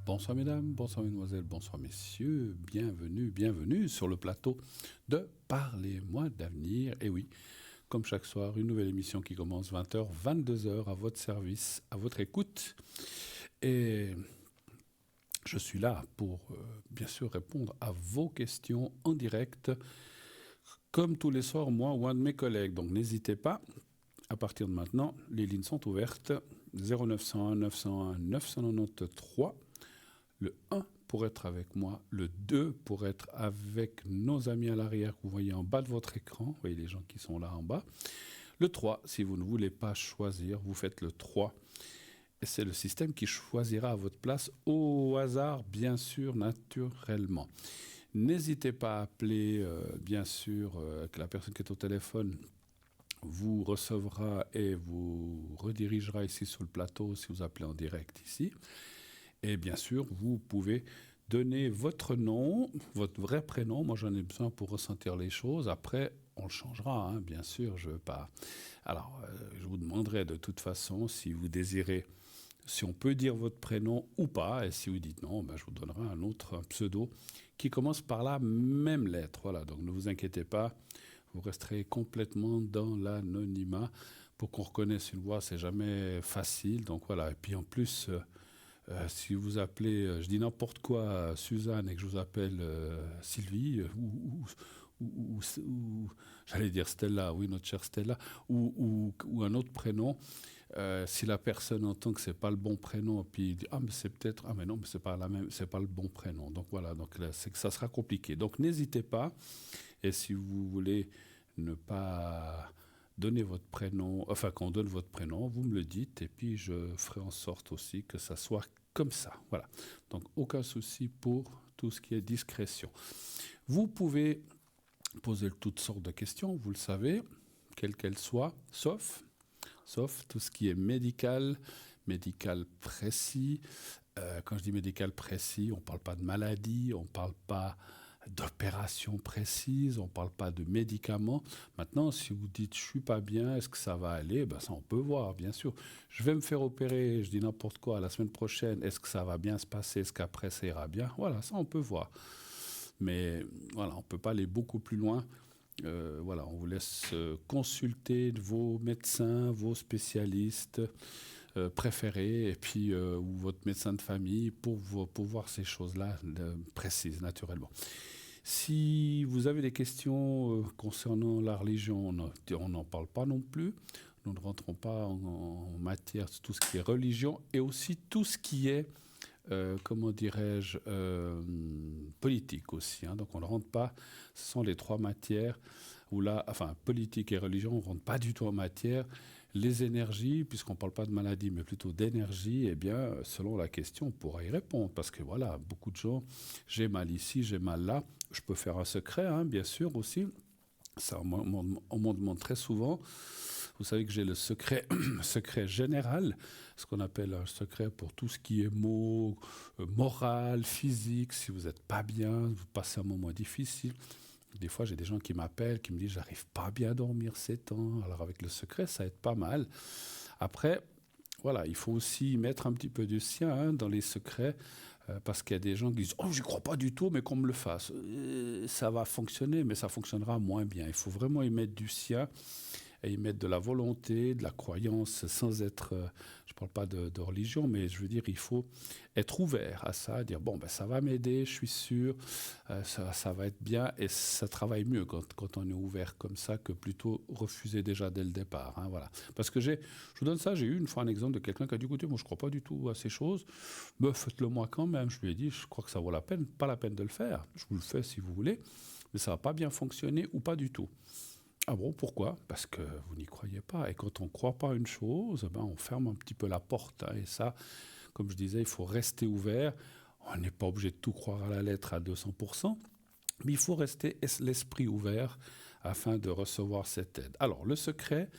Bonsoir mesdames, bonsoir mesdemoiselles, bonsoir messieurs, bienvenue sur le plateau de Parlez-moi d'avenir. Et oui, comme chaque soir, une nouvelle émission qui commence 20h, 22h à votre service, à votre écoute. Et je suis là pour bien sûr répondre à vos questions en direct, comme tous les soirs, moi ou un de mes collègues. Donc n'hésitez pas, à partir de maintenant, les lignes sont ouvertes. 0901 901 993. Le 1 pour être avec moi, le 2 pour être avec nos amis à l'arrière que vous voyez en bas de votre écran, vous voyez les gens qui sont là en bas. Le 3, si vous ne voulez pas choisir, vous faites le 3. Et c'est le système qui choisira à votre place au hasard, bien sûr, naturellement. N'hésitez pas à appeler, bien sûr, que la personne qui est au téléphone vous recevra et vous redirigera ici sur le plateau si vous appelez en direct ici. Et bien sûr, vous pouvez donner votre nom, votre vrai prénom. Moi, j'en ai besoin pour ressentir les choses. Après, on le changera, hein, bien sûr. Je veux pas. Alors, je vous demanderai de toute façon si vous désirez, si on peut dire votre prénom ou pas. Et si vous dites non, ben, je vous donnerai un pseudo qui commence par la même lettre. Voilà. Donc, ne vous inquiétez pas. Vous resterez complètement dans l'anonymat. Pour qu'on reconnaisse une voix, c'est jamais facile. Donc voilà. Et puis en plus. Si vous appelez, je dis n'importe quoi, Suzanne, et que je vous appelle Sylvie, ou j'allais dire Stella, oui, notre chère Stella, ou un autre prénom, si la personne entend que c'est pas le bon prénom, puis il dit ah mais c'est peut-être ah mais non mais c'est pas la même, c'est pas le bon prénom. Donc voilà, donc là, c'est que ça sera compliqué. Donc n'hésitez pas. Et si vous voulez ne pas donner votre prénom, enfin qu'on donne votre prénom, vous me le dites et puis je ferai en sorte aussi que ça soit comme ça. Voilà. Donc aucun souci pour tout ce qui est discrétion. Vous pouvez poser toutes sortes de questions, vous le savez, quelles qu'elles soient, sauf tout ce qui est médical précis. Quand je dis médical précis, on ne parle pas de maladie, on ne parle pas d'opérations précises, on ne parle pas de médicaments. Maintenant, si vous dites « je ne suis pas bien, est-ce que ça va aller ?» Ben ça, on peut voir, bien sûr. Je vais me faire opérer, je dis n'importe quoi, la semaine prochaine, est-ce que ça va bien se passer, est-ce qu'après ça ira bien? Voilà, ça, on peut voir. Mais voilà, on ne peut pas aller beaucoup plus loin. Voilà, on vous laisse consulter vos médecins, vos spécialistes préférés, et puis ou votre médecin de famille pour voir ces choses-là précises, naturellement. Si vous avez des questions concernant la religion, on n'en parle pas non plus. Nous ne rentrons pas en matière de tout ce qui est religion et aussi tout ce qui est, comment dirais-je, politique aussi. Hein. Donc on ne rentre pas, ce sont les trois matières où là, enfin politique et religion, on ne rentre pas du tout en matière. Les énergies, puisqu'on ne parle pas de maladie, mais plutôt d'énergie, eh bien, selon la question, on pourra y répondre. Parce que voilà, beaucoup de gens, j'ai mal ici, j'ai mal là. Je peux faire un secret, hein, bien sûr, aussi. Ça, on m'en demande très souvent. Vous savez que j'ai le secret, secret général, ce qu'on appelle un secret pour tout ce qui est mots, moral, physique. Si vous n'êtes pas bien, vous passez un moment difficile. Des fois, j'ai des gens qui m'appellent, qui me disent « j'arrive pas bien à dormir ces temps ». Alors avec le secret, ça aide pas mal. Après, voilà, il faut aussi mettre un petit peu du sien hein, dans les secrets, parce qu'il y a des gens qui disent « oh, j'y crois pas du tout, mais qu'on me le fasse ». Ça va fonctionner, mais ça fonctionnera moins bien. Il faut vraiment y mettre du sien et y mettre de la volonté, de la croyance, sans être, je ne parle pas de religion, mais je veux dire, il faut être ouvert à ça, dire, bon, ben, ça va m'aider, je suis sûr, ça va être bien, et ça travaille mieux quand on est ouvert comme ça, que plutôt refuser déjà dès le départ. Hein, voilà. Parce que je vous donne ça, j'ai eu une fois un exemple de quelqu'un qui a dit, écoutez, moi je ne crois pas du tout à ces choses, mais faites-le moi quand même. Je lui ai dit, je crois que ça vaut la peine, pas la peine de le faire, je vous le fais si vous voulez, mais ça ne va pas bien fonctionner ou pas du tout. Ah bon, pourquoi? Parce que vous n'y croyez pas. Et quand on ne croit pas à une chose, ben on ferme un petit peu la porte. Hein. Et ça, comme je disais, il faut rester ouvert. On n'est pas obligé de tout croire à la lettre à 200%, mais il faut rester l'esprit ouvert afin de recevoir cette aide. Alors, le secret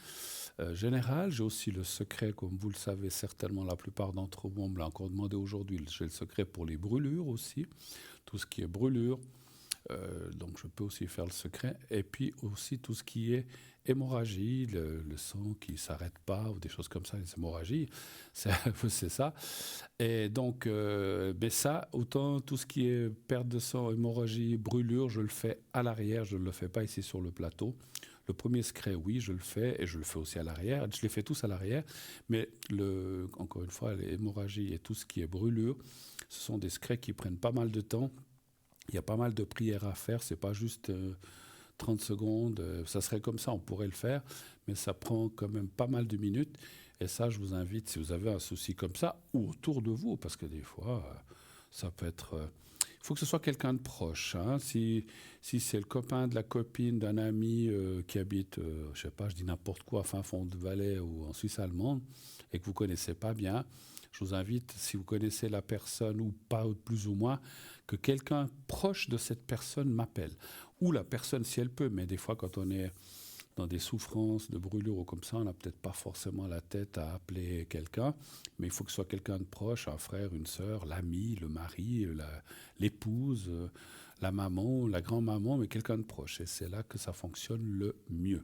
général, j'ai aussi le secret, comme vous le savez certainement, la plupart d'entre vous me l'a encore demandé aujourd'hui, j'ai le secret pour les brûlures aussi, tout ce qui est brûlure. Donc je peux aussi faire le secret. Et puis aussi tout ce qui est hémorragie, le sang qui ne s'arrête pas ou des choses comme ça, les hémorragies, c'est c'est ça. Et donc ça, autant tout ce qui est perte de sang, hémorragie, brûlure, je le fais à l'arrière, je ne le fais pas ici sur le plateau. Le premier secret, oui, je le fais, et je le fais aussi à l'arrière. Je les fais tous à l'arrière, mais encore une fois, les hémorragies et tout ce qui est brûlure, ce sont des secrets qui prennent pas mal de temps. Il y a pas mal de prières à faire, c'est pas juste 30 secondes, ça serait comme ça, on pourrait le faire, mais ça prend quand même pas mal de minutes. Et ça, je vous invite, si vous avez un souci comme ça, ou autour de vous, parce que des fois, ça peut être... Il faut que ce soit quelqu'un de proche. Hein. Si c'est le copain de la copine d'un ami qui habite, je sais pas, je dis n'importe quoi, fin fond de Valais ou en Suisse allemande, et que vous connaissez pas bien, je vous invite, si vous connaissez la personne ou pas plus ou moins, que quelqu'un proche de cette personne m'appelle. Ou la personne si elle peut, mais des fois quand on est dans des souffrances de brûlure ou comme ça, on n'a peut-être pas forcément la tête à appeler quelqu'un, mais il faut que ce soit quelqu'un de proche, un frère, une sœur, l'ami, le mari, l'épouse, la maman, la grand-maman, mais quelqu'un de proche. Et c'est là que ça fonctionne le mieux.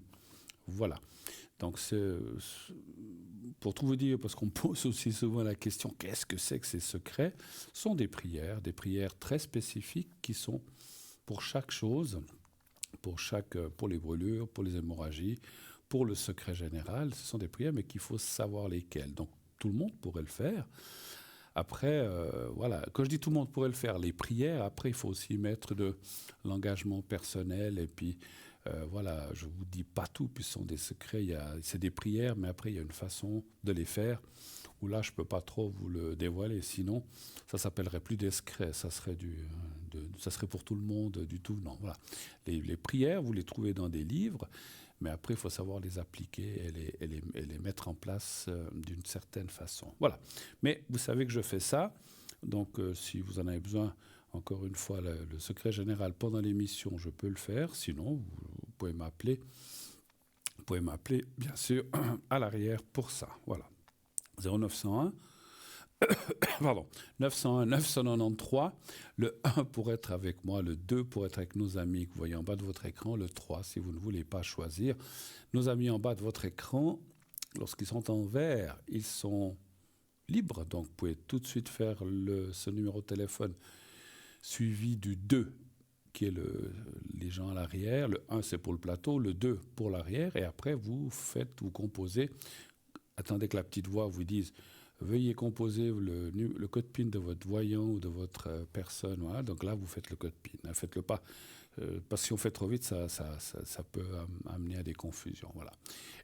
Voilà. Donc, pour tout vous dire, parce qu'on pose aussi souvent la question, qu'est-ce que c'est que ces secrets? Ce sont des prières très spécifiques qui sont pour chaque chose, pour les brûlures, pour les hémorragies, pour le secret général. Ce sont des prières, mais qu'il faut savoir lesquelles. Donc, tout le monde pourrait le faire. Après, voilà, quand je dis tout le monde pourrait le faire, les prières, après, il faut aussi mettre de l'engagement personnel. Et puis, voilà, je ne vous dis pas tout, puis ce sont des secrets. C'est des prières, mais après, il y a une façon de les faire où là, je ne peux pas trop vous le dévoiler. Sinon, ça ne s'appellerait plus des secrets. Ça serait, ça serait pour tout le monde du tout. Non, voilà. Les prières, vous les trouvez dans des livres. Mais après, il faut savoir les appliquer et les mettre en place d'une certaine façon. Voilà. Mais vous savez que je fais ça. Donc, si vous en avez besoin, encore une fois, le secret général pendant l'émission, je peux le faire. Sinon, vous pouvez m'appeler. Vous pouvez m'appeler, bien sûr, à l'arrière pour ça. Voilà. 0901 pardon, 901 993, le 1 pour être avec moi, le 2 pour être avec nos amis que vous voyez en bas de votre écran, le 3 si vous ne voulez pas choisir. Nos amis en bas de votre écran, lorsqu'ils sont en vert, ils sont libres, donc vous pouvez tout de suite faire ce numéro de téléphone suivi du 2 qui est les gens à l'arrière, le 1 c'est pour le plateau, le 2 pour l'arrière, et après vous composez, attendez que la petite voix vous dise veuillez composer le code PIN de votre voyant ou de votre personne. Voilà. Donc là, vous faites le code PIN. Faites-le pas. Parce que si on fait trop vite, ça peut amener à des confusions. Voilà.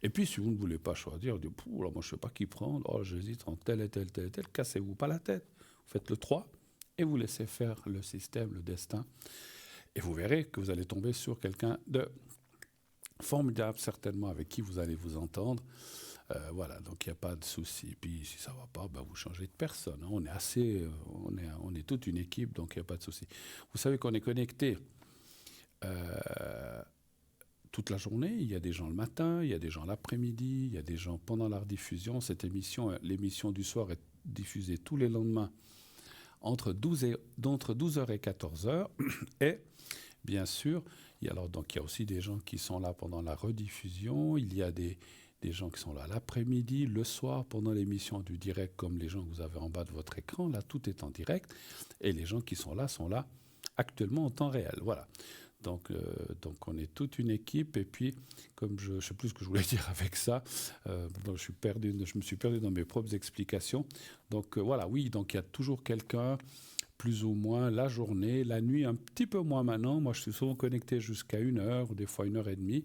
Et puis, si vous ne voulez pas choisir, là, moi, je ne sais pas qui prendre. Oh, j'hésite entre tel et tel, tel et tel. Cassez-vous pas la tête. Vous faites le 3 et vous laissez faire le système, le destin. Et vous verrez que vous allez tomber sur quelqu'un de formidable, certainement, avec qui vous allez vous entendre. Voilà, donc il n'y a pas de souci. Puis si ça ne va pas, vous changez de personne. Hein. On est toute une équipe, donc il n'y a pas de souci. Vous savez qu'on est connecté toute la journée. Il y a des gens le matin, il y a des gens l'après-midi, il y a des gens pendant la rediffusion. L'émission du soir est diffusée tous les lendemains entre 12h et 14h. Et bien sûr, il y a aussi des gens qui sont là pendant la rediffusion. Il y a des gens qui sont là l'après-midi, le soir, pendant l'émission du direct, comme les gens que vous avez en bas de votre écran. Là, tout est en direct. Et les gens qui sont là actuellement en temps réel. Voilà. Donc on est toute une équipe. Et puis, comme je ne sais plus ce que je voulais dire avec ça, je me suis perdu dans mes propres explications. Donc voilà, oui, donc il y a toujours quelqu'un, plus ou moins, la journée, la nuit, un petit peu moins maintenant. Moi, je suis souvent connecté jusqu'à 1h, ou des fois 1h30.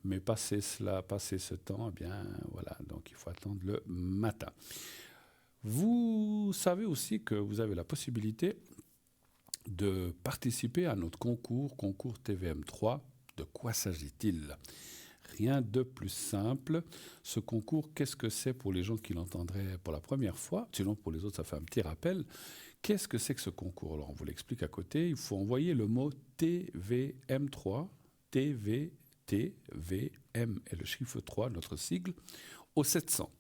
Mais passer ce temps, eh bien, voilà, donc il faut attendre le matin. Vous savez aussi que vous avez la possibilité de participer à notre concours TVM3. De quoi s'agit-il ? Rien de plus simple. Ce concours, qu'est-ce que c'est pour les gens qui l'entendraient pour la première fois ? Sinon, pour les autres, ça fait un petit rappel. Qu'est-ce que c'est que ce concours ? Alors, on vous l'explique à côté. Il faut envoyer le mot TVM3, TVM et le chiffre 3, notre sigle, au 700.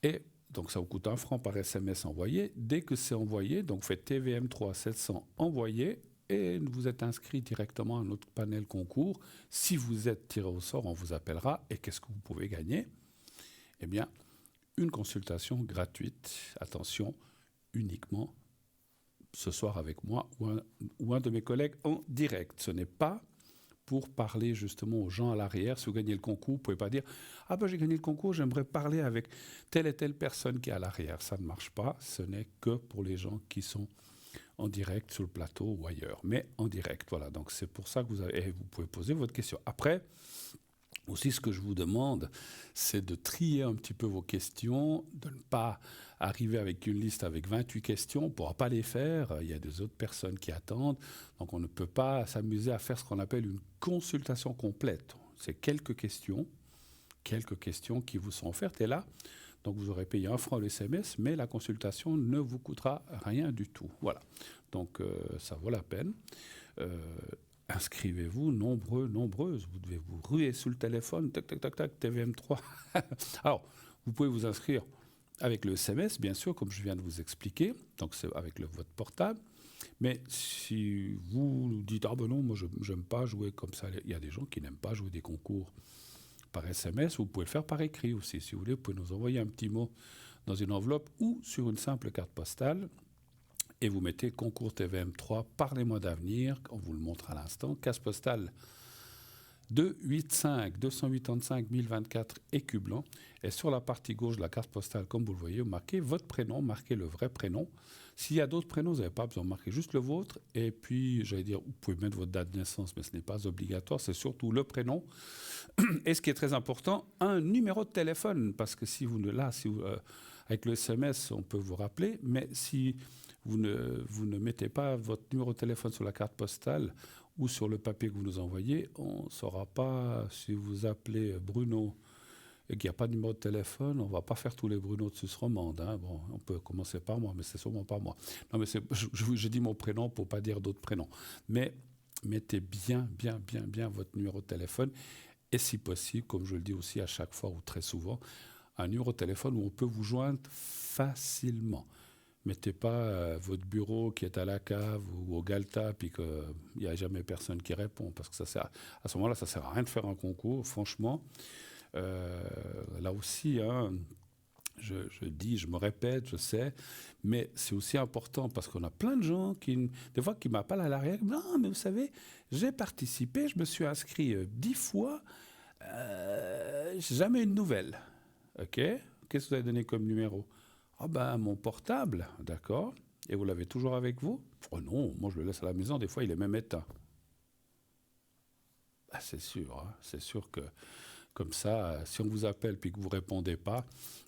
Et Donc ça vous coûte 1 franc par SMS envoyé. Dès que c'est envoyé, donc faites TVM3 700 envoyé et vous êtes inscrit directement à notre panel concours. Si vous êtes tiré au sort, on vous appellera. Et qu'est-ce que vous pouvez gagner? Eh bien, une consultation gratuite. Attention, uniquement ce soir avec moi ou un de mes collègues en direct. Ce n'est pas pour parler justement aux gens à l'arrière. Si vous gagnez le concours, vous ne pouvez pas dire « Ah ben j'ai gagné le concours, j'aimerais parler avec telle et telle personne qui est à l'arrière ». Ça ne marche pas, ce n'est que pour les gens qui sont en direct sur le plateau ou ailleurs, mais en direct. Voilà, donc c'est pour ça que vous pouvez poser votre question. Après, aussi, ce que je vous demande, c'est de trier un petit peu vos questions, de ne pas arriver avec une liste avec 28 questions. On ne pourra pas les faire. Il y a des autres personnes qui attendent. Donc, on ne peut pas s'amuser à faire ce qu'on appelle une consultation complète. C'est quelques questions qui vous sont offertes. Et là, donc vous aurez payé 1 franc le SMS, mais la consultation ne vous coûtera rien du tout. Voilà. Donc, ça vaut la peine. Inscrivez-vous, nombreuses. Vous devez vous ruer sur le téléphone, tac, tac, tac, tac, TVM3. Alors, vous pouvez vous inscrire avec le SMS, bien sûr, comme je viens de vous expliquer. Donc, c'est avec votre portable. Mais si vous dites « Ah ben non, moi, je n'aime pas jouer comme ça », il y a des gens qui n'aiment pas jouer des concours par SMS. Vous pouvez le faire par écrit aussi. Si vous voulez, vous pouvez nous envoyer un petit mot dans une enveloppe ou sur une simple carte postale. Et vous mettez concours TVM3, parlez-moi d'avenir, on vous le montre à l'instant, case postale 285 1024 écu blanc. Et sur la partie gauche de la carte postale, comme vous le voyez, vous marquez votre prénom, marquez le vrai prénom. S'il y a d'autres prénoms, vous n'avez pas besoin de marquer juste le vôtre. Et puis, j'allais dire, vous pouvez mettre votre date de naissance, mais ce n'est pas obligatoire, c'est surtout le prénom. Et ce qui est très important, un numéro de téléphone, parce que si vous avec le SMS, on peut vous rappeler, mais si vous ne mettez pas votre numéro de téléphone sur la carte postale ou sur le papier que vous nous envoyez, on ne saura pas si vous appelez Bruno et qu'il n'y a pas de numéro de téléphone, on ne va pas faire tous les Bruno de Suisse romande. Hein. Bon, on peut commencer par moi, mais c'est sûrement pas moi. Non, mais je dis mon prénom pour ne pas dire d'autres prénoms. Mais mettez bien votre numéro de téléphone et si possible, comme je le dis aussi à chaque fois ou très souvent, un numéro de téléphone où on peut vous joindre facilement. Mettez pas votre bureau qui est à la cave ou au Galta puis qu'il n'y a jamais personne qui répond parce que à ce moment-là, ça ne sert à rien de faire un concours, franchement. Là aussi, hein, je me répète, je sais, mais c'est aussi important parce qu'on a plein de gens des fois qui m'appellent à l'arrière. Non, mais vous savez, j'ai participé, je me suis inscrit 10 fois, j'ai jamais eu de nouvelles. OK ? Qu'est-ce que vous avez donné comme numéro ? Ah ben, mon portable, d'accord. Et vous l'avez toujours avec vous ? Oh non, moi je le laisse à la maison, des fois il est même éteint. Ah, c'est sûr, hein, c'est sûr que comme ça, si on vous appelle puis que vous ne répondez pas,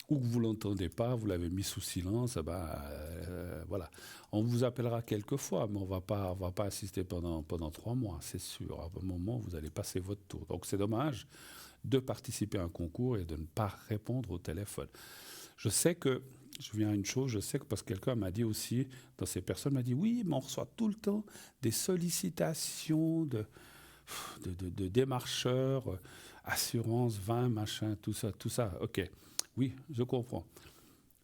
ou que vous ne l'entendez pas, vous l'avez mis sous silence, voilà. On vous appellera quelques fois, mais on va pas assister pendant 3 mois, c'est sûr. À un moment, vous allez passer votre tour. Donc c'est dommage de participer à un concours et de ne pas répondre au téléphone. Je sais que parce que quelqu'un m'a dit aussi, dans ces personnes, m'a dit oui, mais on reçoit tout le temps des sollicitations de démarcheurs, assurance, vin, machin, tout ça. OK, oui, je comprends.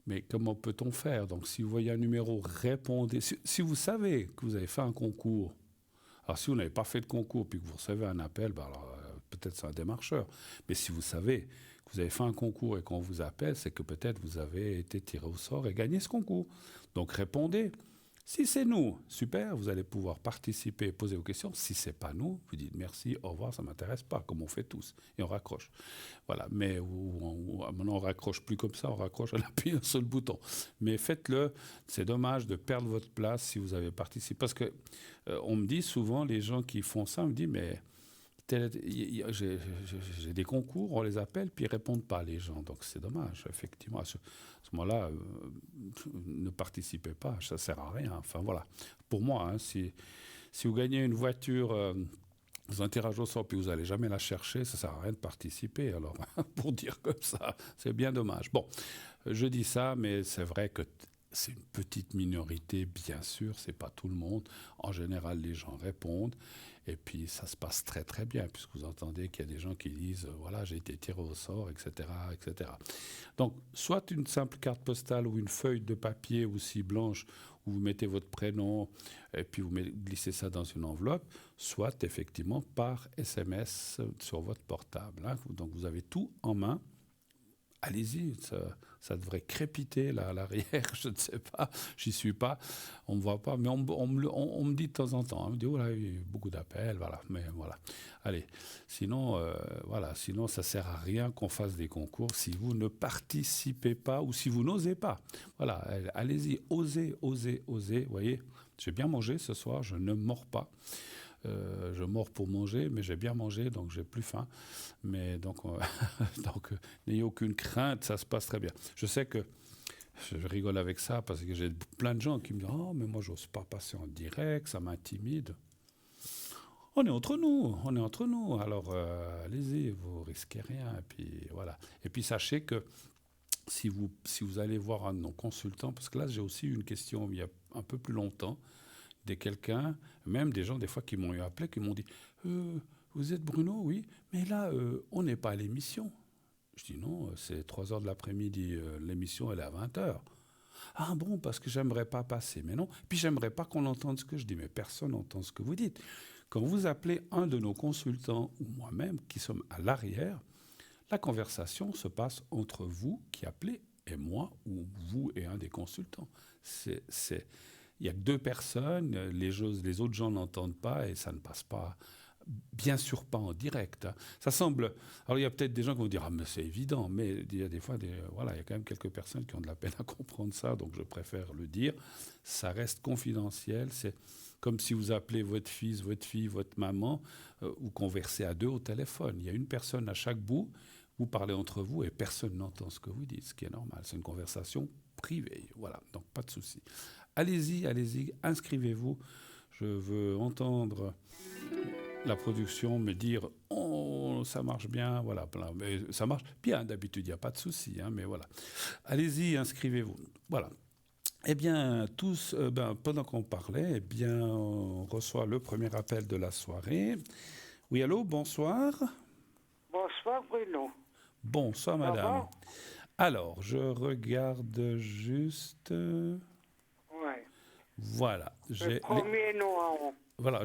Mais comment peut-on faire ? Donc, si vous voyez un numéro, répondez. Si vous savez que vous avez fait un concours, alors si vous n'avez pas fait de concours puis que vous recevez un appel, peut-être c'est un démarcheur. Mais si vous savez que vous avez fait un concours et qu'on vous appelle, c'est que peut-être vous avez été tiré au sort et gagné ce concours. Donc répondez. Si c'est nous, super, vous allez pouvoir participer, poser vos questions. Si ce n'est pas nous, vous dites merci, au revoir, ça ne m'intéresse pas, comme on fait tous. Et on raccroche. Voilà, mais maintenant on ne raccroche plus comme ça, on raccroche en appuyant sur le bouton. Mais faites-le, c'est dommage de perdre votre place si vous avez participé. Parce que on me dit souvent, les gens qui font ça, on me dit, mais j'ai des concours, on les appelle, puis ils ne répondent pas, les gens. Donc c'est dommage, effectivement. À ce moment-là, ne participez pas, ça ne sert à rien. Enfin voilà. Pour moi, hein, si vous gagnez une voiture dans un tirage au sort, puis vous n'allez jamais la chercher, ça ne sert à rien de participer. Alors, pour dire comme ça, c'est bien dommage. Bon, je dis ça, mais c'est vrai que c'est une petite minorité, bien sûr, c'est pas tout le monde. En général, les gens répondent. Et puis ça se passe très très bien, puisque vous entendez qu'il y a des gens qui disent voilà, j'ai été tiré au sort, etc., etc. Donc, soit une simple carte postale ou une feuille de papier aussi blanche où vous mettez votre prénom et puis vous glissez ça dans une enveloppe, soit effectivement par SMS sur votre portable. Hein. Donc vous avez tout en main. Allez-y, ça devrait crépiter là à l'arrière, je ne sais pas, j'y suis pas, on ne me voit pas, mais on me dit de temps en temps, on me dit, oh là, il y a eu beaucoup d'appels, voilà, mais voilà. Allez, sinon, voilà, sinon ça ne sert à rien qu'on fasse des concours si vous ne participez pas ou si vous n'osez pas. Voilà, allez-y, osez, osez, osez, vous voyez, j'ai bien mangé ce soir, je ne mords pas. Je mords pour manger, mais j'ai bien mangé, donc j'ai plus faim. Mais donc, donc n'ayez aucune crainte, ça se passe très bien. Je sais que je rigole avec ça parce que j'ai plein de gens qui me disent oh, mais moi, j'ose pas passer en direct, ça m'intimide. On est entre nous, on est entre nous. Alors, allez-y, vous risquez rien. Et puis, voilà. Et puis, sachez que si vous allez voir un de nos consultants, parce que là, j'ai aussi eu une question il y a un peu plus longtemps, quelqu'un, même des gens des fois qui m'ont appelé, qui m'ont dit vous êtes Bruno, oui, mais là, on n'est pas à l'émission. Je dis non, c'est 3 heures de l'après-midi, l'émission elle est à 20 heures. Ah bon, parce que j'aimerais pas passer, mais non. Puis j'aimerais pas qu'on entende ce que je dis, mais personne n'entend ce que vous dites. Quand vous appelez un de nos consultants ou moi-même qui sommes à l'arrière, la conversation se passe entre vous qui appelez et moi ou vous et un des consultants. Il n'y a que 2 personnes, les autres gens n'entendent pas et ça ne passe pas, bien sûr pas en direct. Hein. Ça semble... Alors il y a peut-être des gens qui vont dire « Ah mais c'est évident », mais il y a des fois, voilà, il y a quand même quelques personnes qui ont de la peine à comprendre ça, donc je préfère le dire. Ça reste confidentiel, c'est comme si vous appelez votre fils, votre fille, votre maman, ou conversez à 2 au téléphone. Il y a une personne à chaque bout, vous parlez entre vous et personne n'entend ce que vous dites, ce qui est normal. C'est une conversation privée, voilà, donc pas de souci. Allez-y, allez-y, inscrivez-vous. Je veux entendre la production me dire « Oh, ça marche bien », voilà. Mais ça marche bien, d'habitude, il n'y a pas de souci, hein, mais voilà. Allez-y, inscrivez-vous. Voilà. Eh bien, tous, pendant qu'on parlait, eh bien, on reçoit le premier appel de la soirée. Oui, allô, bonsoir. Bonsoir, Bruno. Bonsoir, madame. Alors, je regarde juste... Ouais. Voilà. Le premier nom en haut. Voilà.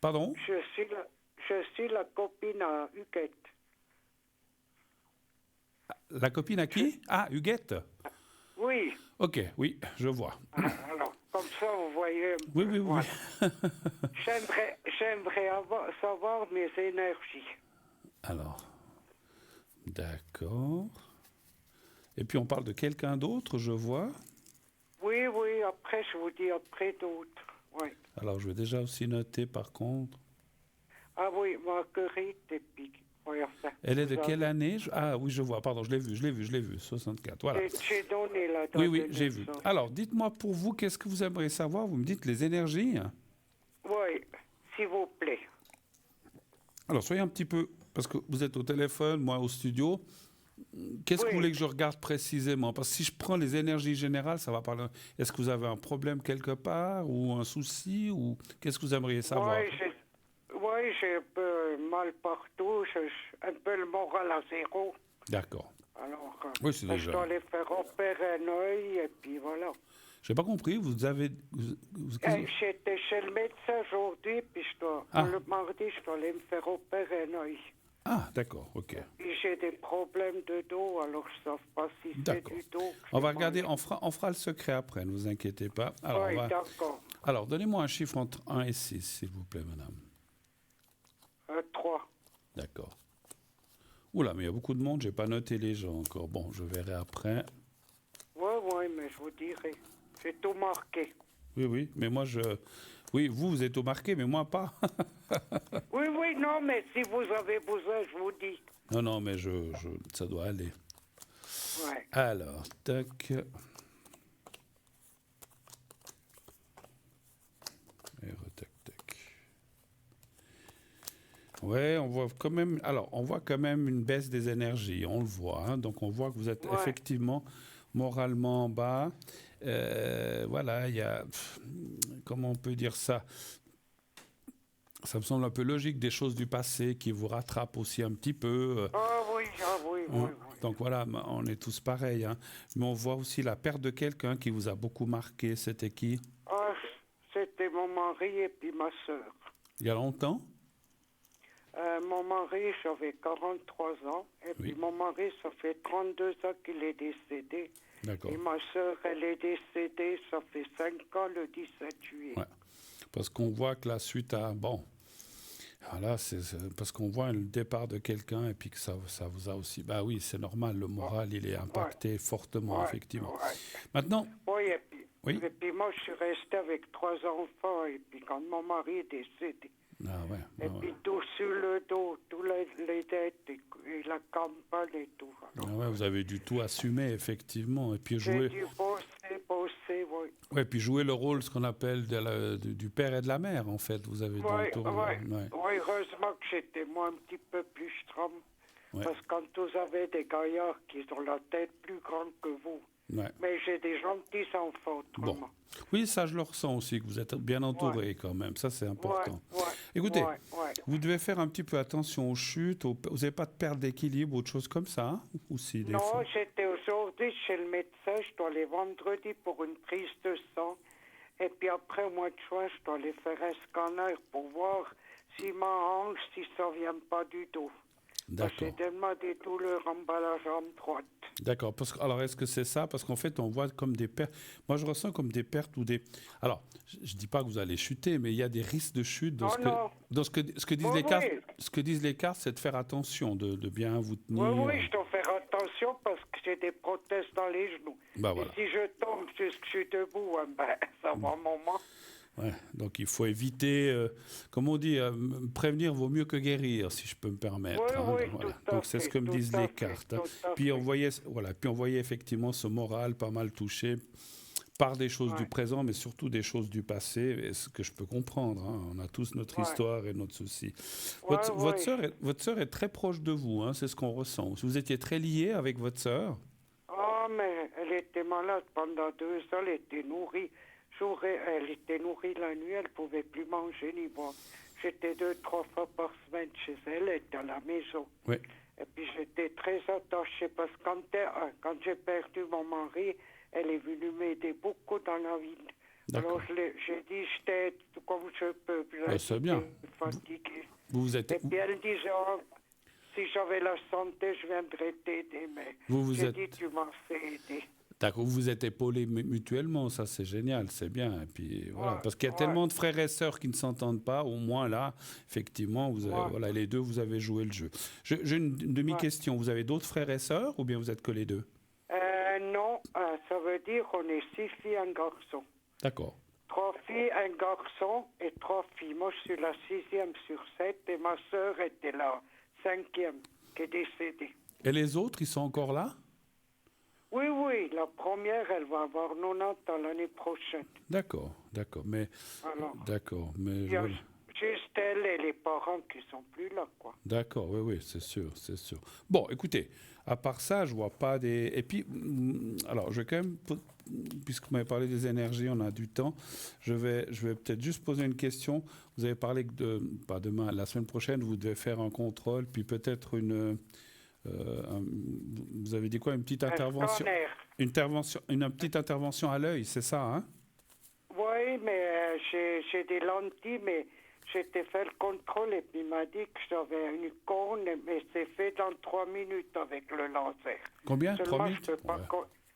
Pardon? Je suis la copine à Huguette. La copine à qui? Ah, Huguette. Oui. Ok, oui, je vois. Alors, comme ça, vous voyez... Oui, oui, voilà. oui. J'aimerais savoir mes énergies. Alors, d'accord. Et puis on parle de quelqu'un d'autre, je vois. Oui, après, je vous dis après d'autres. Oui. Alors, je vais déjà aussi noter, par contre. Ah oui, Marguerite, et puis... Oui, enfin, elle est de quelle année? Ah oui, je vois, pardon, je l'ai vu, 64, voilà. J'ai donné la date. Oui, j'ai vu. Alors, dites-moi pour vous, qu'est-ce que vous aimeriez savoir? Vous me dites les énergies? Oui, s'il vous plaît. Alors, soyez un petit peu... Parce que vous êtes au téléphone, moi au studio. Qu'est-ce que vous voulez que je regarde précisément? Parce que si je prends les énergies générales, ça va parler... Est-ce que vous avez un problème quelque part? Ou un souci? Ou qu'est-ce que vous aimeriez savoir? Oui, j'ai un peu mal partout, un peu le moral à zéro. D'accord. Alors, oui, c'est déjà... je dois aller faire opérer un œil, et puis voilà. Je n'ai pas compris, vous avez... J'étais chez le médecin aujourd'hui, puis le mardi, je dois aller me faire opérer un œil. Ah, d'accord, ok. Et j'ai des problèmes de dos, alors je ne sais pas si c'est du dos. On va regarder, on fera le secret après, ne vous inquiétez pas. Alors, oui, d'accord. Alors, donnez-moi un chiffre entre 1 et 6, s'il vous plaît, madame. 3. D'accord. Oula, mais il y a beaucoup de monde, je n'ai pas noté les gens encore. Bon, je verrai après. Oui, mais je vous dirai. J'ai tout marqué. Oui, mais moi, Oui, vous êtes tout marqué, mais moi pas. oui, non, mais si vous avez besoin, je vous dis. Non, mais ça doit aller. Ouais. Alors, tac. Ouais, on voit quand même. Alors, on voit quand même une baisse des énergies. On le voit. Hein, donc, on voit que vous êtes effectivement moralement en bas. Voilà, il y a... Comment on peut dire ça? Ça me semble un peu logique, des choses du passé qui vous rattrapent aussi un petit peu. Ah oui, oui. Donc voilà, on est tous pareils. Hein. Mais on voit aussi la perte de quelqu'un qui vous a beaucoup marqué. C'était qui? Ah, c'était mon mari et puis ma sœur. Il y a longtemps? Mon mari, j'avais 43 ans. Et puis mon mari, ça fait 32 ans qu'il est décédé. D'accord. Et ma sœur, elle est décédée, ça fait 5 ans le 17 juillet. Ouais. Parce qu'on voit que la suite à... Bon, voilà, parce qu'on voit le départ de quelqu'un et puis que ça vous a aussi... Bah oui, c'est normal, le moral, il est impacté fortement, effectivement. Ouais. Maintenant... Oui, et puis moi, je suis resté avec 3 enfants. Et puis quand mon mari est décédé, puis tout sur le dos, tous les dettes et la campagne et tout. Alors, vous avez du tout assumé, effectivement. Et puis j'ai dû bosser, oui. Oui, puis jouer le rôle, ce qu'on appelle du père et de la mère, en fait. Vous avez Oui, heureusement que j'étais moi un petit peu plus stram. Parce que quand vous avez des gaillards qui ont la tête plus grande que vous, mais j'ai des gentils enfants, autrement. Bon. Oui, ça, je le ressens aussi, que vous êtes bien entouré quand même. Ça, c'est important. Écoutez, vous devez faire un petit peu attention aux chutes. Vous n'avez pas de perte d'équilibre ou autre chose comme ça, hein? Ou si, non, j'étais aujourd'hui chez le médecin. Je dois aller vendredi pour une prise de sang. Et puis après, au mois de juin, je dois aller faire un scanner pour voir si ma hanche, si ça ne vient pas du dos. J'ai tellement des douleurs en bas de la jambe droite. D'accord. Alors, est-ce que c'est ça? Parce qu'en fait, on voit comme des pertes. Moi, je ressens comme des pertes ou des... Alors, je ne dis pas que vous allez chuter, mais il y a des risques de chute. Dans ce que disent les cartes, ce que disent les cartes, c'est de faire attention, de bien vous tenir. Oui, je dois faire attention parce que j'ai des prothèses dans les genoux. Et si je tombe jusqu'à que je suis debout, ça va un moment. Ouais, donc il faut éviter, comme on dit, prévenir vaut mieux que guérir, si je peux me permettre. Donc c'est ce que me disent les cartes. Puis on voyait effectivement ce moral pas mal touché par des choses du présent, mais surtout des choses du passé, et ce que je peux comprendre. Hein. On a tous notre histoire et notre souci. Votre sœur est très proche de vous, hein, c'est ce qu'on ressent. Vous étiez très liés avec votre sœur? Ah, mais elle était malade pendant 2 ans, elle était nourrie. Elle était nourrie la nuit, elle ne pouvait plus manger ni boire. J'étais 2-3 fois par semaine chez elle, elle était à la maison. Oui. Et puis j'étais très attachée parce que quand j'ai perdu mon mari, elle est venue m'aider beaucoup dans la vie. Alors j'ai dit, je t'aide comme je peux. C'est bien. Fatiguée. Vous êtes... Et puis elle disait, si j'avais la santé, je viendrais t'aider. Mais j'ai dit, tu m'as fait aider. D'accord, vous vous êtes épaulés mutuellement, ça c'est génial, c'est bien. Et puis voilà, parce qu'il y a tellement de frères et sœurs qui ne s'entendent pas, au moins là, effectivement, vous avez, les deux, vous avez joué le jeu. J'ai une demi-question, vous avez d'autres frères et sœurs ou bien vous êtes que les deux? Non, ça veut dire qu'on est 6 filles, un garçon. D'accord. 3 filles, un garçon et 3 filles. Moi, je suis la 6e sur 7 et ma sœur était la 5e qui est décédée. Et les autres, ils sont encore là? Oui, la première, elle va avoir 90 ans l'année prochaine. D'accord, mais... D'accord, mais... Il y a juste elle et les parents qui sont plus là, quoi. D'accord, oui, c'est sûr. Bon, écoutez, à part ça, je vois pas des... Et puis, alors, je vais quand même... Puisque vous m'avez parlé des énergies, on a du temps, je vais peut-être juste poser une question. Vous avez parlé que pas demain, la semaine prochaine, vous devez faire un contrôle, puis peut-être vous avez dit quoi? Une petite intervention? Une petite intervention à l'œil, c'est ça, hein? Oui, mais j'ai des lentilles, mais j'ai fait le contrôle et puis il m'a dit que j'avais une cône, mais c'est fait dans 3 minutes avec le laser. Combien? 3 minutes?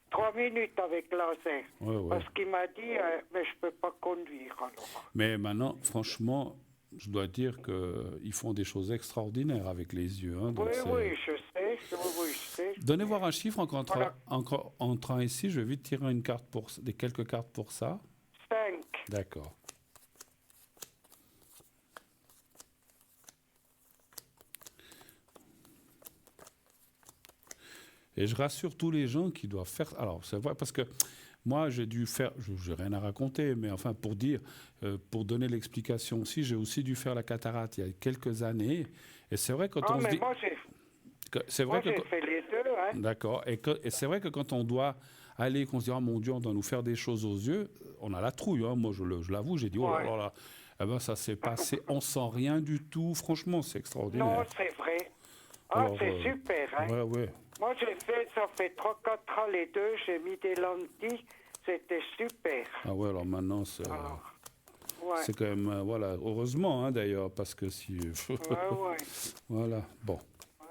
3 minutes avec laser. Ouais. Parce qu'il m'a dit, mais je ne peux pas conduire alors. Mais maintenant, franchement... Je dois dire qu'ils font des choses extraordinaires avec les yeux. Hein, oui, je sais. Donnez voir un chiffre en entrant ici. Je vais vite tirer quelques cartes pour ça. 5. D'accord. Et je rassure tous les gens qui doivent faire... Alors, c'est vrai, parce que moi, j'ai dû faire... Je n'ai rien à raconter, mais enfin, pour pour donner l'explication aussi, j'ai aussi dû faire la cataracte il y a quelques années. Et c'est vrai quand on se dit... Moi, j'ai fait les deux. Hein. D'accord. Et c'est vrai que quand on doit aller, qu'on se dit, oh mon Dieu, on doit nous faire des choses aux yeux, on a la trouille. Hein. Moi, je l'avoue, j'ai dit, oh là là. Ah ben, ça s'est passé, on sent rien du tout. Franchement, c'est Non, extraordinaire. c'est vrai. Ah, Alors, c'est super, hein. ouais, ouais. Moi, ça fait 3-4 ans les deux, j'ai mis des lentilles, c'était super. Ah ouais, alors maintenant, Alors, ouais, c'est quand même, voilà, heureusement, hein, d'ailleurs, parce que si, ouais. voilà, bon.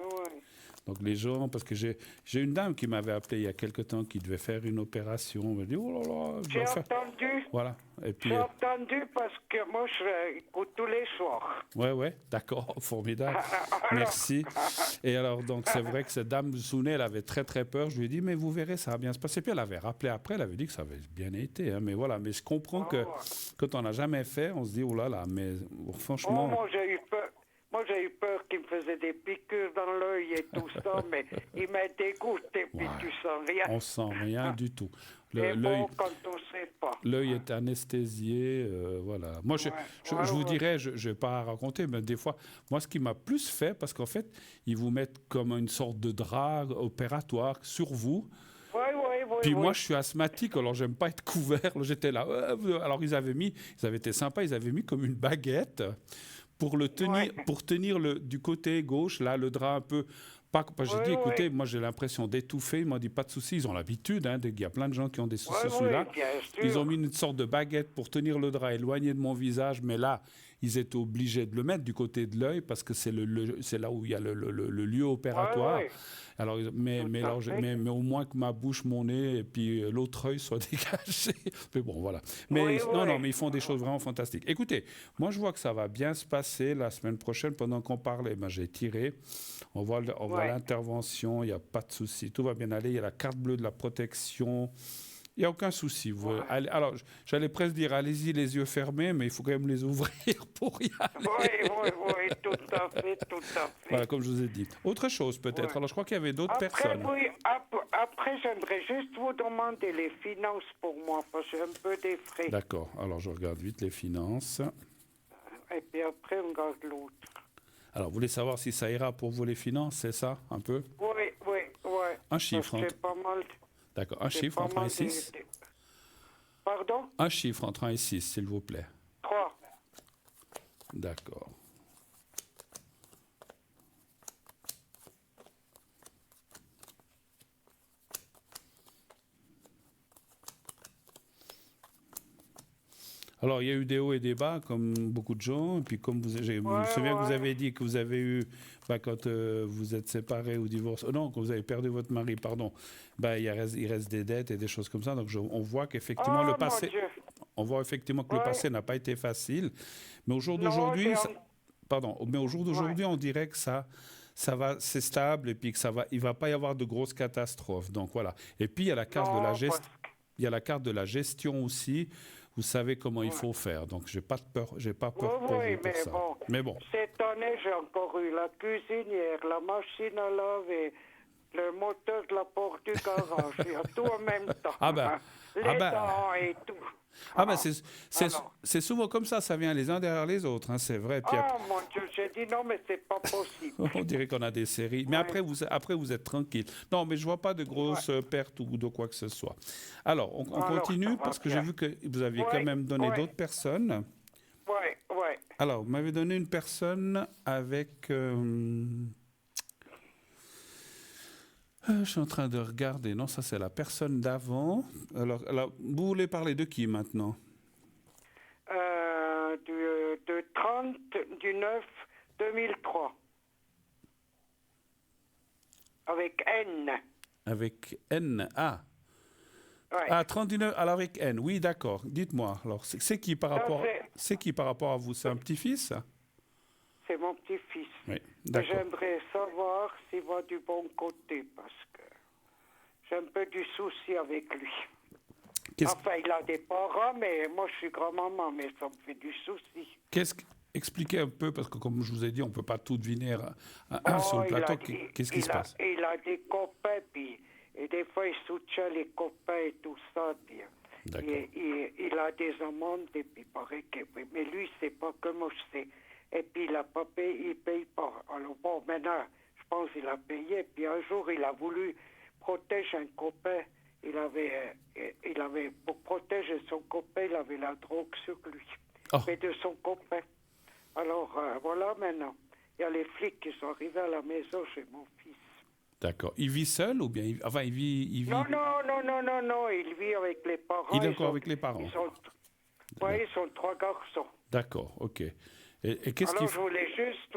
Ouais. Donc les gens, parce que j'ai une dame qui m'avait appelé il y a quelque temps qui devait faire une opération. Elle m'a dit, oh là là, je J'ai dois faire. entendu, Voilà. Et puis, j'ai entendu parce que moi, je écoute tous les soirs. ouais, d'accord, formidable. Alors, Merci. Et alors, donc, c'est vrai que cette dame Zounet, elle avait très, très peur. Je lui ai dit, mais vous verrez, ça va bien se passer. Puis elle avait rappelé après, elle avait dit que ça avait bien été. Hein, mais voilà, mais je comprends que quand on n'a jamais fait, on se dit, oh là là, mais franchement. moi, j'ai eu peur. Moi, j'ai eu peur qu'il me faisait des piqûres dans l'œil et tout ça, mais il m'a dégoûté, puis Ouais. tu sens rien. On sent rien du tout. C'est L'œil, bon quand on sait pas. l'œil est anesthésié, voilà. Moi, je vous dirais, je ne vais pas raconter, mais des fois, moi, ce qui m'a plus fait, parce qu'en fait, ils vous mettent comme une sorte de drap opératoire sur vous. Oui. Puis moi, je suis asthmatique, alors j'aime pas être couvert. J'étais là. Alors ils avaient été sympas, ils avaient mis comme une baguette pour le tenir, pour tenir du côté gauche, là, le drap un peu. J'ai dit, écoutez, moi j'ai l'impression d'étouffer. Ils m'ont dit, pas de souci, ils ont l'habitude. Hein, il y a plein de gens qui ont des soucis celui-là. Ils ont mis une sorte de baguette pour tenir le drap éloigné de mon visage, mais là, ils étaient obligés de le mettre du côté de l'œil parce que c'est c'est là où il y a le lieu opératoire. Alors, mais au moins que ma bouche, mon nez et puis l'autre œil soient dégagés. Mais bon, voilà. Mais non, mais ils font des choses vraiment fantastiques. Écoutez, moi je vois que ça va bien se passer la semaine prochaine. Pendant qu'on parlait, j'ai tiré. On voit l'intervention, il n'y a pas de souci. Tout va bien aller. Il y a la carte bleue de la protection. Il n'y a aucun souci. Alors, j'allais presque dire, allez-y les yeux fermés, mais il faut quand même les ouvrir pour y aller. Oui, tout à fait. Voilà, comme je vous ai dit. Autre chose peut-être. Alors, je crois qu'il y avait d'autres personnes. Oui, après, j'aimerais juste vous demander les finances pour moi, parce que j'ai un peu des frais. D'accord. Alors, je regarde vite les finances. Et puis après, on garde l'autre. Alors, vous voulez savoir si ça ira pour vous les finances, c'est ça, un peu? Oui. Un chiffre. C'est pas mal. D'accord. Un chiffre entre 1 et 6. Pardon? Un chiffre entre 1 et 6, s'il vous plaît. 3. D'accord. Alors, il y a eu des hauts et des bas, comme beaucoup de gens. Et puis, comme je me souviens que vous avez dit que vous avez eu, quand vous êtes séparés ou divorcés, non, quand vous avez perdu votre mari, pardon, il reste des dettes et des choses comme ça. Donc, on voit qu'effectivement, le passé, le passé n'a pas été facile. Mais au jour d'aujourd'hui, on dirait que ça va, c'est stable et puis que il va pas y avoir de grosses catastrophes. Donc, voilà. Et puis, il y a la carte de la gestion aussi. Vous savez comment il faut faire, donc j'ai pas peur pour vous pour ça. Mais bon. Cette année, j'ai encore eu la cuisinière, la machine à laver, le moteur de la porte du garage, il y a tout en même temps. Les dents et tout. C'est souvent comme ça vient les uns derrière les autres, hein, c'est vrai. Puis mon Dieu, j'ai dit non, mais c'est pas possible. On dirait qu'on a des séries, mais après vous êtes tranquille. Non, mais je vois pas de grosses pertes ou de quoi que ce soit. Alors, on continue parce que j'ai vu que vous aviez quand même donné d'autres personnes. Oui. Alors, vous m'avez donné une personne avec... je suis en train de regarder. Non, ça c'est la personne d'avant. Alors, vous voulez parler de qui maintenant? Du 30 du 9 2003. Avec N. Avec N. Ah. Ouais. Ah, 39. Alors avec N. Oui, d'accord. Dites-moi. Alors, c'est qui par rapport à vous? C'est un petit-fils? C'est mon petit-fils. Oui, d'accord. J'aimerais savoir s'il va du bon côté parce que j'ai un peu du souci avec lui. Enfin, il a des parents, mais moi je suis grand-maman, mais ça me fait du souci. Expliquez un peu, parce que comme je vous ai dit, on ne peut pas tout deviner sur le plateau. Qu'est-ce qui se passe? Il a des copains, et des fois il soutient les copains et tout ça. Puis, il a des amendes, et puis il paraît que... Mais lui, il ne sait pas comment je sais. Et puis il ne paye pas. Alors bon, maintenant, je pense qu'il a payé. Puis un jour, il a voulu protéger un copain. Il avait, pour protéger son copain, il avait la drogue sur lui. Oh. mais de son copain. Alors, voilà maintenant. Il y a les flics qui sont arrivés à la maison chez mon fils. D'accord. Il vit seul ou bien enfin, il vit... Non, il vit avec les parents. Il est encore avec les parents. Ils sont 3 garçons. D'accord, ok. Et qu'est-ce Alors, qu'il je voulais juste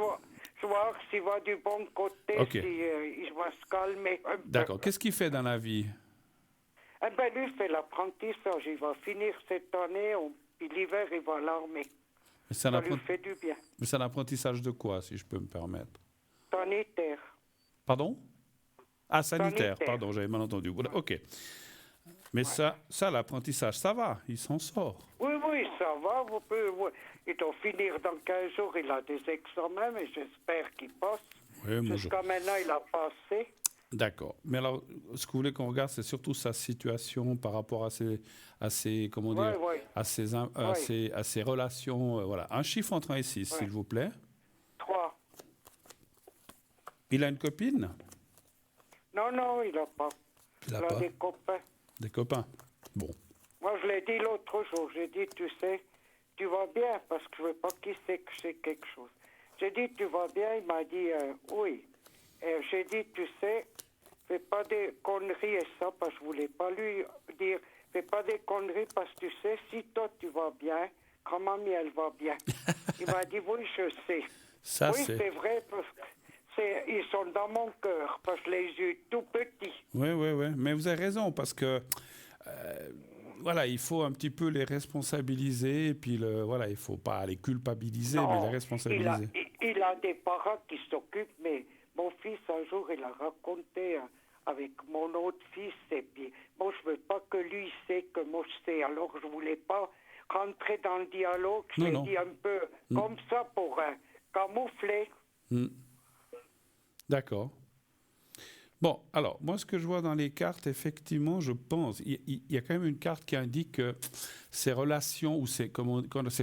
voir s'il va du bon côté, Ok. il va se calmer un peu. D'accord. Qu'est-ce qu'il fait dans la vie? Eh ben, lui fait l'apprentissage. Il va finir cette année, puis l'hiver, il va à l'armée. Ça lui fait du bien. Mais c'est un apprentissage de quoi, si je peux me permettre? Sanitaire. Pardon? Ah, sanitaire. Sanitaire. Pardon, j'avais mal entendu. Voilà, ok. Mais ça, l'apprentissage, ça va, il s'en sort. Oui, ça va. Il doit finir dans 15 jours. Il a des examens, mais j'espère qu'il passe. Oui, Jusqu'à maintenant, il a passé. D'accord. Mais alors, ce que vous voulez qu'on regarde, c'est surtout sa situation par rapport à ses comment dire, à ses relations. Voilà. Un chiffre entre 1 et 6, s'il vous plaît. 3. Il a une copine? Non, il n'a pas. Il a a pas des copains. Des copains. Bon. Moi, je l'ai dit l'autre jour. J'ai dit, tu sais, tu vas bien, parce que je ne veux pas qu'il sait que c'est quelque chose. J'ai dit, tu vas bien? Il m'a dit, oui. Et j'ai dit, tu sais, fais pas des conneries et ça, parce que je voulais pas lui dire, fais pas des conneries, parce que tu sais, si toi tu vas bien, quand mamie elle va bien. Il m'a dit, oui, je sais. Ça, oui, c'est vrai, parce que ils sont dans mon cœur, parce que je les ai eu tout petits. Oui. Mais vous avez raison, parce que voilà, il faut un petit peu les responsabiliser, et puis voilà, il ne faut pas les culpabiliser, mais les responsabiliser. Il a des parents qui s'occupent, mais mon fils, un jour, il a raconté avec mon autre fils, et puis moi, je veux pas que lui sait que moi, je sais. Alors, je voulais pas rentrer dans le dialogue. Je l'ai dit un peu comme ça pour camoufler. D'accord. Bon, alors, moi, ce que je vois dans les cartes, effectivement, je pense, il y a quand même une carte qui indique que ces relations ou ces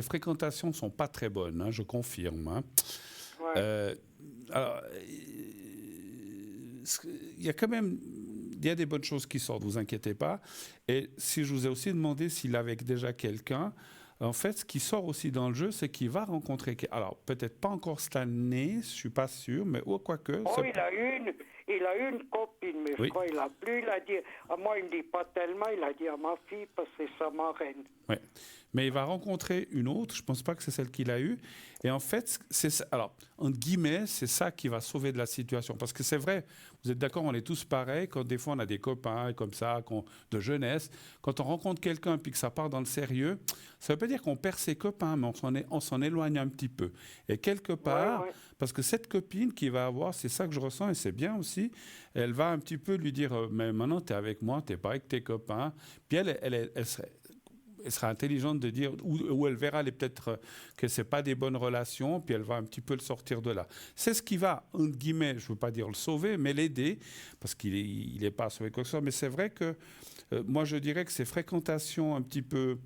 fréquentations ne sont pas très bonnes, hein, je confirme. Hein. Ouais. Alors, il y a quand même des bonnes choses qui sortent, vous inquiétez pas. Et si je vous ai aussi demandé s'il avait déjà quelqu'un, en fait, ce qui sort aussi dans le jeu, c'est qu'il va rencontrer... Alors, peut-être pas encore cette année, je ne suis pas sûr, mais quoique... Oh, il a une copine, mais je crois qu'il a plus. Il a dit, à moi, il ne dit pas tellement, il a dit à ma fille, parce que c'est sa marraine. Oui, mais il va rencontrer une autre, je ne pense pas que c'est celle qu'il a eue. Et en fait, alors, entre guillemets, c'est ça qui va sauver de la situation. Parce que c'est vrai, vous êtes d'accord, on est tous pareils, quand des fois on a des copains comme ça, de jeunesse, quand on rencontre quelqu'un puis que ça part dans le sérieux, ça ne veut pas dire qu'on perd ses copains, mais on s'en éloigne un petit peu. Et quelque part, parce que cette copine qu'il va avoir, c'est ça que je ressens, et c'est bien aussi, elle va un petit peu lui dire, mais maintenant tu es avec moi, tu n'es pas avec tes copains. Puis elle sera intelligente de dire, ou elle verra peut-être que ce n'est pas des bonnes relations, puis elle va un petit peu le sortir de là. C'est ce qui va, entre guillemets, je ne veux pas dire le sauver, mais l'aider, parce qu'il n'est pas sauvé quoi que ce soit. Mais c'est vrai que moi, je dirais que ces fréquentations un petit peu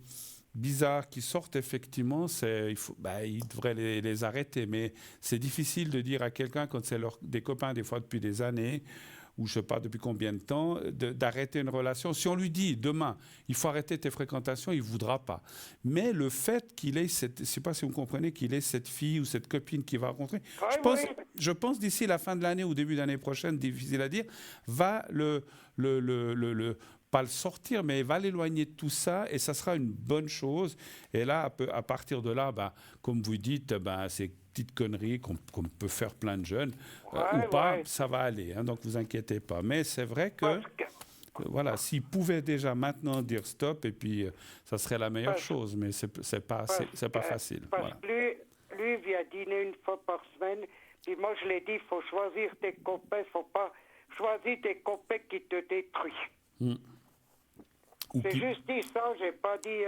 bizarres qui sortent, effectivement, il devrait les arrêter. Mais c'est difficile de dire à quelqu'un, quand c'est des copains, des fois depuis des années, ou je ne sais pas depuis combien de temps, d'arrêter une relation. Si on lui dit demain, il faut arrêter tes fréquentations, il ne voudra pas. Mais le fait qu'il ait je ne sais pas si vous comprenez, qu'il ait cette fille ou cette copine qu'il va rencontrer, je pense d'ici la fin de l'année ou début d'année prochaine, difficile à dire, va pas le sortir, mais il va l'éloigner de tout ça, et ça sera une bonne chose. Et là, à partir de là, comme vous dites, ces petites conneries qu'on peut faire plein de jeunes, ou pas, ça va aller, hein, donc vous inquiétez pas. Mais c'est vrai que, voilà, s'il pouvait déjà maintenant dire stop, et puis ça serait la meilleure chose, mais c'est pas facile. Parce que lui vient dîner une fois par semaine, puis moi je l'ai dit, il faut choisir tes copains, il ne faut pas choisir des copains qui te détruisent. J'ai juste dit ça, j'ai pas dit...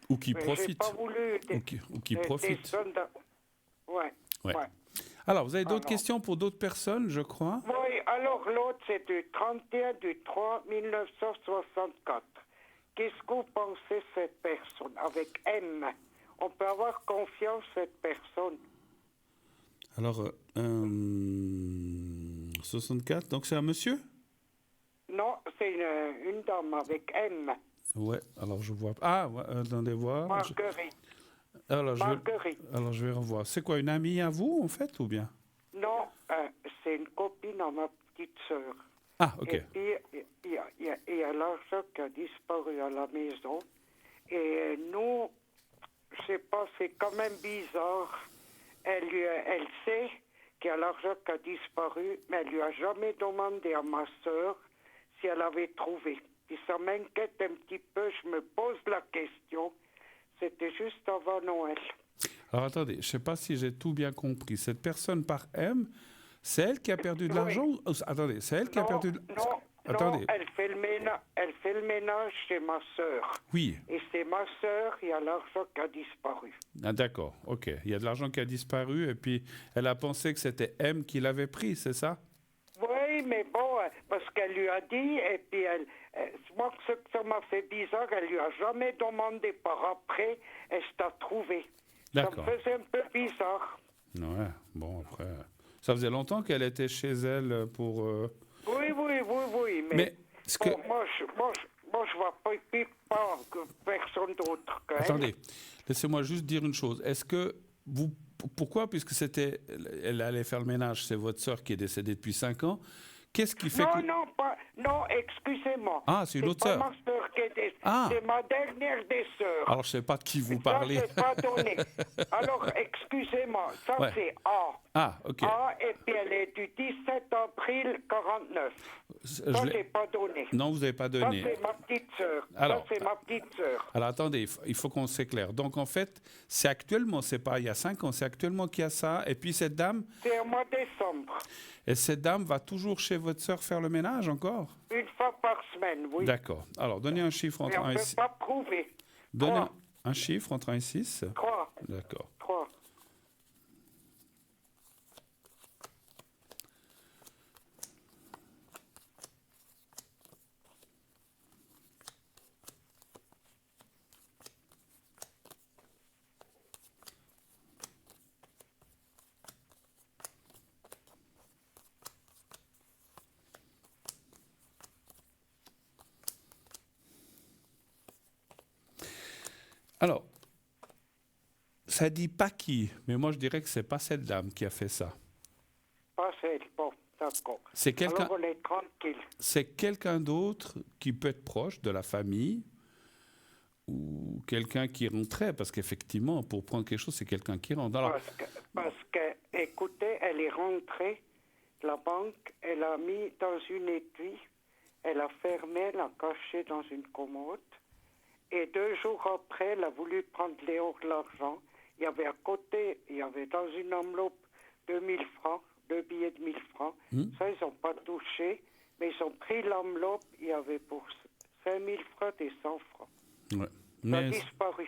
ou qui profitent. J'ai pas voulu... Ou qui profitent. Ouais. Alors, vous avez d'autres questions pour d'autres personnes, je crois? Oui, alors l'autre, c'est du 31/3/1964. Qu'est-ce que vous pensez de cette personne, avec M? On peut avoir confiance en cette personne? Alors, 64, donc c'est un monsieur? Non, c'est une dame avec M. Ouais, alors je vois... Ah, attendez voir. Marguerite. Marguerite. Alors, je vais revoir. C'est quoi, une amie à vous, en fait, ou bien? Non, c'est une copine à ma petite sœur. Ah, ok. Et puis, il y a l'argent qui a disparu à la maison. Et nous, je sais pas, c'est quand même bizarre. Elle sait qu'il y a l'argent qui a disparu, mais elle lui a jamais demandé à ma sœur si elle avait trouvé. Puis ça m'inquiète un petit peu, je me pose la question. C'était juste avant Noël. Alors, attendez, je ne sais pas si j'ai tout bien compris. Cette personne par M, c'est elle qui a perdu de Oui. l'argent Attendez, c'est elle qui a Non, perdu de... non, Attendez. elle fait le ménage chez ma sœur. Oui. Et c'est ma sœur, il y a l'argent qui a disparu. Ah, d'accord, ok. Il y a de l'argent qui a disparu et puis elle a pensé que c'était M qui l'avait pris, c'est ça? Oui, mais bon, parce qu'elle lui a dit, et puis moi, ça m'a fait bizarre, elle lui a jamais demandé par après, est-ce que t'as trouvé? D'accord. Ça me faisait un peu bizarre. Ouais, bon, après... Ça faisait longtemps qu'elle était chez elle pour... Oui, Mais ce que... bon, moi, je vois pas que personne d'autre qu'elle. Attendez, laissez-moi juste dire une chose. Est-ce que vous... Pourquoi, puisque c'était... Elle allait faire le ménage, c'est votre sœur qui est décédée depuis 5 ans. Qu'est-ce qui fait que... Non, excusez-moi. Ah, c'est une autre pas sœur. ma sœur qui est Ah. C'est ma dernière des sœurs. Alors, je ne sais pas de qui vous Ça, parlez. c'est pas donné. Alors, excusez-moi, ça Ouais. c'est A. Ah, ok. A, et puis elle est du 17 avril 49. Ça, Je l'ai- c'est pas donné. Non, vous n'avez pas Ça, donné. c'est ma petite sœur. Alors- Ça, c'est ma petite sœur. Alors attendez, il faut qu'on s'éclaire. Donc en fait, c'est actuellement, c'est pas il y a 5 ans, c'est actuellement qu'il y a ça. Et puis cette dame, C'est au mois de décembre. et cette dame va toujours chez votre sœur faire le ménage encore? Une fois par semaine, oui. D'accord. Alors donnez un chiffre Mais entre on 1 ne et peut 6. pas prouver. Donnez Trois. un chiffre entre 1 et 6. 3. D'accord. 3. Alors, ça dit pas qui, mais moi je dirais que c'est pas cette dame qui a fait ça. Pas celle. Bon, d'accord. C'est quelqu'un, Alors on est tranquille. c'est quelqu'un d'autre qui peut être proche de la famille ou quelqu'un qui rentrait, parce qu'effectivement, pour prendre quelque chose, c'est quelqu'un qui rentre. Alors, Parce que, écoutez, elle est rentrée, la banque, elle a mis dans une étui, elle a fermé, elle a caché dans une commode, et 2 jours après, elle a voulu prendre l'argent. Il y avait à côté, il y avait dans une enveloppe 2000 francs, 2 billets de 1000 francs. Ça, ils n'ont pas touché, mais ils ont pris l'enveloppe, il y avait pour 5000 francs et 100 francs. ouais. Ça a Mais disparu.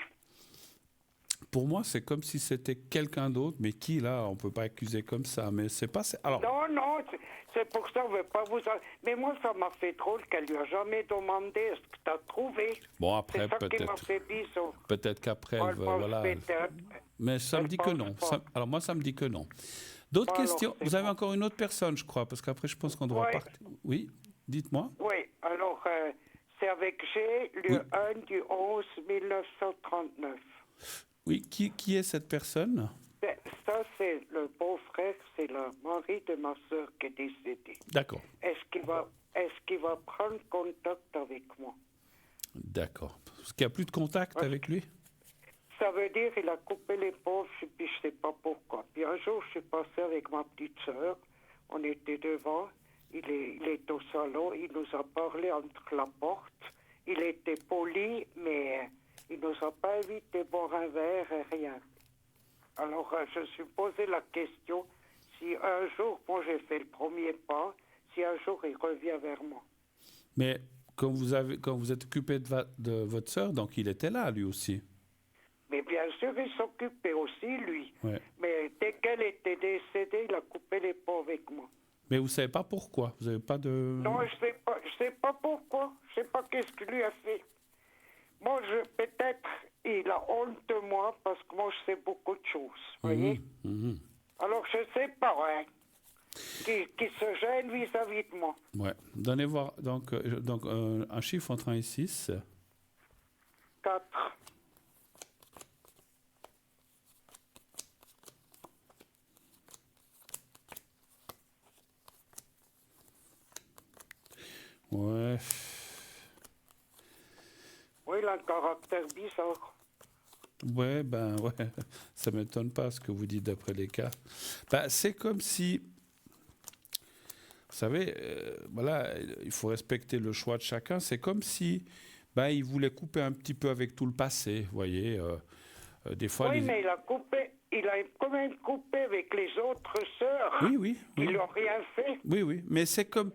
pour moi, c'est comme si c'était quelqu'un d'autre, mais qui là, on peut pas accuser comme ça. Mais c'est pas. Alors, Non, c'est pour ça qu'on ne veut pas vous... Mais moi, ça m'a fait drôle qu'elle lui a jamais demandé est-ce que tu as trouvé. bon après C'est ça qui m'a peut-être, fait bizarre. peut-être qu'après, Moi, elle je veut- pense voilà. peut-être. Mais ça me Elle dit que pense non. pas. Alors moi, ça me dit que non. D'autres Bon, alors, questions? c'est Vous avez bon. encore une autre personne, je crois, parce qu'après, je pense qu'on doit Ouais. partir. Oui, dites-moi. Oui, alors, c'est avec G, le 1 du 11 1939. Oui, qui est cette personne? Ça, c'est le beau-frère, c'est le mari de ma soeur qui est décédé. D'accord, Est-ce qu'il va prendre contact avec moi? d'accord. Parce qu'il n'y a plus de contact avec lui? Ça veut dire qu'il a coupé les poches, puis je ne sais pas pourquoi. Puis un jour, je suis passé avec ma petite sœur, on était devant, il est au salon, il nous a parlé entre la porte, il était poli, mais il nous a pas invité boire un verre, rien. Alors, je me suis posé la question, si un jour, moi j'ai fait le premier pas, si un jour il revient vers moi. Mais quand vous êtes occupé de votre sœur, donc il était là, lui aussi. Mais bien sûr, il s'occupait aussi, lui. Ouais. Mais dès qu'elle était décédée, il a coupé les pots avec moi. Mais vous savez pas pourquoi? Vous n'avez pas de... Non, je sais pas pourquoi. Je sais pas qu'est-ce qu'il lui a fait. Moi, peut-être, il a honte de moi parce que moi, je sais beaucoup de choses. Voyez? Mhm. Alors, je sais pas, hein. Qui se gêne vis-à-vis de moi. Ouais. Donnez voir donc un chiffre entre 1 et 6. 4. Ouais. Oui, il a un caractère bizarre. Ouais, ben ouais, ça m'étonne pas ce que vous dites d'après les cas. Ben, c'est comme si, vous savez, voilà, il faut respecter le choix de chacun. C'est comme si, ben, il voulait couper un petit peu avec tout le passé, vous voyez. Des fois, Oui, mais il a quand même coupé avec les autres sœurs oui, oui, qui oui, n'ont rien fait. oui, oui. Mais c'est comme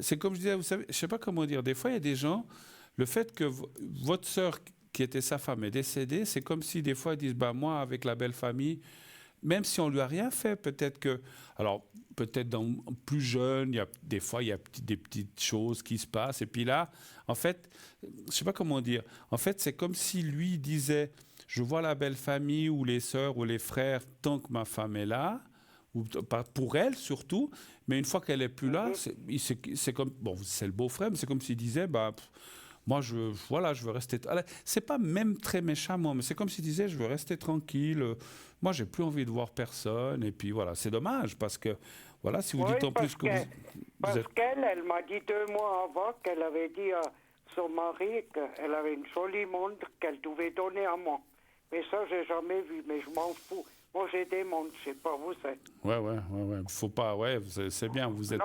je disais, vous savez, je sais pas comment dire. Des fois, il y a des gens, le fait que votre sœur, qui était sa femme, est décédée, c'est comme si des fois ils disent, bah moi, avec la belle famille. Même si on lui a rien fait, peut-être que, alors peut-être plus jeune, des fois il y a des petites choses qui se passent. Et puis là, en fait, je sais pas comment dire. En fait, c'est comme si lui disait, je vois la belle famille ou les sœurs ou les frères tant que ma femme est là, ou pour elle surtout. Mais une fois qu'elle est plus là, Mhm. c'est comme, bon, c'est le beau-frère, mais c'est comme s'il disait, bah moi, voilà, je veux rester. C'est pas même très méchant, moi, mais c'est comme s'il disait, je veux rester tranquille. Moi, j'ai plus envie de voir personne. Et puis voilà, c'est dommage parce que, voilà, si vous Oui, dites en plus que vous parce êtes. qu'elle m'a dit 2 mois avant qu'elle avait dit à son mari qu'elle avait une jolie montre qu'elle devait donner à moi. Mais ça, j'ai jamais vu, mais je m'en fous. Moi, j'ai des montres, je sais pas, vous êtes. Ouais. Faut pas, ouais, c'est bien, Non, vous êtes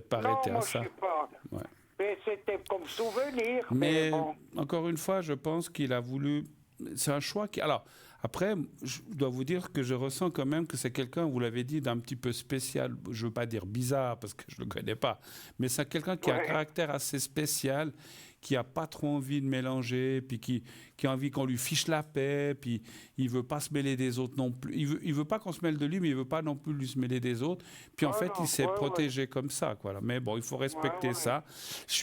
pas non, arrêté à moi, je ça. suis pas. Ouais. Mais c'était comme souvenir, mais Mais bon. encore une fois, je pense qu'il a voulu. C'est un choix qui. Alors, après, je dois vous dire que je ressens quand même que c'est quelqu'un, vous l'avez dit, d'un petit peu spécial. Je ne veux pas dire bizarre parce que je ne le connais pas, mais c'est quelqu'un qui a un Ouais, caractère assez spécial, qui a pas trop envie de mélanger, puis qui a envie qu'on lui fiche la paix, puis il veut pas se mêler des autres non plus. Il veut pas qu'on se mêle de lui, mais il veut pas non plus lui se mêler des autres. Puis en ouais, fait, il non, s'est protégé comme ça, quoi. Mais bon, il faut respecter ouais. ça. Je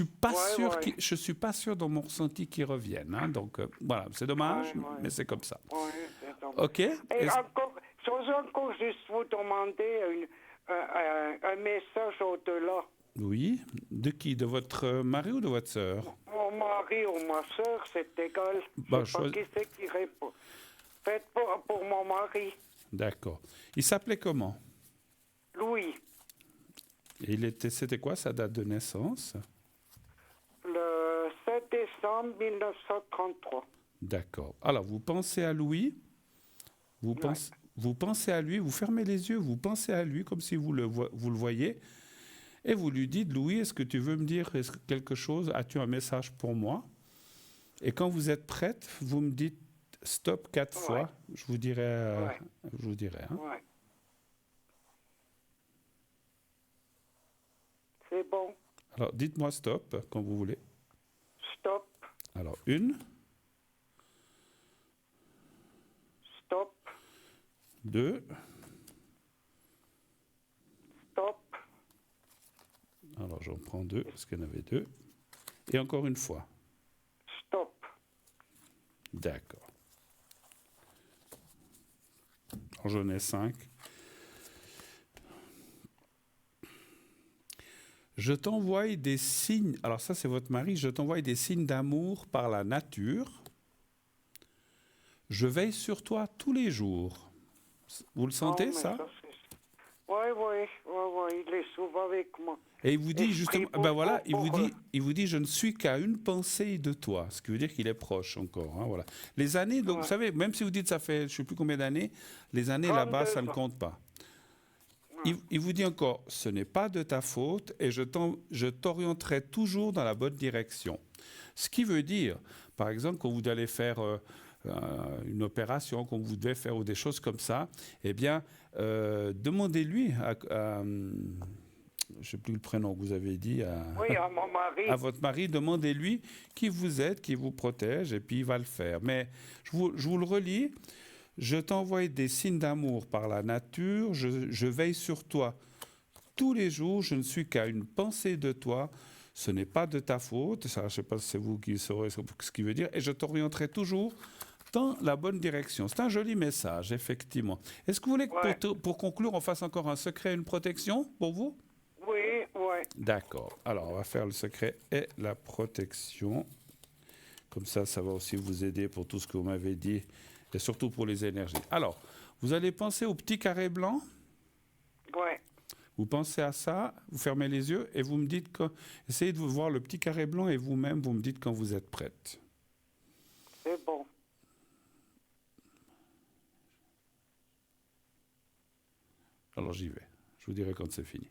suis pas sûr dans mon ressenti qu'il revienne. Hein. Donc voilà, c'est dommage, mais c'est comme ça. Ouais, c'est dommage. Ok. Et encore, j'ose encore juste vous demander un message au-delà. Oui. De qui? De votre mari ou de votre sœur? Mon mari ou ma soeur, c'est égal. Je Bah, sais pas qui c'est qui répond. Faites pour mon mari, D'accord. Il s'appelait comment? Louis, C'était quoi sa date de naissance? le 7 décembre 1933. D'accord. Alors, vous pensez à Louis, Ouais. vous pensez à lui, vous fermez les yeux, vous pensez à lui comme si vous le voyez, et vous lui dites, Louis, est-ce que tu veux me dire quelque chose? As-tu un message pour moi? Et quand vous êtes prête, vous me dites stop 4 fois. Je vous dirai. Ouais. Je vous dirai. Hein. Ouais. C'est bon. Alors, dites-moi stop quand vous voulez. Stop. Alors, 1, Stop. 2, Stop. alors j'en prends 2 parce qu'il y en avait 2, et encore une fois. Stop. D'accord. Alors, j'en ai 5. Je t'envoie des signes, alors ça c'est votre mari, je t'envoie des signes d'amour par la nature. Je veille sur toi tous les jours. Vous le sentez, ça? Oui, il est souvent avec moi. Et il vous dit Et je prie justement, ben voilà, pour eux. il vous dit, je ne suis qu'à une pensée de toi, ce qui veut dire qu'il est proche encore. Hein, voilà. Les années, donc, Ouais. vous savez, même si vous dites ça fait je ne sais plus combien d'années, les années là-bas, ça ne 32 ans. compte pas. Ouais. Il vous dit encore, ce n'est pas de ta faute et je t'orienterai toujours dans la bonne direction. Ce qui veut dire, par exemple, quand vous allez faire une opération, quand vous devez faire ou des choses comme ça, eh bien, demandez-lui je ne sais plus le prénom que vous avez dit, Oui, à mon mari. à votre mari, demandez-lui qui vous aide, qui vous protège, et puis il va le faire. Mais je vous le relis. Je t'envoie des signes d'amour par la nature, je veille sur toi tous les jours, je ne suis qu'à une pensée de toi, ce n'est pas de ta faute, ça, je ne sais pas si c'est vous qui saurez ce qu'il veut dire, et je t'orienterai toujours dans la bonne direction. C'est un joli message, effectivement. Est-ce que vous voulez que Ouais. pour conclure, on fasse encore un secret et une protection pour vous? Oui. D'accord. Alors, on va faire le secret et la protection. Comme ça va aussi vous aider pour tout ce que vous m'avez dit et surtout pour les énergies. Alors, vous allez penser au petit carré blanc. Ouais. Vous pensez à ça, vous fermez les yeux et vous me dites essayez de vous voir le petit carré blanc et vous-même, vous me dites quand vous êtes prête. C'est bon. Alors j'y vais. Je vous dirai quand c'est fini.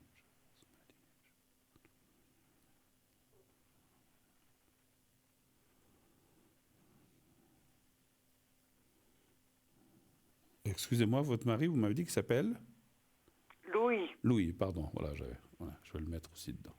Excusez-moi, votre mari, vous m'avez dit qu'il s'appelle Louis. Louis, pardon. Voilà, je vais le mettre aussi dedans.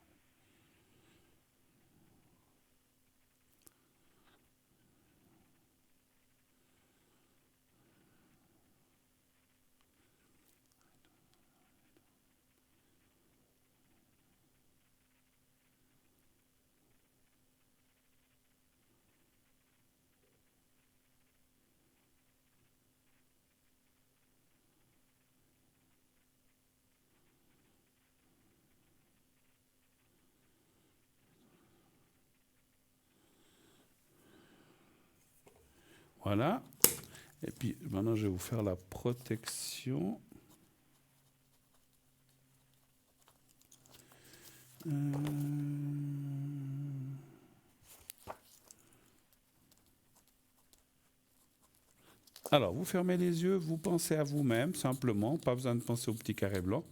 Voilà. Et puis maintenant, je vais vous faire la protection. Alors, vous fermez les yeux, vous pensez à vous-même, simplement, pas besoin de penser au petit carré blanc.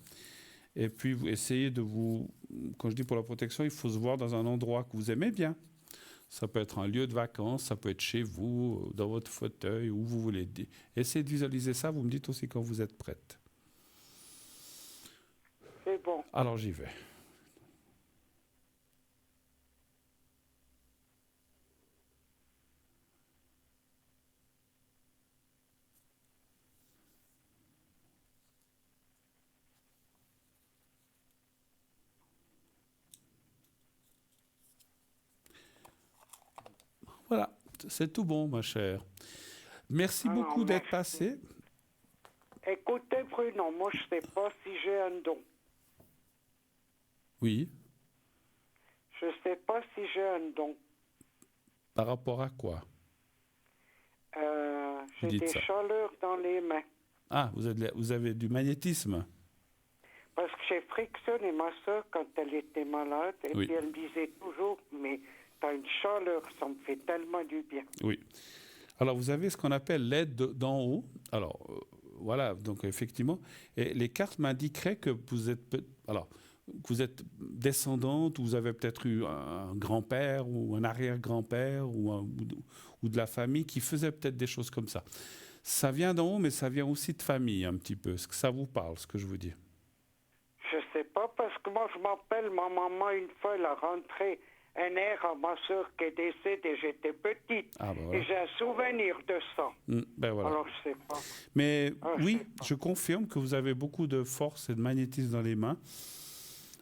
Et puis, vous essayez de vous... Quand je dis pour la protection, il faut se voir dans un endroit que vous aimez bien. Ça peut être un lieu de vacances, ça peut être chez vous, dans votre fauteuil, où vous voulez. Essayez de visualiser ça, vous me dites aussi quand vous êtes prête. C'est bon. Alors, j'y vais. Voilà, c'est tout bon, ma chère. Merci beaucoup d'être passé. Écoutez, Bruno, moi, je ne sais pas si j'ai un don. Oui. Je ne sais pas si j'ai un don. Par rapport à quoi? J'ai des chaleurs dans les mains. Ah, vous avez du magnétisme? Parce que j'ai frictionné ma soeur quand elle était malade, et Oui. puis elle me disait toujours, mais t'as une chaleur, ça me fait tellement du bien. Oui. Alors, vous avez ce qu'on appelle l'aide d'en haut. Alors, voilà, donc effectivement, et les cartes m'indiqueraient que vous êtes, que vous êtes descendante, ou vous avez peut-être eu un grand-père ou un arrière-grand-père ou de la famille qui faisait peut-être des choses comme ça. Ça vient d'en haut, mais ça vient aussi de famille un petit peu. Est-ce que ça vous parle, ce que je vous dis? Je sais pas, parce que moi, je m'appelle, ma maman, une fois, elle a rentré un air à ma soeur qui est décédée, j'étais petite. Ah, ben voilà. Et j'ai un souvenir de ça. Ben voilà. Alors, je sais pas. Mais oui, je confirme que vous avez beaucoup de force et de magnétisme dans les mains.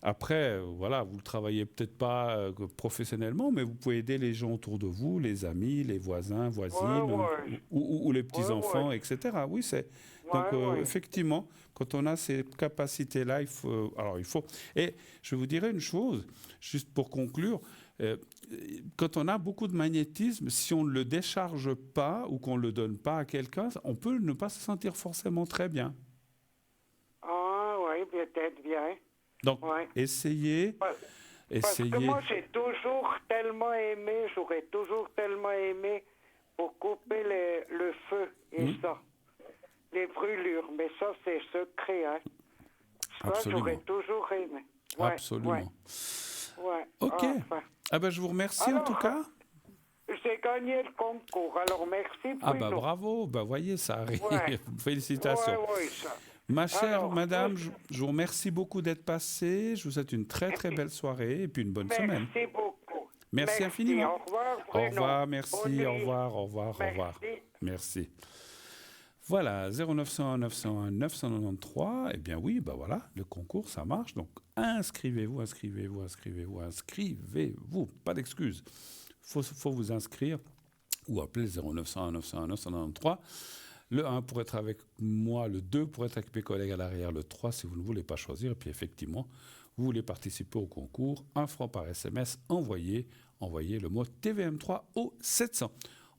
Après, voilà, vous ne le travaillez peut-être pas professionnellement, mais vous pouvez aider les gens autour de vous, les amis, les voisins, voisines, ou les petits-enfants, etc. Oui, c'est... Donc, effectivement, quand on a ces capacités-là, il faut... Et je vous dirais une chose, juste pour conclure, quand on a beaucoup de magnétisme, si on ne le décharge pas ou qu'on ne le donne pas à quelqu'un, on peut ne pas se sentir forcément très bien. Ah oui, peut-être bien. Donc, essayez. Parce que moi, j'ai toujours tellement aimé, j'aurais toujours tellement aimé pour couper le feu et ça, les brûlures. Mais ça, c'est secret, hein. Ça, j'aurais toujours aimé. Absolument. Ouais. Ok. Enfin. Ah ben, je vous remercie en tout cas. J'ai gagné le concours, alors merci Bruno. Ah ben bravo, ben voyez, ça arrive. Félicitations. Ça. Ma chère madame, je vous remercie beaucoup d'être passée. Je vous souhaite une très très belle soirée et puis une bonne semaine. Merci beaucoup. Merci infiniment. Au revoir, Bruno. Au revoir, merci. Au revoir, au revoir, au revoir. Merci. Voilà, 0901 901 993. Eh bien oui, ben voilà, le concours, ça marche. Donc inscrivez-vous. Pas d'excuses. Faut vous inscrire ou appeler 0901 901 993. Le 1 pour être avec moi, le 2 pour être avec mes collègues à l'arrière, le 3 si vous ne voulez pas choisir. Et puis effectivement, vous voulez participer au concours, 1 franc par SMS, envoyez le mot TVM3 au 700.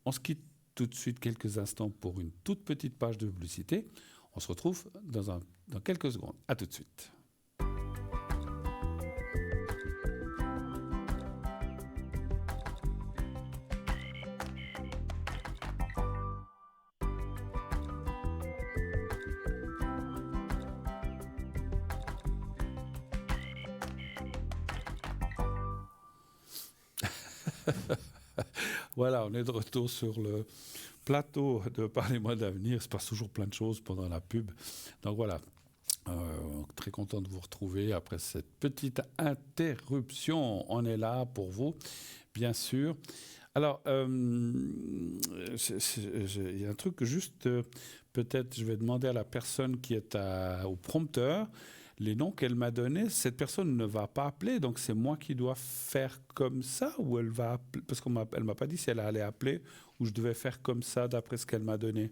On se quitte tout de suite quelques instants pour une toute petite page de publicité. On se retrouve dans quelques secondes. À tout de suite. Voilà, on est de retour sur le plateau de Parlez-moi d'avenir. Il se passe toujours plein de choses pendant la pub. Donc voilà, très content de vous retrouver après cette petite interruption. On est là pour vous, bien sûr. Alors, il y a un truc que juste, peut-être, je vais demander à la personne qui est au prompteur les noms qu'elle m'a donnés. Cette personne ne va pas appeler, donc c'est moi qui dois faire comme ça ou elle va appeler, parce qu'elle m'a pas dit si elle allait appeler ou je devais faire comme ça d'après ce qu'elle m'a donné.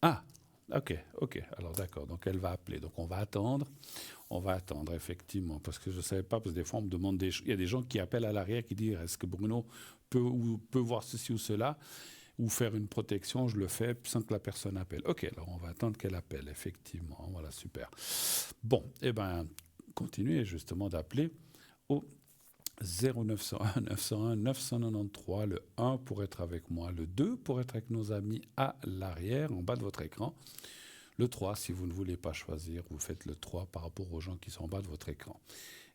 Ah, ok, alors d'accord, donc elle va appeler, donc on va attendre effectivement, parce que je ne savais pas, parce que des fois on me demande il y a des gens qui appellent à l'arrière qui disent est-ce que Bruno peut voir ceci ou cela, ou faire une protection, je le fais sans que la personne appelle. Ok, alors on va attendre qu'elle appelle, effectivement, voilà, super. Bon, eh bien, continuez justement d'appeler au 0901 901 993, le 1 pour être avec moi, le 2 pour être avec nos amis à l'arrière, en bas de votre écran, le 3 si vous ne voulez pas choisir, vous faites le 3 par rapport aux gens qui sont en bas de votre écran.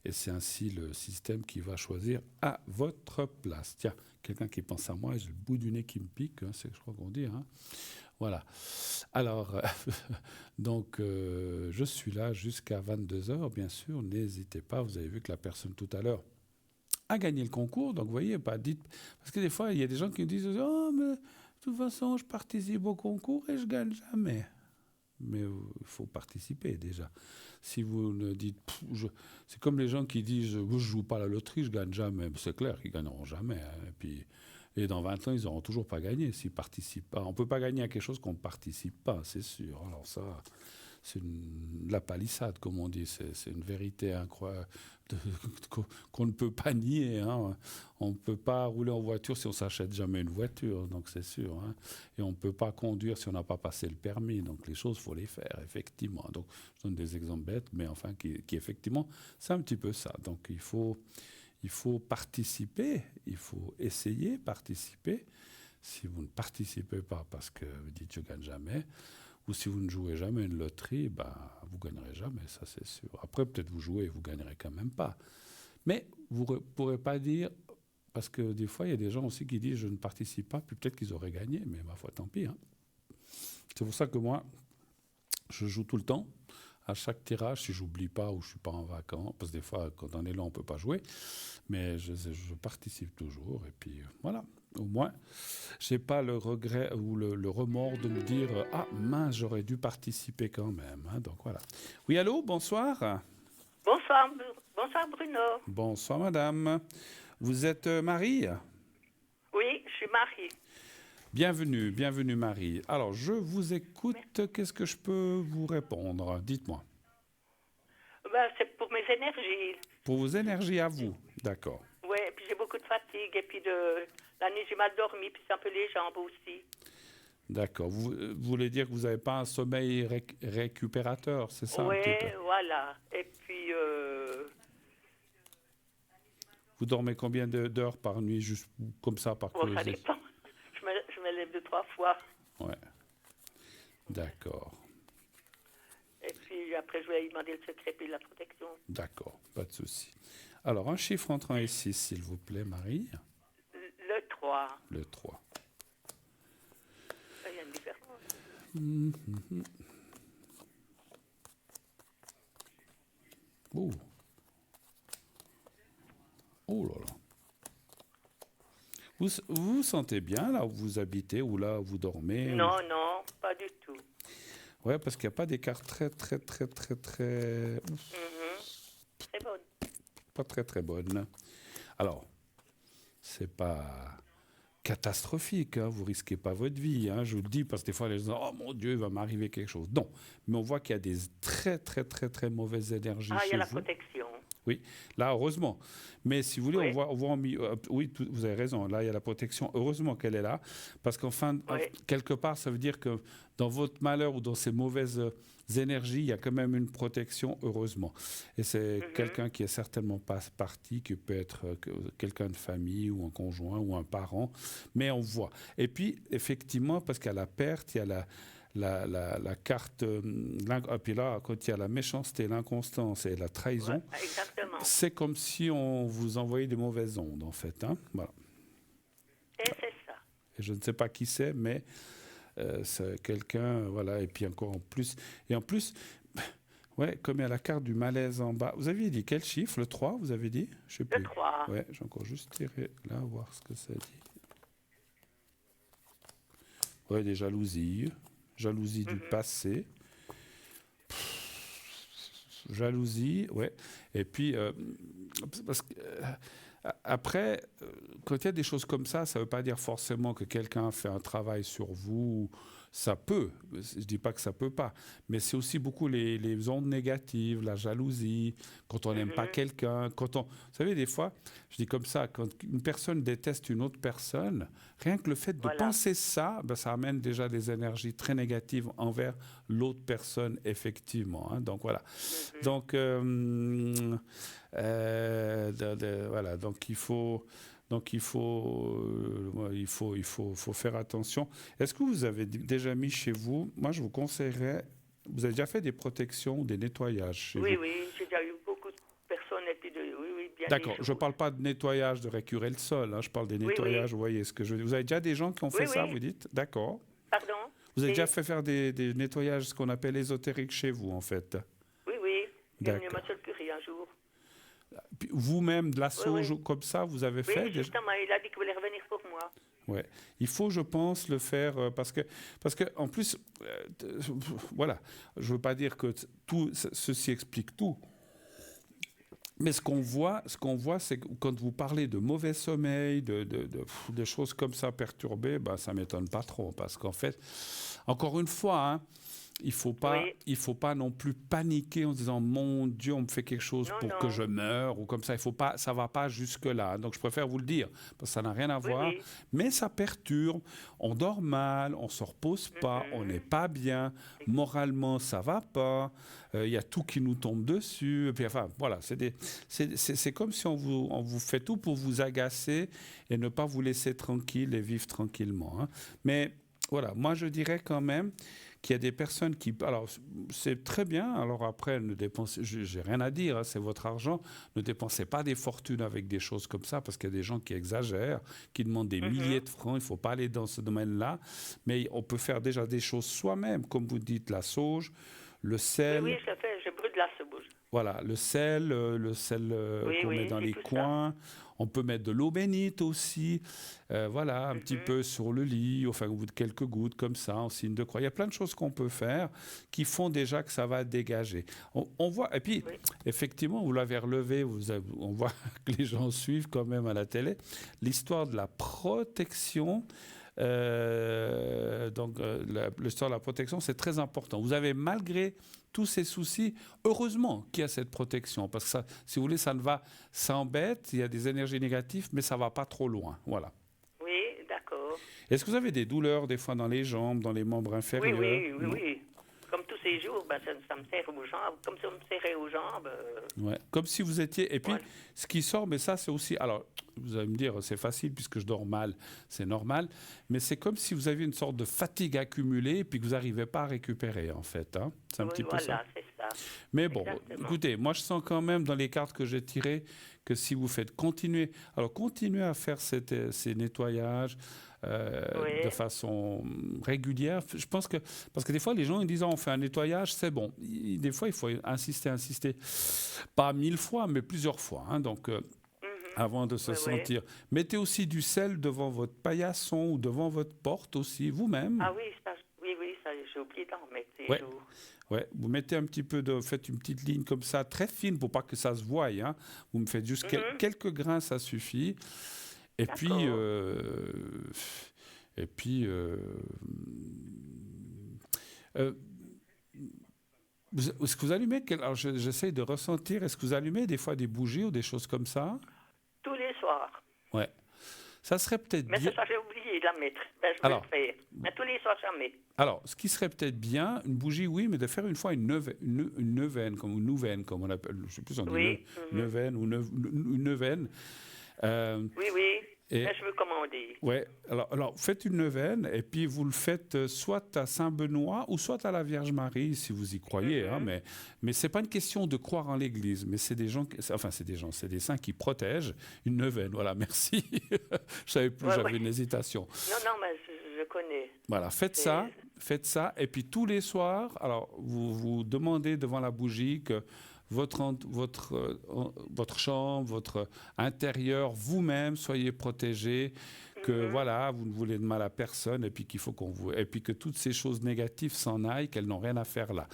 Et c'est ainsi le système qui va choisir à votre place. Tiens, quelqu'un qui pense à moi, j'ai le bout du nez qui me pique, hein, c'est je crois qu'on dit. Hein. Voilà. Alors, donc, je suis là jusqu'à 22h, bien sûr. N'hésitez pas, vous avez vu que la personne tout à l'heure a gagné le concours, donc vous voyez, pas dites... Parce que des fois, il y a des gens qui me disent « Oh, mais de toute façon, je participe au concours et je gagne jamais. » Mais il faut participer déjà. Si vous ne dites... c'est comme les gens qui disent « Je ne joue pas à la loterie, je gagne jamais. » C'est clair qu'ils ne gagneront jamais. Hein. Et dans 20 ans, ils n'auront toujours pas gagné s'ils ne participent pas. On ne peut pas gagner à quelque chose qu'on ne participe pas, c'est sûr. Alors ça... C'est la palissade, comme on dit. C'est une vérité incroyable qu'on ne peut pas nier. Hein. On ne peut pas rouler en voiture si on ne s'achète jamais une voiture, donc c'est sûr. Hein. Et on ne peut pas conduire si on n'a pas passé le permis. Donc les choses, il faut les faire, effectivement. Donc je donne des exemples bêtes, mais enfin, qui effectivement, c'est un petit peu ça. Donc il faut participer, il faut essayer de participer. Si vous ne participez pas parce que vous dites « je ne gagne jamais », ou si vous ne jouez jamais une loterie, vous ne gagnerez jamais, ça c'est sûr. Après, peut-être vous jouez et vous ne gagnerez quand même pas. Mais vous ne pourrez pas dire, parce que des fois, il y a des gens aussi qui disent « je ne participe pas », puis peut-être qu'ils auraient gagné, mais ma foi, tant pis. Hein. C'est pour ça que moi, je joue tout le temps. À chaque tirage, si j'oublie pas ou je ne suis pas en vacances, parce que des fois, quand on est là, on ne peut pas jouer, mais je participe toujours, et puis voilà. Au moins, je n'ai pas le regret ou le remords de me dire « Ah mince, j'aurais dû participer quand même. Hein » Donc voilà. Oui, allô, bonsoir. Bonsoir Bruno. Bonsoir madame. Vous êtes Marie? Oui, je suis Marie. Bienvenue Marie. Alors, je vous écoute. Qu'est-ce que je peux vous répondre? Dites-moi. C'est pour mes énergies. Pour vos énergies à vous, d'accord. Oui, et puis j'ai beaucoup de fatigue, et puis la nuit j'ai mal dormi, puis c'est un peu les jambes aussi. D'accord. Vous voulez dire que vous n'avez pas un sommeil récupérateur, c'est ça? Oui, voilà. Et puis... Vous dormez combien d'heures par nuit, juste comme ça, par curiosité? Ça dépend. Je me lève 2-3 fois. Ouais. D'accord. Et puis après, je vais lui demander le secret puis la protection. D'accord, pas de souci. Alors, un chiffre entre 1 et 6, s'il vous plaît, Marie. Le 3. Le 3. Il y a une différence. Oh. Oh là là. Vous vous sentez bien là où vous habitez ou là où vous dormez? Non, pas du tout. Ouais, parce qu'il n'y a pas d'écart très... Très bonne. Pas très bonne. Alors, c'est pas catastrophique, hein, vous risquez pas votre vie, hein, je vous le dis, parce que des fois les gens disent « Oh mon Dieu, il va m'arriver quelque chose ». Non, mais on voit qu'il y a des très mauvaises énergies chez vous. Ah, il y a la protection. Oui, là, heureusement. Mais si vous voulez, oui. on voit oui, vous avez raison, là, il y a la protection. Heureusement qu'elle est là, parce qu'enfin, quelque part, ça veut dire que dans votre malheur ou dans ces mauvaises énergies, il y a quand même une protection, heureusement. Et c'est quelqu'un qui est certainement pas parti, qui peut être quelqu'un de famille ou un conjoint ou un parent, mais on voit. Et puis, effectivement, parce qu'il y a la perte, il y a la carte. Et puis là, quand il y a la méchanceté, l'inconstance et la trahison, Exactement. c'est comme si on vous envoyait des mauvaises ondes, en fait. Hein, voilà. Et c'est ça. Et je ne sais pas qui c'est, mais c'est quelqu'un, voilà. Et puis encore en plus. Et en plus, ouais, comme il y a la carte du malaise en bas. Vous aviez dit quel chiffre? Le 3, vous avez dit? Je sais plus. Le 3. Ouais, j'ai encore juste tiré là, voir ce que ça dit. Ouais, des jalousies. Jalousie du passé. Jalousie, ouais. Et puis, parce que, après, quand il y a des choses comme ça ne veut pas dire forcément que quelqu'un fait un travail sur vous. Ça peut, je ne dis pas que ça ne peut pas, mais c'est aussi beaucoup les ondes négatives, la jalousie, quand on n'aime pas quelqu'un, vous savez, des fois, je dis comme ça, quand une personne déteste une autre personne, rien que le fait de penser ça, ben, ça amène déjà des énergies très négatives envers l'autre personne, effectivement. Hein, donc voilà. Donc, voilà, donc il faut faire attention. Est-ce que vous avez déjà mis chez vous, moi je vous conseillerais, vous avez déjà fait des protections ou des nettoyages chez vous? Oui, j'ai déjà eu beaucoup de personnes et puis bien. D'accord, je ne parle pas de nettoyage, de récurer le sol, hein, je parle des nettoyages, vous voyez ce que je veux dire. Vous avez déjà des gens qui ont fait ça, vous dites? D'accord. Pardon? Vous avez déjà fait faire des nettoyages, ce qu'on appelle ésotériques chez vous, en fait? Oui. Il est venu à M. Curie un jour. Vous-même, de la sauge comme ça, vous avez fait Oui, justement, il a dit qu'il voulait revenir pour moi. Ouais. Il faut, je pense, le faire parce que en plus, voilà, je veux pas dire que ceci explique tout. Mais ce qu'on voit, c'est que quand vous parlez de mauvais sommeil, de choses comme ça perturbées, ben, ça m'étonne pas trop. Parce qu'en fait, encore une fois, hein, il faut pas non plus paniquer en se disant mon Dieu, on me fait quelque chose que je meure ou comme ça. Ça va pas jusque là. Donc je préfère vous le dire parce que ça n'a rien à voir. Mais ça perturbe. On dort mal, on se repose pas, on n'est pas bien. Moralement, ça va pas. Il y a tout qui nous tombe dessus. Et puis, enfin, voilà, c'est comme si on vous fait tout pour vous agacer et ne pas vous laisser tranquille et vivre tranquillement. Hein. Mais voilà, moi je dirais quand même qu'il y a des personnes qui... Alors, c'est très bien. Alors après, ne dépensez... J'ai rien à dire, hein, c'est votre argent. Ne dépensez pas des fortunes avec des choses comme ça, parce qu'il y a des gens qui exagèrent, qui demandent des milliers de francs. Il ne faut pas aller dans ce domaine-là. Mais on peut faire déjà des choses soi-même, comme vous dites, la sauge, le sel... Oui, je fais, je brûle la sauge. Voilà, le sel qu'on met dans les coins. On peut mettre de l'eau bénite aussi, voilà, un petit peu sur le lit, enfin quelques gouttes comme ça, en signe de croix. Il y a plein de choses qu'on peut faire qui font déjà que ça va dégager. On voit, et puis effectivement, vous l'avez relevé, on voit que les gens suivent quand même à la télé, l'histoire de la protection. L'histoire de la protection, c'est très important. Vous avez, malgré tous ces soucis, heureusement qu'il y a cette protection, parce que ça, si vous voulez, ça embête, il y a des énergies négatives, mais ça ne va pas trop loin. Voilà. Oui, d'accord. Est-ce que vous avez des douleurs, des fois, dans les jambes, dans les membres inférieurs? Oui. Comme tous ces jours, ça me serre aux jambes, comme si on me serrait aux jambes. Ouais, comme si vous étiez... Et puis, ce qui sort, mais ça, c'est aussi... Alors, vous allez me dire, c'est facile puisque je dors mal, c'est normal, mais c'est comme si vous aviez une sorte de fatigue accumulée et puis que vous n'arrivez pas à récupérer, en fait. Hein. C'est un petit peu ça. C'est ça. Mais bon, écoutez, moi, je sens quand même dans les cartes que j'ai tirées que si vous faites continuer à faire ces nettoyages, de façon régulière. Je pense que, parce que des fois, les gens ils disent on fait un nettoyage, c'est bon. Des fois, il faut insister. Pas 1000 fois, mais plusieurs fois. Hein, donc, avant de se sentir. Mettez aussi du sel devant votre paillasson ou devant votre porte aussi, vous-même. Ah oui, ça, j'ai oublié d'en remettre ces jours. Ouais, vous mettez un petit peu faites une petite ligne comme ça, très fine pour pas que ça se voie. Hein. Vous me faites juste quelques grains, ça suffit. Et puis, est-ce que vous allumez alors j'essaye de ressentir. Est-ce que vous allumez des fois des bougies ou des choses comme ça? Tous les soirs. Ouais. Ça serait peut-être bien. Mais ça, j'ai oublié de la mettre. Je vais le faire. Mais tous les soirs, j'en mets. Alors, ce qui serait peut-être bien, une bougie, oui, mais de faire une fois une neuvaine, comme on l'appelle. Je ne sais plus si on dit neuvaine ou une neuvaine. Oui. Et, Mais je veux commander. ouais, alors, faites une neuvaine et puis vous le faites soit à Saint-Benoît ou soit à la Vierge Marie, si vous y croyez. Hein, mais ce n'est pas une question de croire en l'Église, mais c'est des gens, c'est des saints qui protègent une neuvaine. Voilà, merci. Je ne savais plus, j'avais une hésitation. Non, mais je connais. Voilà, faites ça. Et puis tous les soirs, alors vous demandez devant la bougie que votre chambre, votre intérieur, vous-même, soyez protégés, que voilà, vous ne voulez de mal à personne, et puis et puis que toutes ces choses négatives s'en aillent, qu'elles n'ont rien à faire là.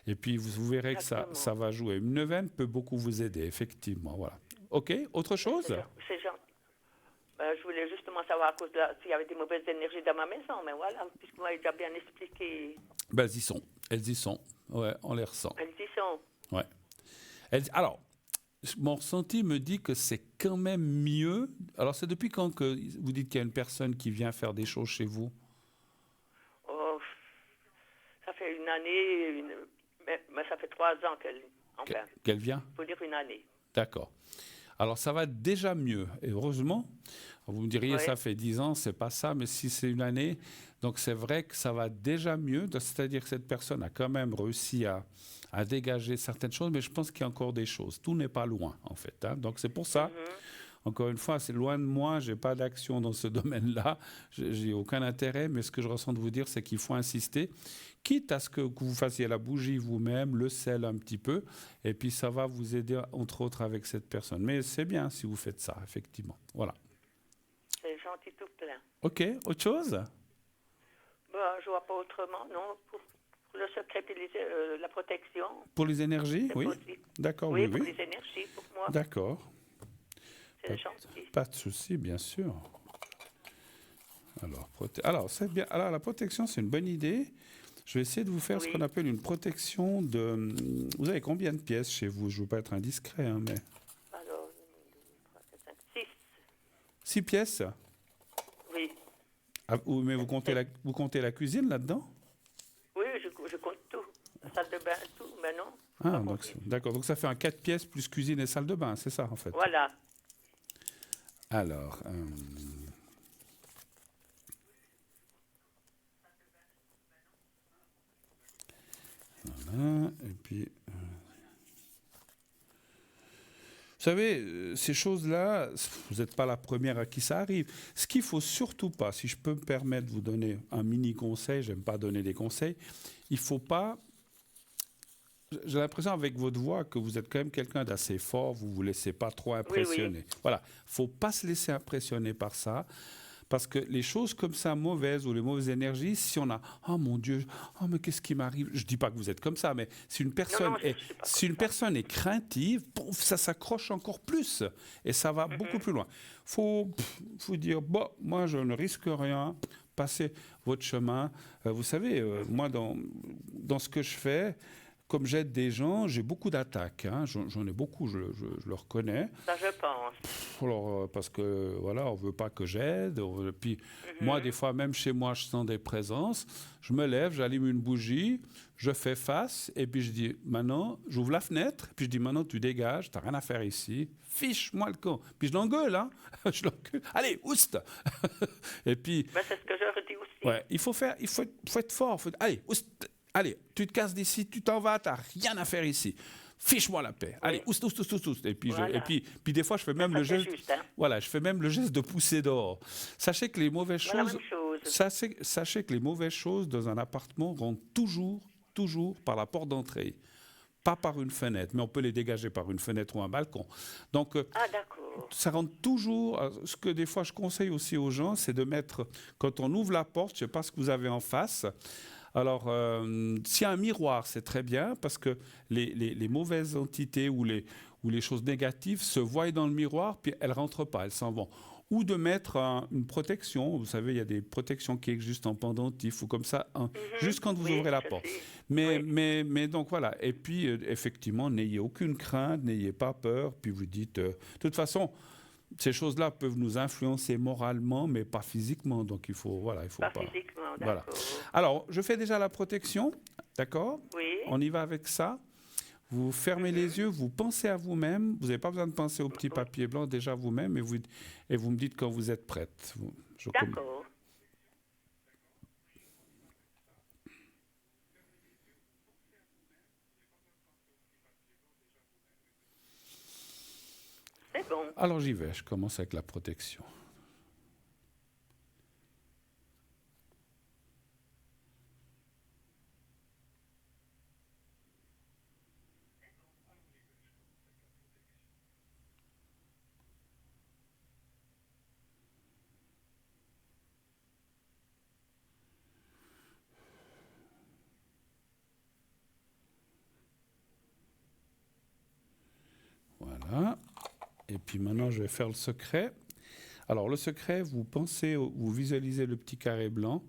Et puis vous verrez que ça va jouer. Une neuvaine peut beaucoup vous aider, effectivement. Voilà. Ok, autre chose? C'est gentil. Je voulais justement savoir s'il y avait des mauvaises énergies dans ma maison, mais voilà, puisque vous m'avez déjà bien expliqué. Ben, elles y sont. Ouais, on les ressent. Elles y sont. Ouais. Alors, mon ressenti me dit que c'est quand même mieux. Alors, c'est depuis quand que vous dites qu'il y a une personne qui vient faire des choses chez vous? Oh, ça fait une année, mais ça fait 3 ans qu'elle vient? Il faut dire une année. D'accord. Alors, ça va déjà mieux. Et heureusement, vous me diriez, ça fait 10 ans, c'est pas ça, mais si c'est une année, donc c'est vrai que ça va déjà mieux. C'est-à-dire que cette personne a quand même réussi à dégager certaines choses, mais je pense qu'il y a encore des choses. Tout n'est pas loin, en fait. Hein. Donc, c'est pour ça, encore une fois, c'est loin de moi, je n'ai pas d'action dans ce domaine-là, j'ai aucun intérêt, mais ce que je ressens de vous dire, c'est qu'il faut insister, quitte à ce que vous fassiez la bougie vous-même, le sel un petit peu, et puis ça va vous aider, entre autres, avec cette personne. Mais c'est bien si vous faites ça, effectivement. Voilà. C'est gentil tout plein. OK, autre chose? Je ne vois pas autrement, non. Pour le secret et la protection. Pour les énergies, oui. D'accord, oui. Pour les énergies, pour moi. D'accord. C'est gentil. Pas de souci, bien sûr. Alors, c'est bien. Alors, la protection, c'est une bonne idée. Je vais essayer de vous faire ce qu'on appelle une protection de... Vous avez combien de pièces chez vous? Je ne veux pas être indiscret, hein, mais... Alors, 6. 6 pièces? Oui. Ah, mais vous comptez la cuisine là-dedans? Oui, je compte tout. La salle de bain, tout, mais non. Ah, d'accord. Donc, ça fait un 4 pièces plus cuisine et salle de bain, c'est ça, en fait? Voilà. Alors... Voilà, et puis... Vous savez, ces choses-là, vous n'êtes pas la première à qui ça arrive. Ce qu'il ne faut surtout pas, si je peux me permettre de vous donner un mini-conseil, j'aime pas donner des conseils, il ne faut pas... J'ai l'impression avec votre voix que vous êtes quand même quelqu'un d'assez fort, vous ne vous laissez pas trop impressionner. Oui. Voilà, il ne faut pas se laisser impressionner par ça. Parce que les choses comme ça, mauvaises ou les mauvaises énergies, si on a « Oh mon Dieu, oh mais qu'est-ce qui m'arrive ?» Je ne dis pas que vous êtes comme ça, mais si une personne, personne est craintive, ça s'accroche encore plus et ça va beaucoup plus loin. Faut dire « Bon, moi je ne risque rien, passez votre chemin. » Vous savez, moi dans ce que je fais, comme j'aide des gens, j'ai beaucoup d'attaques. Hein. J'en ai beaucoup, je le reconnais. Ça, je pense. Alors, parce que, voilà, on ne veut pas que j'aide. Puis, moi, des fois, même chez moi, je sens des présences. Je me lève, j'allume une bougie, je fais face, et puis je dis, maintenant, j'ouvre la fenêtre, puis je dis, maintenant, tu dégages, tu n'as rien à faire ici. Fiche-moi le camp. Puis je l'engueule, hein. Je l'engueule. Allez, oust. Et puis... Ben, c'est ce que je redis aussi. Ouais, il faut être fort. Allez, oust. Allez, tu te casses d'ici, tu t'en vas, tu n'as rien à faire ici. Fiche-moi la paix. Allez, oust. Et puis, voilà. puis des fois, je fais même le geste. Juste, hein. Voilà, je fais même le geste de pousser dehors. Sachez que les mauvaises choses. Sachez que les mauvaises choses dans un appartement rentrent toujours par la porte d'entrée. Pas par une fenêtre, mais on peut les dégager par une fenêtre ou un balcon. Donc, ça rentre toujours. Ce que des fois je conseille aussi aux gens, c'est de mettre, quand on ouvre la porte, je ne sais pas ce que vous avez en face. Alors, s'il y a un miroir, c'est très bien parce que les mauvaises entités ou les choses négatives se voient dans le miroir, puis elles ne rentrent pas, elles s'en vont. Ou de mettre une protection. Vous savez, il y a des protections qui existent en pendentif ou comme ça, juste quand vous ouvrez la porte. Mais donc voilà. Et puis, effectivement, n'ayez aucune crainte, n'ayez pas peur. Puis vous dites, de toute façon, ces choses-là peuvent nous influencer moralement, mais pas physiquement. Donc il faut pas. Physiquement, voilà. Alors, je fais déjà la protection, d'accord? Oui. On y va avec ça. Vous fermez les yeux, vous pensez à vous-même. Vous n'avez pas besoin de penser au petit papier blanc, déjà vous-même, et vous me dites quand vous êtes prête. D'accord. C'est bon. Alors j'y vais, je commence avec la protection. Voilà. Et puis maintenant, je vais faire le secret. Alors, le secret, vous visualisez le petit carré blanc.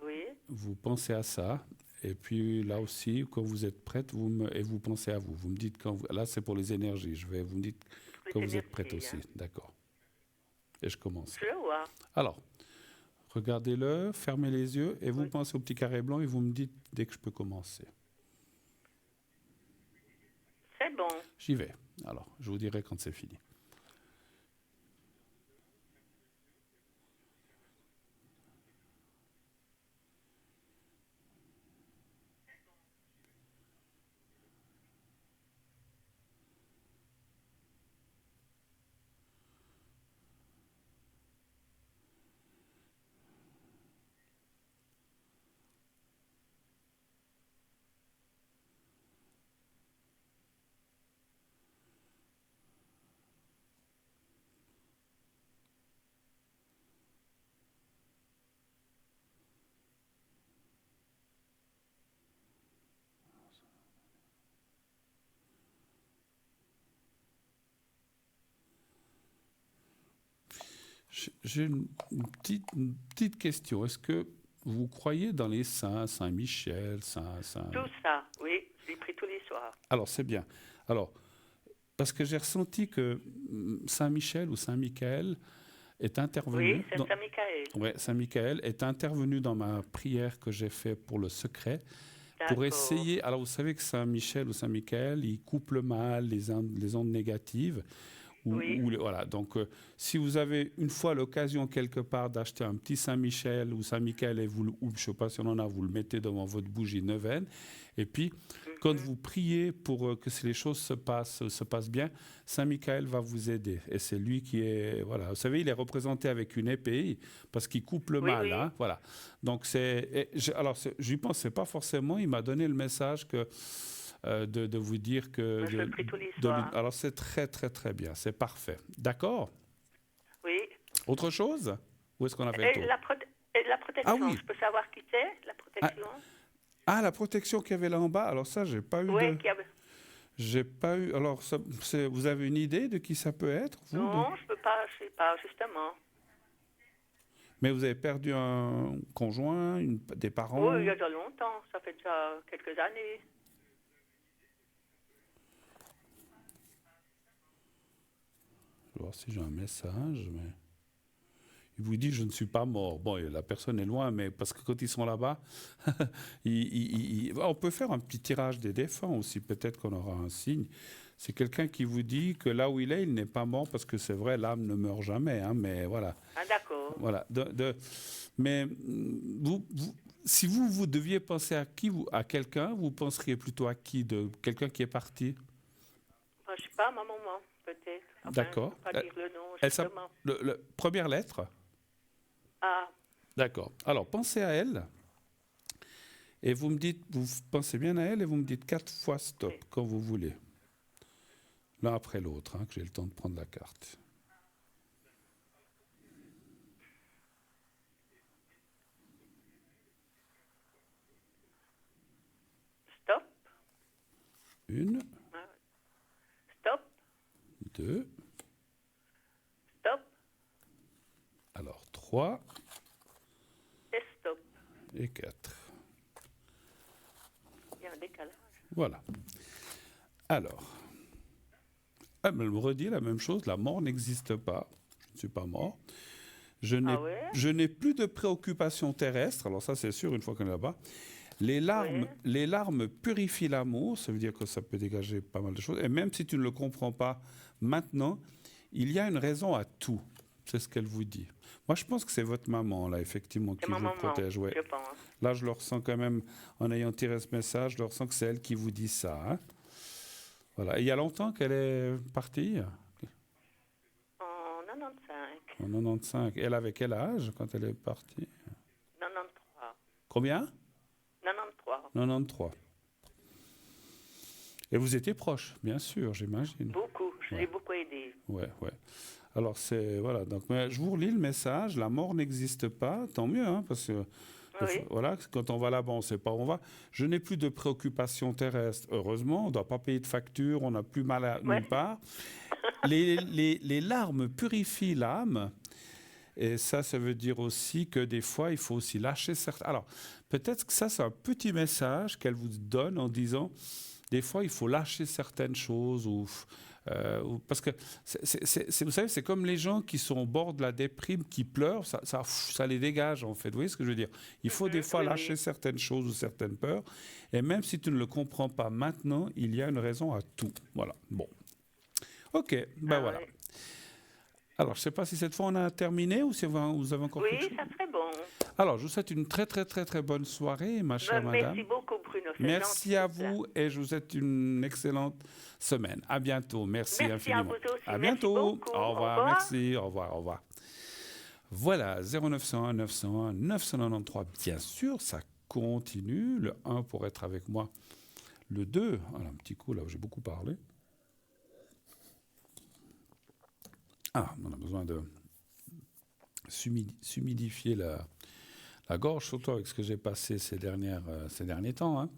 Oui. Vous pensez à ça. Et puis là aussi, quand vous êtes prête, vous pensez à vous. Vous me dites là, c'est pour les énergies. Vous me dites quand vous êtes prête aussi. D'accord. Et je commence. Je vois. Alors, regardez-le, fermez les yeux et vous pensez au petit carré blanc et vous me dites dès que je peux commencer. C'est bon. J'y vais. Alors, je vous dirai quand c'est fini. J'ai une petite question. Est-ce que vous croyez dans les saints, Saint-Michel, Saint... Tout ça, oui. Je l'ai pris tous les soirs. Alors, c'est bien. Alors, parce que j'ai ressenti que Saint-Michel ou Saint-Michael est intervenu... Oui, c'est Saint-Michael. Oui, Saint-Michael est intervenu dans ma prière que j'ai faite pour le secret. Pour essayer... Alors, vous savez que Saint-Michel ou Saint-Michael, il coupe le mal, les ondes négatives. Voilà. Donc, si vous avez une fois l'occasion quelque part d'acheter un petit Saint-Michel ou Saint-Michael, et je ne sais pas si on en a, vous le mettez devant votre bougie neuvaine. Et puis, quand vous priez pour que les choses se passent bien, Saint-Michael va vous aider. Et c'est lui qui est... Voilà. Vous savez, il est représenté avec une épée parce qu'il coupe le mal. Oui. Hein, voilà. Donc, je lui pense, c'est pas forcément... Il m'a donné le message que... De vous dire que... Je le prie tous les soirs. Alors, c'est très, très, très bien. C'est parfait. D'accord? Oui. Autre chose? Où est-ce qu'on a fait le tour? La protection, Ah oui. je peux savoir qui c'est, la protection? La protection qu'il y avait là en bas. Alors ça, j'ai pas eu J'ai pas eu... Alors, vous avez une idée de qui ça peut être, vous? Non, je peux pas, je sais pas, justement. Mais vous avez perdu un conjoint, des parents? Oui, il y a déjà longtemps. Ça fait déjà quelques années. Je vais voir si j'ai un message, mais... Il vous dit « je ne suis pas mort ». Bon, la personne est loin, mais parce que quand ils sont là-bas, on peut faire un petit tirage des défunts aussi, peut-être qu'on aura un signe. C'est quelqu'un qui vous dit que là où il est, il n'est pas mort, parce que c'est vrai, l'âme ne meurt jamais, hein, mais voilà. Ah, d'accord. Voilà. Mais si vous deviez penser à quelqu'un, vous penseriez plutôt à qui? De quelqu'un qui est parti? Je ne sais pas, ma maman, peut-être. Enfin, d'accord. Je ne peux pas dire le nom, justement. Première lettre? Ah. D'accord. Alors, pensez à elle. Et vous pensez bien à elle et vous me dites 4 fois stop quand vous voulez. L'un après l'autre, hein, que j'ai le temps de prendre la carte. Stop. 1. Stop. 2. Stop. Alors 3. Et stop. Et 4. Il y a un décalage. Voilà. Alors, elle me redit la même chose, la mort n'existe pas, je ne suis pas mort. Je n'ai plus de préoccupations terrestres, alors ça c'est sûr une fois qu'on est là-bas. Oui. Les larmes purifient l'amour, ça veut dire que ça peut dégager pas mal de choses. Et même si tu ne le comprends pas maintenant, il y a une raison à tout. C'est ce qu'elle vous dit. Moi, je pense que c'est votre maman, là, effectivement, C'est qui ma vous maman, protège. Ouais. je pense. Là, je le ressens quand même, en ayant tiré ce message, je le ressens que c'est elle qui vous dit ça. Hein. Voilà. Et il y a longtemps qu'elle est partie, En 95. en 95. Elle avait quel âge quand elle est partie? 93. Combien? 93. 93. Et vous étiez proche, bien sûr, j'imagine. Beaucoup. Je l'ai Ouais. beaucoup aidé. Ouais, ouais. Alors, c'est. Voilà. Donc, mais je vous relis le message. La mort n'existe pas. Tant mieux, hein, parce que. Oui. Voilà, quand on va là-bas, on ne sait pas où on va. Je n'ai plus de préoccupations terrestres. Heureusement, on ne doit pas payer de facture, on n'a plus mal à Ouais. nulle part. Les larmes purifient l'âme. Et ça veut dire aussi que des fois, il faut aussi lâcher certains. Alors, peut-être que ça, c'est un petit message qu'elle vous donne en disant, des fois, il faut lâcher certaines choses parce que, vous savez, c'est comme les gens qui sont au bord de la déprime, qui pleurent, ça les dégage, en fait. Vous voyez ce que je veux dire? Il faut des fois Oui, lâcher oui. certaines choses ou certaines peurs. Et même si tu ne le comprends pas maintenant, il y a une raison à tout. Voilà. Bon. OK. Ben Ah, voilà. oui. Alors, je ne sais pas si cette fois on a terminé ou si vous avez encore quelque Oui, chose. ça serait bon. Alors, je vous souhaite une très, très, très, très bonne soirée, ma chère madame. Merci beaucoup, Bruno. C'est Merci gentil, à tout ça. vous et je vous souhaite une excellente semaine. À bientôt. Merci Merci à infiniment. vous aussi. À Merci bientôt. beaucoup. Au Au revoir. revoir. Merci. Au revoir. Au revoir. Voilà, 0901 901 993. Bien sûr, ça continue. Le 1 pour être avec moi. Le 2, alors, un petit coup là où j'ai beaucoup parlé. Ah, on a besoin de s'humidifier la gorge, surtout avec ce que j'ai passé ces derniers temps. Hein.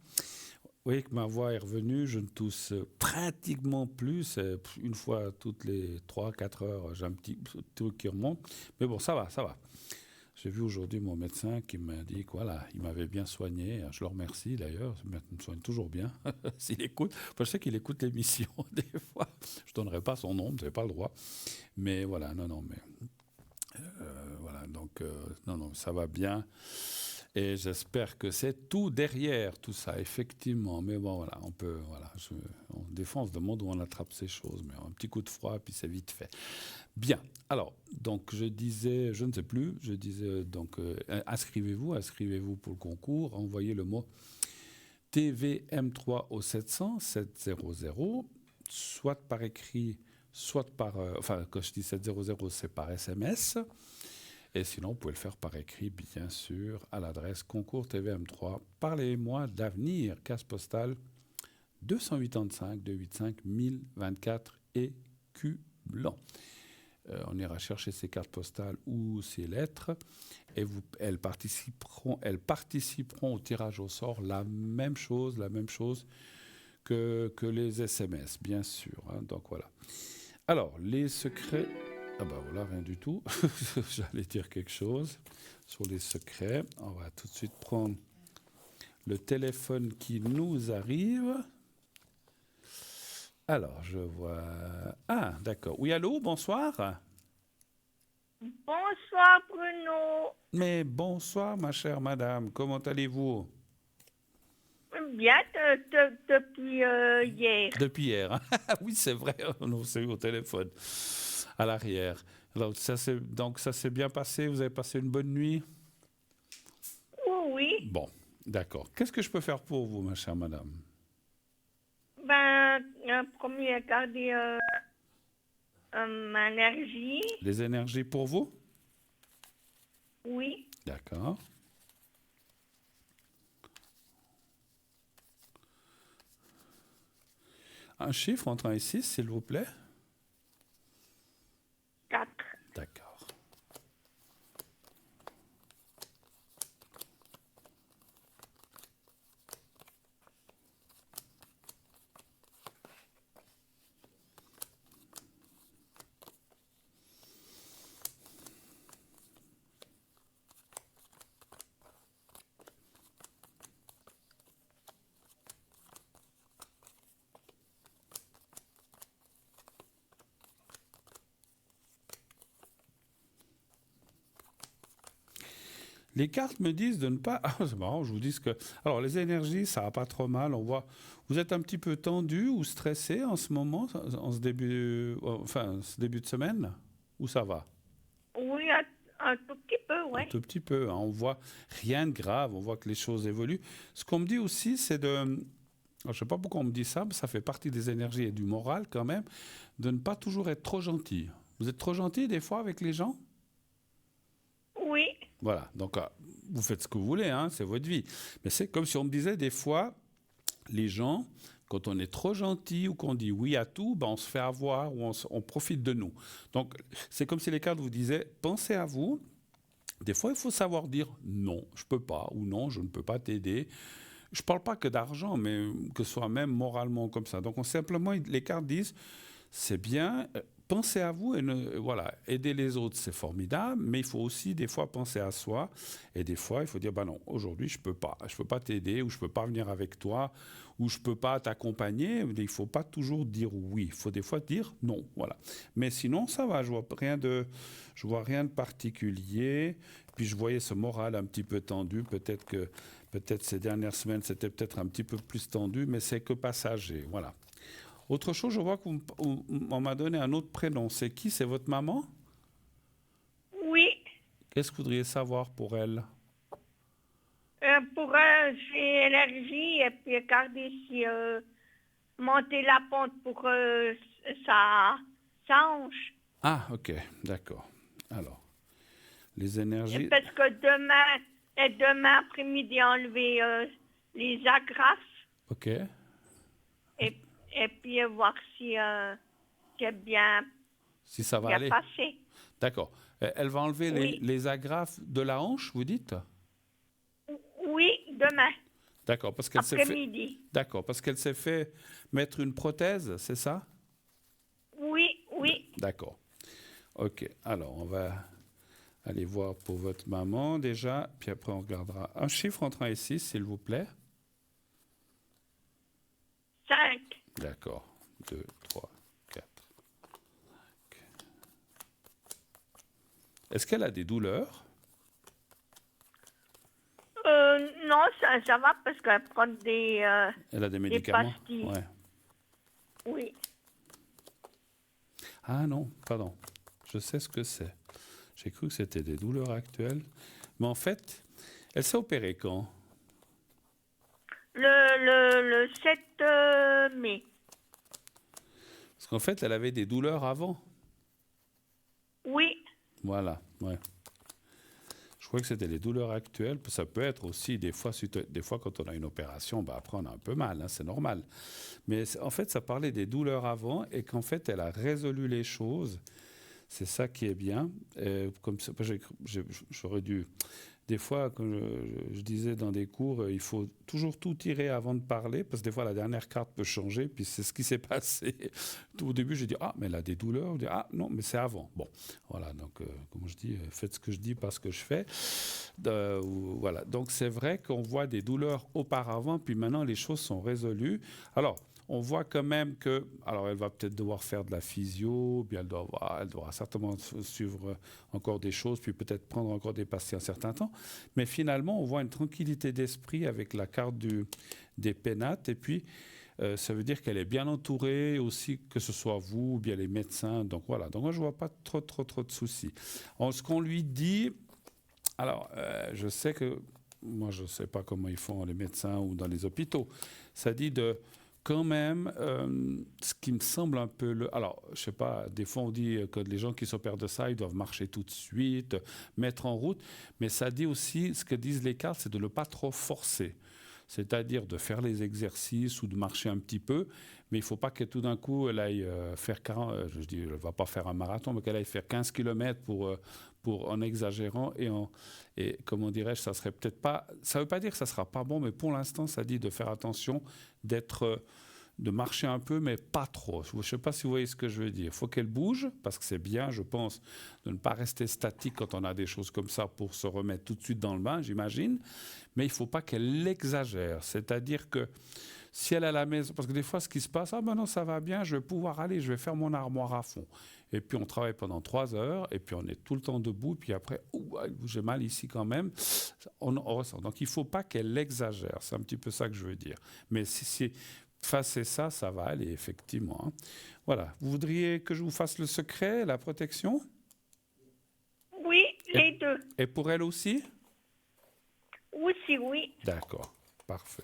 Vous voyez que ma voix est revenue, je ne tousse pratiquement plus. Une fois toutes les 3-4 heures, j'ai un petit truc qui remonte. Mais bon, ça va, ça va. J'ai vu aujourd'hui mon médecin qui m'a dit que voilà, il m'avait bien soigné. Je le remercie d'ailleurs, il me soigne toujours bien. S'il écoute, je sais qu'il écoute l'émission des fois. Je ne donnerai pas son nom, je n'ai pas le droit. Mais voilà, non, mais voilà, donc non, ça va bien. Et j'espère que c'est tout derrière tout ça, effectivement. Mais bon, voilà, on peut, voilà, des fois on se demande où on attrape ces choses, mais un petit coup de froid, puis c'est vite fait. Bien. Alors, donc je disais, je ne sais plus, je disais donc inscrivez-vous pour le concours, envoyez le mot TVM3 au 700 700, soit par écrit, soit par, enfin quand je dis 700, c'est par SMS. Et sinon, vous pouvez le faire par écrit, bien sûr, à l'adresse concours TVM3. Parlez-moi d'avenir, case postale 285 285 1024 écu-blanc. On ira chercher ces cartes postales ou ces lettres et elles participeront au tirage au sort, la même chose que les SMS, bien sûr. Hein, donc voilà. Alors, les secrets... Ah ben voilà, rien du tout. J'allais dire quelque chose sur les secrets. On va tout de suite prendre le téléphone qui nous arrive. Alors, je vois... Ah, d'accord. Oui, allô, bonsoir. Bonsoir Bruno. Mais bonsoir, ma chère madame. Comment allez-vous? Bien depuis hier. Depuis hier. Hein. Oui, c'est vrai, on s'est eu au téléphone, à l'arrière. Alors, donc, ça s'est bien passé? Vous avez passé une bonne nuit? Oui. Bon, d'accord. Qu'est-ce que je peux faire pour vous, ma chère madame? Ben, premier, regarder ma énergie. Les énergies pour vous? Oui. D'accord. Un chiffre entre 1 et 6, s'il vous plaît. 4. D'accord. Les cartes me disent de ne pas... Ah, c'est marrant, je vous dis que... Alors, les énergies, ça va pas trop mal. On voit... Vous êtes un petit peu tendu ou stressé en ce moment, en ce début, ce début de semaine? Ou ça va? Oui, un tout petit peu, Un oui. tout petit peu. Hein. On voit rien de grave, on voit que les choses évoluent. Ce qu'on me dit aussi, c'est de... Alors, je ne sais pas pourquoi on me dit ça, mais ça fait partie des énergies et du moral quand même, de ne pas toujours être trop gentil. Vous êtes trop gentil des fois avec les gens? Oui, Voilà, donc vous faites ce que vous voulez, hein, c'est votre vie. Mais c'est comme si on me disait des fois, les gens, quand on est trop gentil ou qu'on dit oui à tout, ben on se fait avoir ou on profite de nous. Donc c'est comme si les cartes vous disaient, pensez à vous. Des fois, il faut savoir dire non, je ne peux pas, ou non, je ne peux pas t'aider. Je ne parle pas que d'argent, mais que ce soit même moralement comme ça. Donc simplement, les cartes disent, c'est bien, pensez à vous et voilà, aider les autres, c'est formidable, mais il faut aussi des fois penser à soi. Et des fois, il faut dire, bah non, aujourd'hui, je peux pas t'aider, ou je peux pas venir avec toi, ou je peux pas t'accompagner. Il faut pas toujours dire oui, il faut des fois dire non, voilà. Mais sinon, ça va, je vois rien de particulier. Puis je voyais ce moral un petit peu tendu, peut-être ces dernières semaines, c'était peut-être un petit peu plus tendu, mais c'est que passager, voilà. Autre chose, je vois qu'on m'a donné un autre prénom. C'est qui? C'est votre maman? oui. Qu'est-ce que vous voudriez savoir pour elle? Pour j'ai énergie et puis regarder si monter la pente pour sa hanche. Ah, ok, d'accord. Alors, les Et énergies... parce que demain après-midi, enlever les agrafes Ok, et puis voir si c'est bien, si ça va bien aller. passé. D'accord. Elle va enlever Oui. les agrafes de la hanche, vous dites? Oui, demain, D'accord, parce qu'elle s'est fait... après-midi. D'accord, parce qu'elle s'est fait mettre une prothèse, c'est ça? Oui, oui. D'accord. Ok, alors on va aller voir pour votre maman déjà, puis après on regardera un chiffre entre 1 et 6, s'il vous plaît. 5. D'accord. 2, 3, 4. Est-ce qu'elle a des douleurs? Non, ça va parce qu'elle prend des Elle a des médicaments? pastilles. Ouais. Oui. Ah non, pardon. Je sais ce que c'est. J'ai cru que c'était des douleurs actuelles. Mais en fait, elle s'est opérée quand? Le 7 mai. Parce qu'en fait, elle avait des douleurs avant. Oui. Voilà, ouais. Je crois que c'était les douleurs actuelles. Ça peut être aussi des fois quand on a une opération, bah après on a un peu mal, hein, c'est normal. Mais en fait, ça parlait des douleurs avant et qu'en fait, elle a résolu les choses. C'est ça qui est bien. Comme ça, j'aurais dû... Des fois, quand je disais dans des cours, il faut toujours tout tirer avant de parler, parce que des fois, la dernière carte peut changer, puis c'est ce qui s'est passé. Au début, j'ai dit, ah, mais elle a des douleurs. Je dis, ah, non, mais c'est avant. Bon, voilà, donc, comme je dis, faites ce que je dis, pas ce que je fais. Voilà, donc c'est vrai qu'on voit des douleurs auparavant, puis maintenant, les choses sont résolues. Alors, on voit quand même que, alors elle va peut-être devoir faire de la physio, puis elle devra certainement suivre encore des choses, puis peut-être prendre encore des pastilles un certain temps. Mais finalement, on voit une tranquillité d'esprit avec la carte des pénates. Et puis, ça veut dire qu'elle est bien entourée aussi, que ce soit vous ou bien les médecins. Donc voilà, donc moi, je ne vois pas trop de soucis. Ce qu'on lui dit, alors je sais que, moi je ne sais pas comment ils font les médecins ou dans les hôpitaux, ça dit de... Quand même, ce qui me semble un peu... Alors, je ne sais pas, des fois on dit que les gens qui s'opèrent de ça, ils doivent marcher tout de suite, mettre en route, mais ça dit aussi, ce que disent les cartes, c'est de ne pas trop forcer. C'est-à-dire de faire les exercices ou de marcher un petit peu, mais il ne faut pas que tout d'un coup, elle aille faire 40... je dis, elle ne va pas faire un marathon, mais qu'elle aille faire 15 km en exagérant et comment dirais-je, ça serait peut-être pas... Ça ne veut pas dire que ça ne sera pas bon, mais pour l'instant, ça dit de faire attention, de marcher un peu, mais pas trop. Je ne sais pas si vous voyez ce que je veux dire. Il faut qu'elle bouge, parce que c'est bien, je pense, de ne pas rester statique quand on a des choses comme ça pour se remettre tout de suite dans le bain, j'imagine. Mais il ne faut pas qu'elle l'exagère. C'est-à-dire que Si elle est à la maison, parce que des fois, ce qui se passe, ah ben non, ça va bien, je vais pouvoir aller, je vais faire mon armoire à fond. Et puis on travaille pendant 3 heures, et puis on est tout le temps debout, puis après, j'ai mal ici quand même. On ressent. Donc il ne faut pas qu'elle exagère, c'est un petit peu ça que je veux dire. Mais si face à ça, ça va aller, effectivement. Hein. Voilà. Vous voudriez que je vous fasse le secret, la protection? Oui, les deux. Et pour elle aussi? Aussi, oui. D'accord, parfait.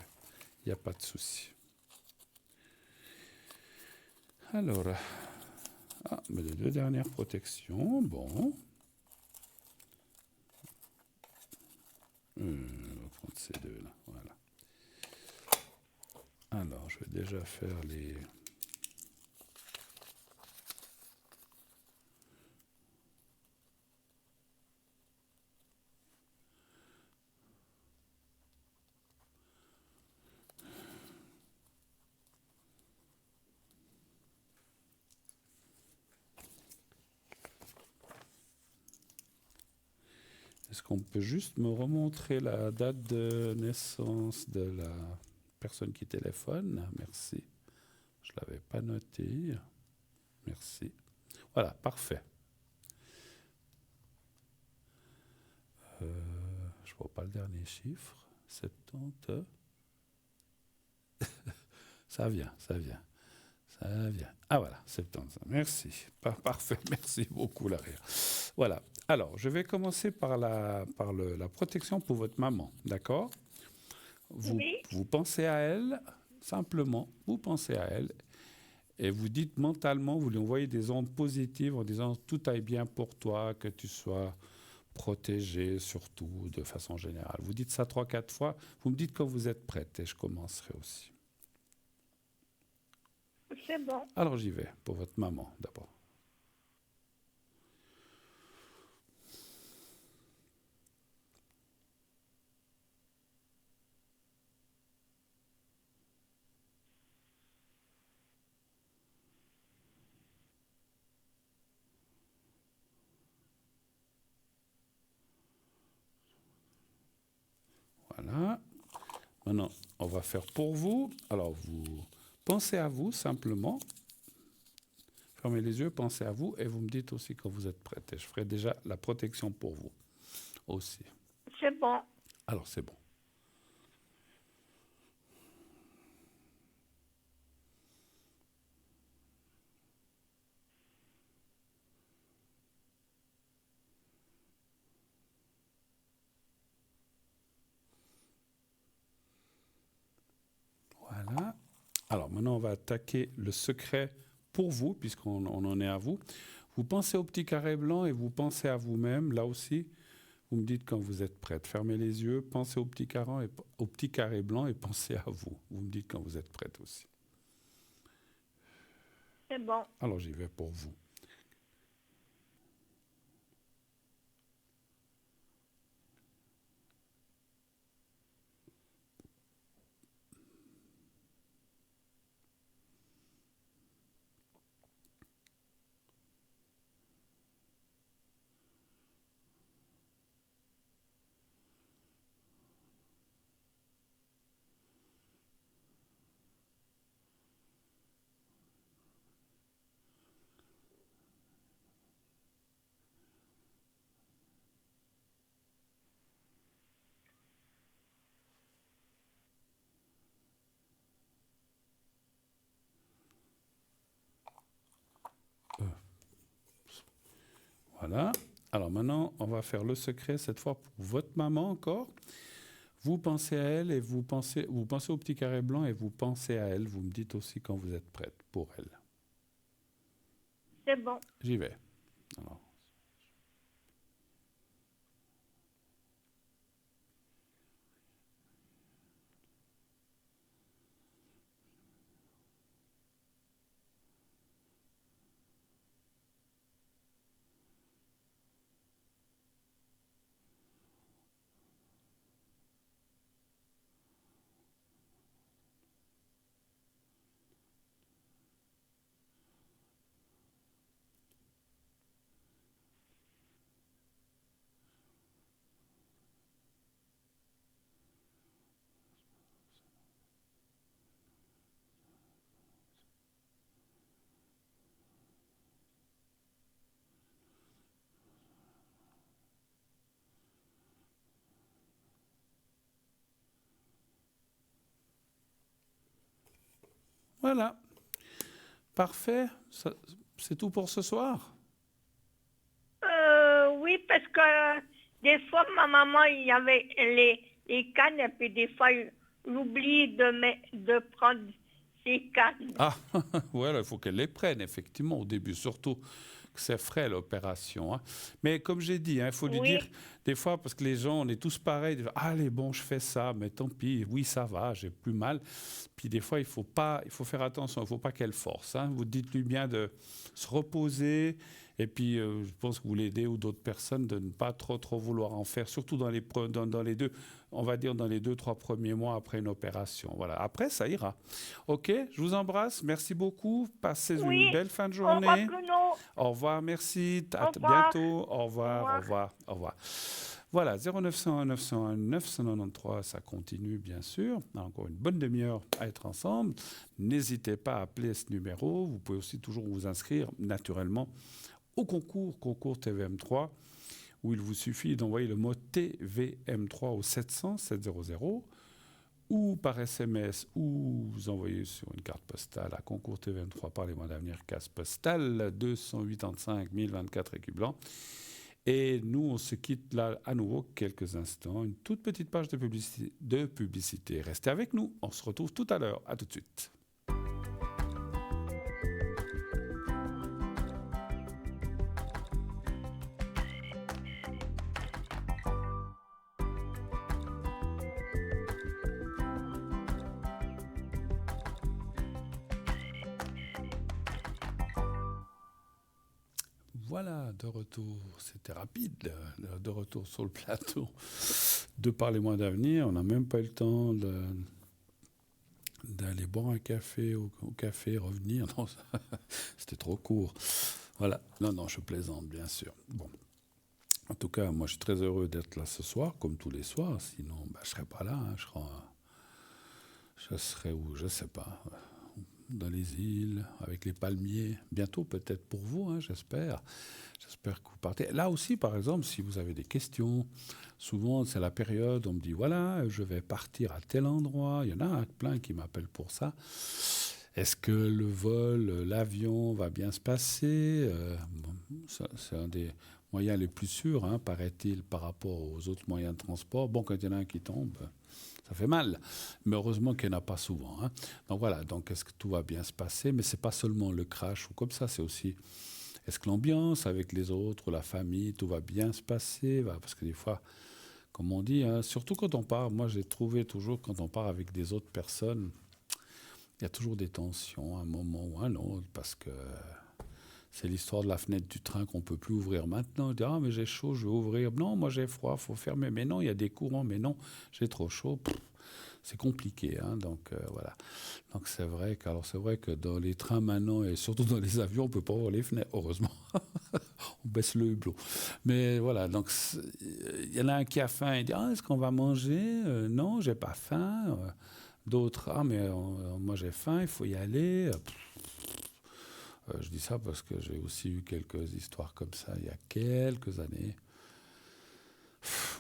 Il n'y a pas de souci. Alors, mais les 2 dernières protections, bon. On va prendre ces 2-là, voilà. Alors, je vais déjà faire les... Est-ce qu'on peut juste me remontrer la date de naissance de la personne qui téléphone? Merci. Je ne l'avais pas noté. Merci. Voilà, parfait. Je ne vois pas le dernier chiffre. 70. Ça vient. Ah voilà, 70. Merci. Parfait, merci beaucoup, Laria. Voilà. Alors, je vais commencer par la protection pour votre maman, d'accord? Oui. Vous pensez à elle, simplement, vous pensez à elle, et vous dites mentalement, vous lui envoyez des ondes positives en disant tout aille bien pour toi, que tu sois protégé surtout de façon générale. Vous dites ça 3-4 fois, vous me dites quand vous êtes prête et je commencerai aussi. C'est bon. Alors j'y vais pour votre maman d'abord. Voilà. Maintenant, on va faire pour vous. Alors, vous pensez à vous simplement. Fermez les yeux, pensez à vous et vous me dites aussi quand vous êtes prête. Et je ferai déjà la protection pour vous aussi. C'est bon. Alors, c'est bon. Voilà. Alors, maintenant, on va attaquer le secret pour vous, puisqu'on en est à vous. Vous pensez au petit carré blanc et vous pensez à vous-même. Là aussi, vous me dites quand vous êtes prête. Fermez les yeux, pensez au petit carré blanc et pensez à vous. Vous me dites quand vous êtes prête aussi. C'est bon. Alors, j'y vais pour vous. Voilà. Alors maintenant, on va faire le secret, cette fois pour votre maman encore. Vous pensez à elle et vous pensez au petit carré blanc et vous pensez à elle. Vous me dites aussi quand vous êtes prête pour elle. C'est bon. J'y vais. Alors. Voilà. Parfait. C'est tout pour ce soir. Oui, parce que des fois, ma maman, il y avait les cannes, et puis des fois, j'oublie de prendre ces cannes. Ah, voilà, il faut qu'elle les prenne, effectivement, au début, surtout que c'est frais l'opération. Hein. Mais comme j'ai dit, il faut lui dire, des fois, parce que les gens, on est tous pareils, allez, bon, je fais ça, mais tant pis, oui, ça va, j'ai plus mal. Puis des fois, il faut faire attention, il ne faut pas qu'elle force. Hein. Vous dites-lui bien de se reposer. Et puis, je pense que vous l'aidez ou d'autres personnes de ne pas trop vouloir en faire, surtout dans les deux, on va dire dans les 2-3 premiers mois après une opération. Voilà. Après, ça ira. OK, je vous embrasse. Merci beaucoup. Passez une belle fin de journée. Au revoir, merci. À bientôt. Au revoir, au revoir, au revoir. Voilà, 0901 901 993, ça continue bien sûr. On a encore une bonne demi-heure à être ensemble. N'hésitez pas à appeler ce numéro. Vous pouvez aussi toujours vous inscrire naturellement au concours TVM3, où il vous suffit d'envoyer le mot TVM3 au 700 700 ou par SMS, ou vous envoyez sur une carte postale à concours TVM3 par les mois d'avenir, case postale 285 024 écu-blanc. Et nous, on se quitte là à nouveau quelques instants. Une toute petite page de publicité. Restez avec nous, on se retrouve tout à l'heure. À tout de suite. Voilà, de retour, c'était rapide, de retour sur le plateau de Parlez-moi d'avenir. On n'a même pas eu le temps d'aller boire un café au café, revenir. Non, c'était trop court. Voilà, non, je plaisante, bien sûr. Bon, en tout cas, moi, je suis très heureux d'être là ce soir, comme tous les soirs. Sinon, je ne serais pas là. Hein. Je serais où, je ne sais pas. Dans les îles, avec les palmiers. Bientôt, peut-être pour vous, hein, j'espère. J'espère que vous partez. Là aussi, par exemple, si vous avez des questions, souvent, c'est la période, on me dit, voilà, je vais partir à tel endroit. Il y en a plein qui m'appellent pour ça. Est-ce que le vol, l'avion va bien se passer c'est un des moyens les plus sûrs, hein, paraît-il, par rapport aux autres moyens de transport. Bon, quand il y en a un qui tombe... ça fait mal, mais heureusement qu'il n'y en a pas souvent. Hein. Donc voilà, donc est-ce que tout va bien se passer? Mais ce n'est pas seulement le crash ou comme ça, c'est aussi, est-ce que l'ambiance avec les autres, la famille, tout va bien se passer? Parce que des fois, comme on dit, hein, surtout quand on part, moi j'ai trouvé toujours, quand on part avec des autres personnes, il y a toujours des tensions, un moment ou un autre, parce que... c'est l'histoire de la fenêtre du train qu'on ne peut plus ouvrir maintenant. On dit, mais j'ai chaud, je vais ouvrir. Non, moi j'ai froid, il faut fermer. Mais non, il y a des courants. Mais non, j'ai trop chaud. C'est compliqué. Hein, donc voilà. Donc c'est vrai que dans les trains maintenant, et surtout dans les avions, on ne peut pas ouvrir les fenêtres, heureusement. On baisse le hublot. Mais voilà, donc il y en a un qui a faim, il dit, est-ce qu'on va manger? Non, j'ai pas faim. D'autres, mais moi j'ai faim, il faut y aller. Je dis ça parce que j'ai aussi eu quelques histoires comme ça il y a quelques années.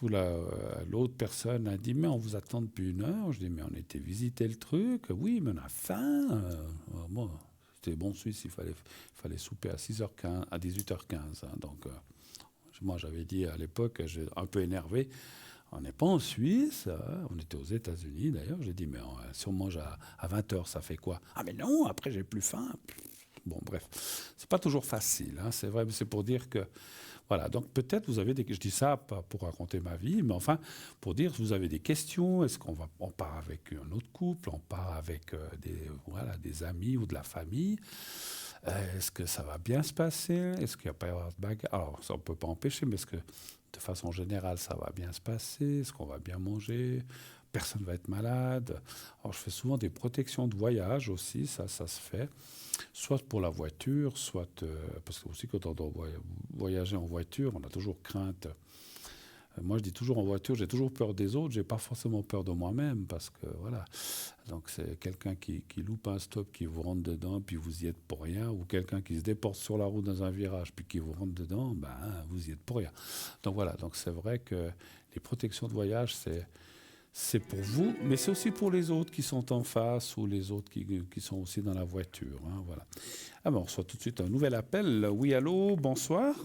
Où l'autre personne a dit, mais on vous attend depuis 1 heure. Je dis, mais on était visiter le truc. Oui, mais on a faim. Moi, c'était bon Suisse, il fallait souper à 6h15, à 18h15. Hein, donc, moi, j'avais dit à l'époque, j'ai un peu énervé, on n'est pas en Suisse, on était aux États-Unis d'ailleurs. J'ai dit, mais si on mange à 20h, ça fait quoi? Ah, mais non, après, j'ai plus faim. Bon, bref, c'est pas toujours facile, hein, c'est vrai, mais c'est pour dire que, voilà, donc peut-être vous avez je dis ça pas pour raconter ma vie, mais enfin, pour dire que vous avez des questions, est-ce on part avec un autre couple, on part avec des amis ou de la famille, est-ce que ça va bien se passer, est-ce qu'il n'y a pas y avoir de bagarre? Alors, ça on ne peut pas empêcher, mais est-ce que de façon générale, ça va bien se passer, est-ce qu'on va bien manger? Personne ne va être malade. Alors, je fais souvent des protections de voyage aussi, ça se fait. Soit pour la voiture, soit... parce que aussi, quand on doit voyager en voiture, on a toujours crainte. Moi, je dis toujours en voiture, j'ai toujours peur des autres, j'ai pas forcément peur de moi-même, parce que, voilà. Donc, c'est quelqu'un qui loupe un stop, qui vous rentre dedans, puis vous y êtes pour rien, ou quelqu'un qui se déporte sur la route dans un virage, puis qui vous rentre dedans, vous y êtes pour rien. Donc, voilà. Donc, c'est vrai que les protections de voyage, c'est pour vous, mais c'est aussi pour les autres qui sont en face ou les autres qui sont aussi dans la voiture. Hein, voilà. Ah ben, on reçoit tout de suite un nouvel appel. Oui, allô, bonsoir.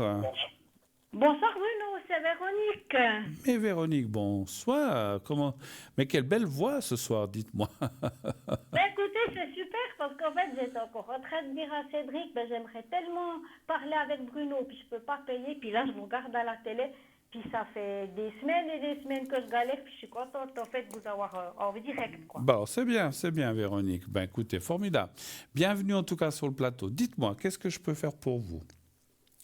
Bonsoir Bruno, c'est Véronique. Mais Véronique, bonsoir. Comment... Mais quelle belle voix ce soir, dites-moi. Écoutez, c'est super parce qu'en fait j'étais encore en train de dire à Cédric, j'aimerais tellement parler avec Bruno, puis je peux pas payer, puis là je vous regarde à la télé, puis ça fait des semaines et des semaines que je galère, puis je suis contente en fait de vous avoir en direct, quoi. Bon, c'est bien Véronique. Ben écoutez, formidable. Bienvenue en tout cas sur le plateau. Dites-moi, qu'est-ce que je peux faire pour vous?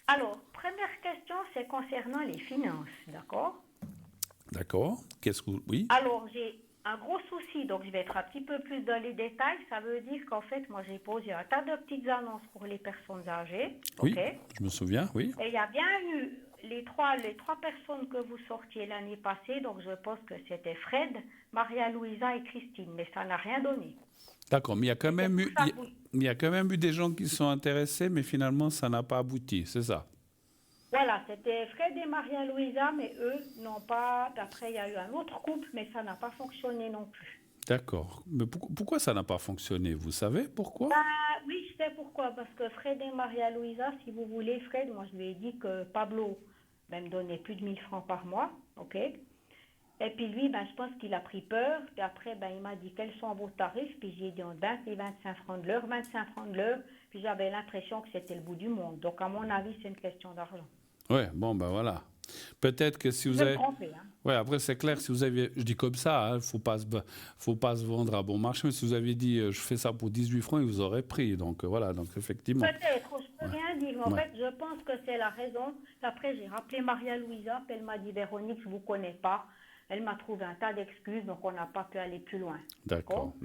Alors, première question, c'est concernant les finances, d'accord? D'accord. Qu'est-ce que oui? Alors, j'ai un gros souci, donc je vais être un petit peu plus dans les détails. Ça veut dire qu'en fait, moi, j'ai posé un tas de petites annonces pour les personnes âgées. Oui, ok. je me souviens, oui. Et il y a bien eu les trois personnes que vous sortiez l'année passée, donc je pense que c'était Fred, Maria-Louisa et Christine, mais ça n'a rien donné. D'accord, mais il y a quand même eu, il y a quand même eu des gens qui sont intéressés, mais finalement, ça n'a pas abouti, c'est ça? Voilà, c'était Fred et Maria-Louisa, mais eux n'ont pas... Après, il y a eu un autre couple, mais ça n'a pas fonctionné non plus. D'accord. Mais pourquoi ça n'a pas fonctionné? Vous savez pourquoi? Oui, je sais pourquoi. Parce que Fred et Maria-Louisa, si vous voulez, Fred, moi je lui ai dit que Pablo me donnait plus de 1000 francs par mois, ok? Et puis lui, je pense qu'il a pris peur. Puis après, il m'a dit quels sont vos tarifs. Puis j'ai dit 20 et 25 francs de l'heure, 25 francs de l'heure. Puis j'avais l'impression que c'était le bout du monde. Donc à mon avis, c'est une question d'argent. Ouais, bon, ben voilà. Peut-être que si vous Je vais avez... me tromper, hein. Ouais, après, c'est clair, si vous aviez... Je dis comme ça, il ne faut pas se vendre à bon marché, mais si vous aviez dit, je fais ça pour 18 francs, ils vous auraient pris. Donc, voilà, donc effectivement... Peut-être, je peux rien dire. En Ouais. fait, je pense que c'est la raison. Après, j'ai rappelé Maria-Louisa, puis elle m'a dit, Véronique, je ne vous connais pas. Elle m'a trouvé un tas d'excuses, donc on n'a pas pu aller plus loin. D'accord,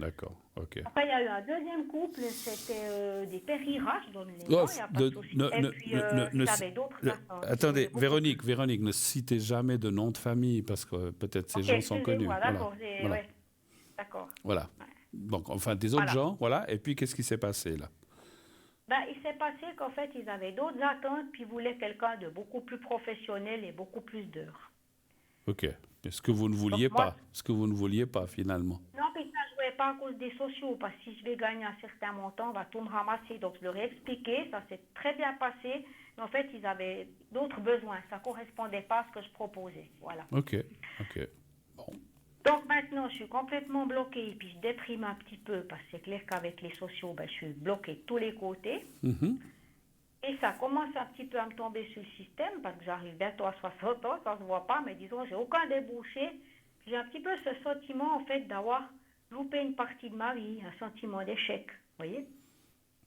ok. Après, il y a eu un deuxième couple, c'était des périrages, je donne les Oh, noms, il n'y a pas de souci. Et puis, j'avais d'autres personnes. Attendez, Véronique, ne citez jamais de nom de famille, parce que peut-être ces gens sont connus. D'accord, Voilà. ouais. D'accord. Voilà. Donc, enfin, des autres gens, voilà. Et puis, qu'est-ce qui s'est passé, là? Il s'est passé qu'en fait, ils avaient d'autres attentes, puis ils voulaient quelqu'un de beaucoup plus professionnel et beaucoup plus d'heures. Ok. Ce que vous ne vouliez pas. Ce que vous ne vouliez pas, finalement. Non, mais ça ne jouait pas à cause des sociaux, parce que si je vais gagner un certain montant, on va tout me ramasser. Donc, je leur ai expliqué, ça s'est très bien passé. Mais en fait, ils avaient d'autres besoins. Ça ne correspondait pas à ce que je proposais. Voilà. Ok. Bon. Donc, maintenant, je suis complètement bloquée. Et puis, je déprime un petit peu, parce que c'est clair qu'avec les sociaux, je suis bloquée de tous les côtés. Mhm. Et ça commence un petit peu à me tomber sur le système, parce que j'arrive bientôt à 60 ans, ça ne se voit pas, mais disons, j'ai aucun débouché. J'ai un petit peu ce sentiment, en fait, d'avoir loupé une partie de ma vie, un sentiment d'échec, vous voyez?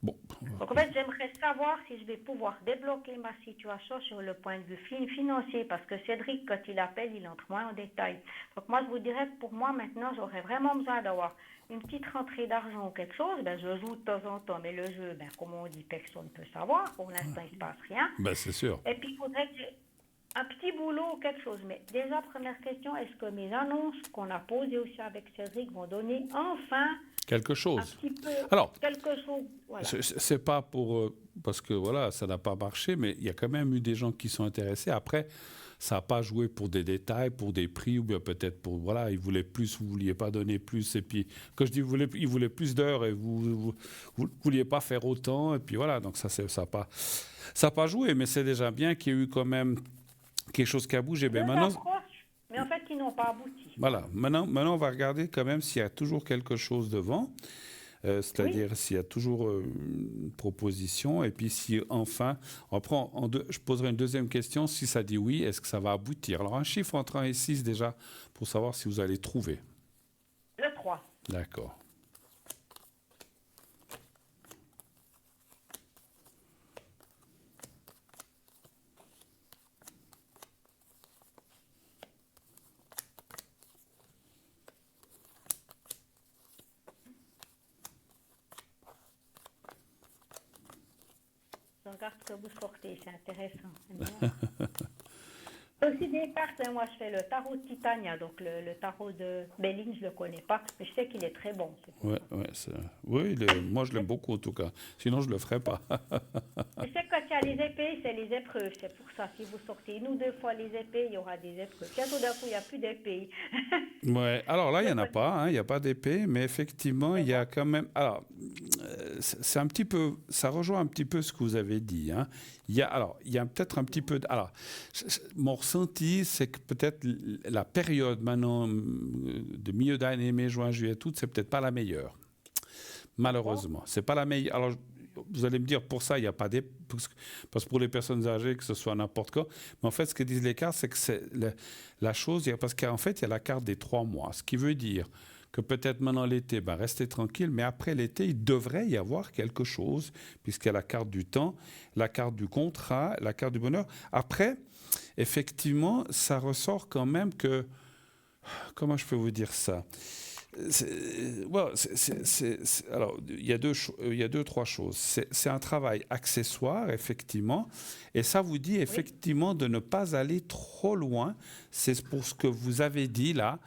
Bon. Donc, en fait, j'aimerais savoir si je vais pouvoir débloquer ma situation sur le point de vue financier, parce que Cédric, quand il appelle, il entre moins en détail. Donc, moi, je vous dirais que pour moi, maintenant, j'aurais vraiment besoin d'avoir une petite rentrée d'argent ou quelque chose. Je joue de temps en temps, mais le jeu, comme on dit, personne ne peut savoir. Pour l'instant, il ne se passe rien. C'est sûr. Et puis, il faudrait que j'ai un petit boulot ou quelque chose. Mais déjà, première question, est-ce que mes annonces qu'on a posées aussi avec Cédric vont donner enfin quelque chose. un petit peu quelque chose? Voilà. C'est pas pour... parce que, voilà, ça n'a pas marché, mais il y a quand même eu des gens qui sont intéressés. Après, ça n'a pas joué pour des détails, pour des prix, ou bien peut-être pour... Voilà, ils voulaient plus, vous ne vouliez pas donner plus. Et puis, quand je dis ils voulaient plus d'heures, et vous ne vouliez pas faire autant. Et puis, voilà, donc ça n'a pas joué. Mais c'est déjà bien qu'il y ait eu quand même quelque chose qui a bougé. Maintenant, mais en fait, ils n'ont pas abouti. Voilà. Maintenant, on va regarder quand même s'il y a toujours quelque chose devant. C'est-à-dire s'il y a toujours une proposition. Et puis, si enfin, je poserai une deuxième question. Si ça dit oui, est-ce que ça va aboutir? Alors, un chiffre entre 1 et 6 déjà, pour savoir si vous allez trouver. Le 3. D'accord. Je regarde ce que vous sortez, c'est intéressant. Aussi des cartes, hein, moi je fais le tarot de Titania, donc le tarot de Belling, je le connais pas, mais je sais qu'il est très bon. Ouais, oui, moi je l'aime beaucoup en tout cas. Sinon je le ferais pas. Je sais que quand il y a les épées, c'est les épreuves. C'est pour ça, si vous sortez une ou deux fois les épées, il y aura des épreuves. Bientôt d'un coup, il n'y a plus d'épées. Ouais. Alors là, il n'y en a pas, hein, il n'y a pas d'épée, mais effectivement, il y a quand même. Alors, c'est un petit peu, ça rejoint un petit peu ce que vous avez dit. Hein. Il y a peut-être un petit peu. Alors, mon ressenti, c'est que peut-être la période maintenant de milieu d'année, mai, juin, juillet, août, c'est peut-être pas la meilleure. Malheureusement, c'est pas la meilleure. Alors, vous allez me dire, pour ça, il n'y a pas d'épée, parce que pour les personnes âgées, que ce soit n'importe quoi. Mais en fait, ce que disent les cartes, c'est que c'est la chose, parce qu'en fait, il y a la carte des 3 mois. Ce qui veut dire que peut-être maintenant l'été, restez tranquille, mais après l'été, il devrait y avoir quelque chose, puisqu'il y a la carte du temps, la carte du contrat, la carte du bonheur. Après, effectivement, ça ressort quand même que... Comment je peux vous dire ça ? Alors, il y a deux, trois choses. C'est un travail accessoire, effectivement, et ça vous dit effectivement de ne pas aller trop loin. C'est pour ce que vous avez dit là,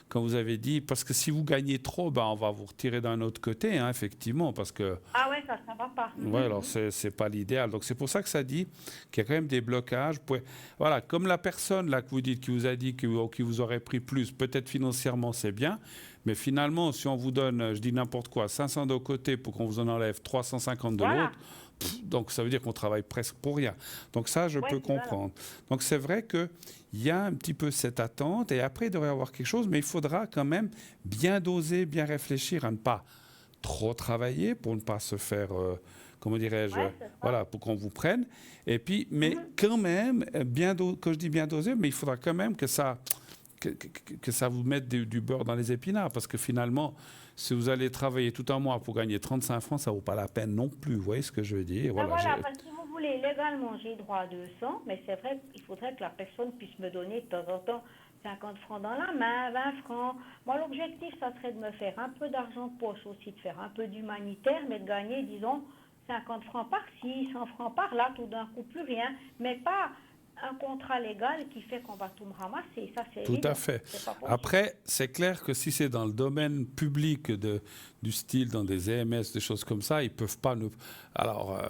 quand vous avez dit, parce que si vous gagnez trop, on va vous retirer d'un autre côté, hein, effectivement, parce que... Ah ouais, ça va pas. Ouais, alors c'est pas l'idéal. Donc c'est pour ça que ça dit qu'il y a quand même des blocages. Voilà, comme la personne là que vous dites, qui vous a dit qui vous aurait pris plus, peut-être financièrement c'est bien, mais finalement si on vous donne, je dis n'importe quoi, 500 de côté pour qu'on vous en enlève 350 de l'autre, donc ça veut dire qu'on travaille presque pour rien. Donc ça, je peux comprendre. Donc c'est vrai qu'il y a un petit peu cette attente, et après il devrait y avoir quelque chose, mais il faudra quand même bien doser, bien réfléchir à ne pas trop travailler pour ne pas se faire... comment dirais-je, voilà, pour qu'on vous prenne. Et puis, mais quand même, quand je dis bien dosé, mais il faudra quand même que ça vous mette du beurre dans les épinards, parce que finalement, si vous allez travailler tout un mois pour gagner 35 francs, ça ne vaut pas la peine non plus. Vous voyez ce que je veux dire? Voilà, parce que si vous voulez, légalement, j'ai droit à 200, mais c'est vrai qu'il faudrait que la personne puisse me donner de temps en temps 50 francs dans la main, 20 francs. Moi, l'objectif, ça serait de me faire un peu d'argent de poche aussi, de faire un peu d'humanitaire, mais de gagner, disons, 50 francs par-ci, 100 francs par-là, tout d'un coup, plus rien, mais pas un contrat légal qui fait qu'on va tout me ramasser. Ça, c'est tout à fait. Après, c'est clair que si c'est dans le domaine public du style, dans des EMS, des choses comme ça, ils ne peuvent pas... Alors,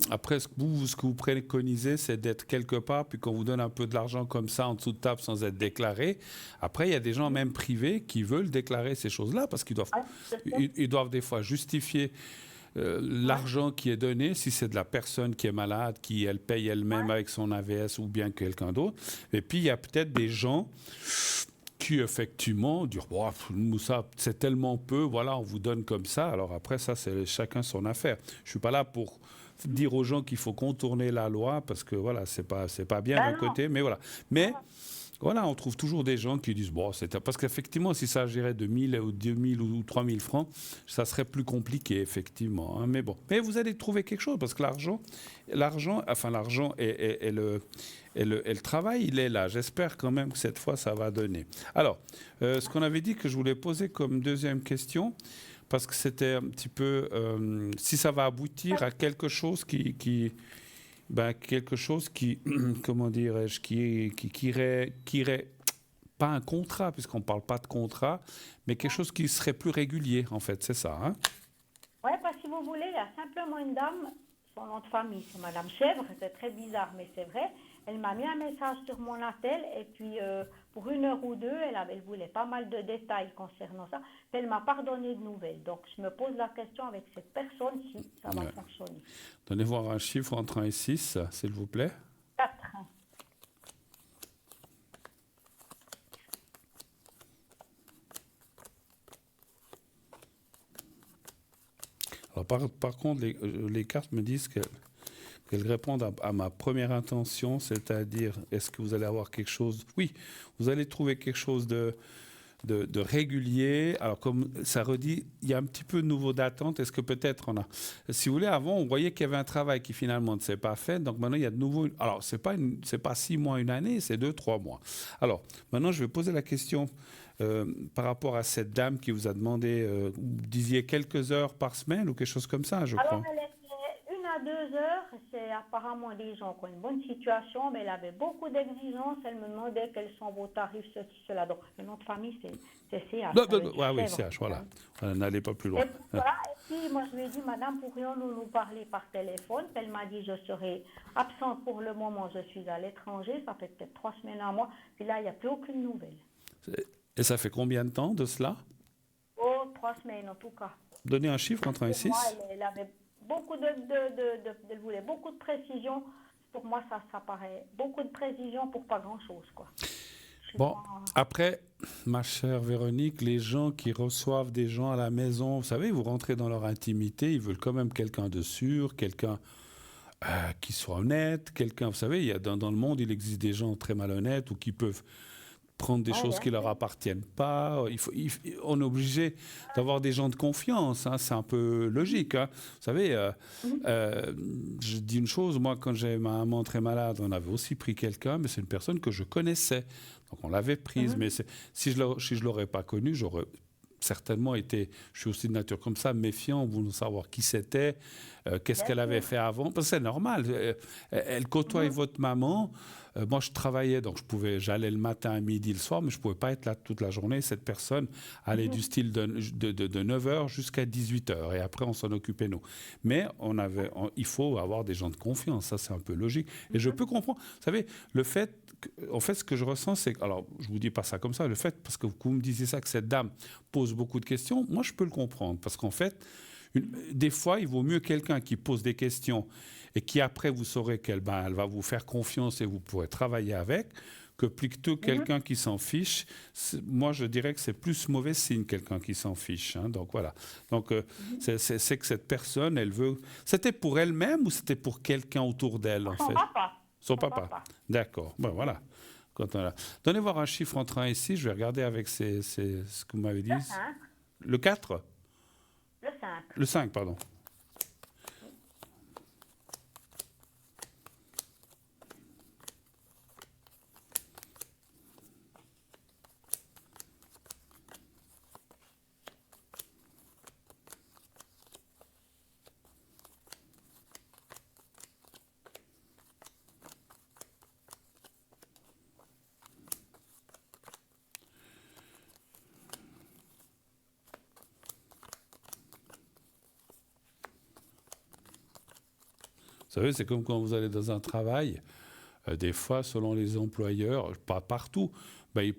après, ce que vous préconisez, c'est d'être quelque part, puis qu'on vous donne un peu de l'argent comme ça, en dessous de table, sans être déclaré. Après, il y a des gens, même privés, qui veulent déclarer ces choses-là, parce qu'ils doivent des fois justifier l'argent qui est donné, si c'est de la personne qui est malade, qui elle paye elle-même avec son AVS ou bien quelqu'un d'autre. Et puis il y a peut-être des gens qui effectivement disent nous ça c'est tellement peu, voilà, on vous donne comme ça. Alors après ça c'est chacun son affaire. Je suis pas là pour dire aux gens qu'il faut contourner la loi, parce que voilà, c'est pas bien d'un côté, mais voilà. Mais voilà, on trouve toujours des gens qui disent parce qu'effectivement, si ça s'agirait de 1 000 ou 2 000 ou 3 000 francs, ça serait plus compliqué, effectivement. Hein, mais bon, mais vous allez trouver quelque chose, parce que l'argent et le travail, il est là. J'espère quand même que cette fois, ça va donner. Alors, ce qu'on avait dit que je voulais poser comme deuxième question, parce que c'était un petit peu si ça va aboutir à quelque chose quelque chose qui, comment dirais-je, qui irait, pas un contrat, puisqu'on ne parle pas de contrat, mais quelque chose qui serait plus régulier, en fait, c'est ça, hein? Oui, parce que si vous voulez, il y a simplement une dame, son nom de famille, c'est Madame Chèvre, c'est très bizarre, mais c'est vrai. Elle m'a mis un message sur mon attel, et puis pour 1 heure ou 2, elle voulait pas mal de détails concernant ça. Puis elle m'a pas donné de nouvelles. Donc je me pose la question avec cette personne si ça va fonctionner. Donnez voir un chiffre entre 1 et 6, s'il vous plaît. 4. Alors par contre, les cartes me disent qu'elles répondent à ma première intention, c'est-à-dire, est-ce que vous allez avoir quelque chose... Oui, vous allez trouver quelque chose de régulier. Alors, comme ça redit, il y a un petit peu de nouveau d'attente. Est-ce que peut-être on a... Si vous voulez, avant, on voyait qu'il y avait un travail qui finalement ne s'est pas fait. Donc maintenant, il y a de nouveau... Alors, c'est pas 6 mois, 1 année, c'est 2, 3 mois. Alors, maintenant, je vais poser la question par rapport à cette dame qui vous a demandé, vous disiez quelques heures par semaine ou quelque chose comme ça, je crois. Alors, elle était 1 à 2 heures. C'est apparemment des gens qui ont une bonne situation, mais elle avait beaucoup d'exigences. Elle me demandait quels sont vos tarifs, ceci, cela. Donc, le nom de famille, c'est CH. Oui, CH, voilà. N'allez pas plus loin. Et, voilà. Et puis, moi, je lui ai dit, madame, pourrions-nous nous parler par téléphone? Elle m'a dit, je serai absente pour le moment. Je suis à l'étranger. Ça fait peut-être 3 semaines à moi. Puis là, il n'y a plus aucune nouvelle. Et ça fait combien de temps de cela? Oh, 3 semaines en tout cas. Donnez un chiffre entre 1 et 6. Moi, elle avait beaucoup elle voulait beaucoup de précision. Pour moi, ça paraît beaucoup de précision pour pas grand-chose, quoi. Bon, après, ma chère Véronique, les gens qui reçoivent des gens à la maison, vous savez, vous rentrez dans leur intimité, ils veulent quand même quelqu'un de sûr, quelqu'un qui soit honnête, quelqu'un, vous savez, il y a dans le monde, il existe des gens très malhonnêtes ou qui peuvent prendre des choses qui leur appartiennent pas. On est obligé d'avoir des gens de confiance. Hein, c'est un peu logique. Hein. Vous savez, je dis une chose. Moi, quand j'ai ma maman très malade, on avait aussi pris quelqu'un, mais c'est une personne que je connaissais. Donc, on l'avait prise. Mais si je l'aurais pas connue, j'aurais certainement été, je suis aussi de nature comme ça, méfiant, voulant savoir qui c'était, qu'est-ce qu'elle avait fait avant. Parce que c'est normal. Elle côtoie votre maman. Moi, je travaillais, donc j'allais le matin, à midi, le soir, mais je ne pouvais pas être là toute la journée. Cette personne allait du style de 9h jusqu'à 18h. Et après, on s'en occupait, nous. Mais il faut avoir des gens de confiance. Ça, c'est un peu logique. Et je peux comprendre. Vous savez, le fait, en fait, ce que je ressens, c'est que, alors, je ne vous dis pas ça comme ça, le fait, parce que vous me disiez ça, que cette dame pose beaucoup de questions, moi, je peux le comprendre. Parce qu'en fait, des fois, il vaut mieux quelqu'un qui pose des questions et qui après vous saurez qu'elle elle va vous faire confiance et vous pourrez travailler avec, que plutôt quelqu'un qui s'en fiche. Moi, je dirais que c'est plus mauvais signe quelqu'un qui s'en fiche. Hein, donc voilà. Donc c'est que cette personne, elle veut. C'était pour elle-même ou c'était pour quelqu'un autour d'elle en fait? Son papa. D'accord. Ben voilà. Donnez voir un chiffre entre 1 et 6. Je vais regarder avec ce que vous m'avez dit. Le 4? Le 5. Le 5, pardon. Vous savez, c'est comme quand vous allez dans un travail, des fois, selon les employeurs, pas partout, ils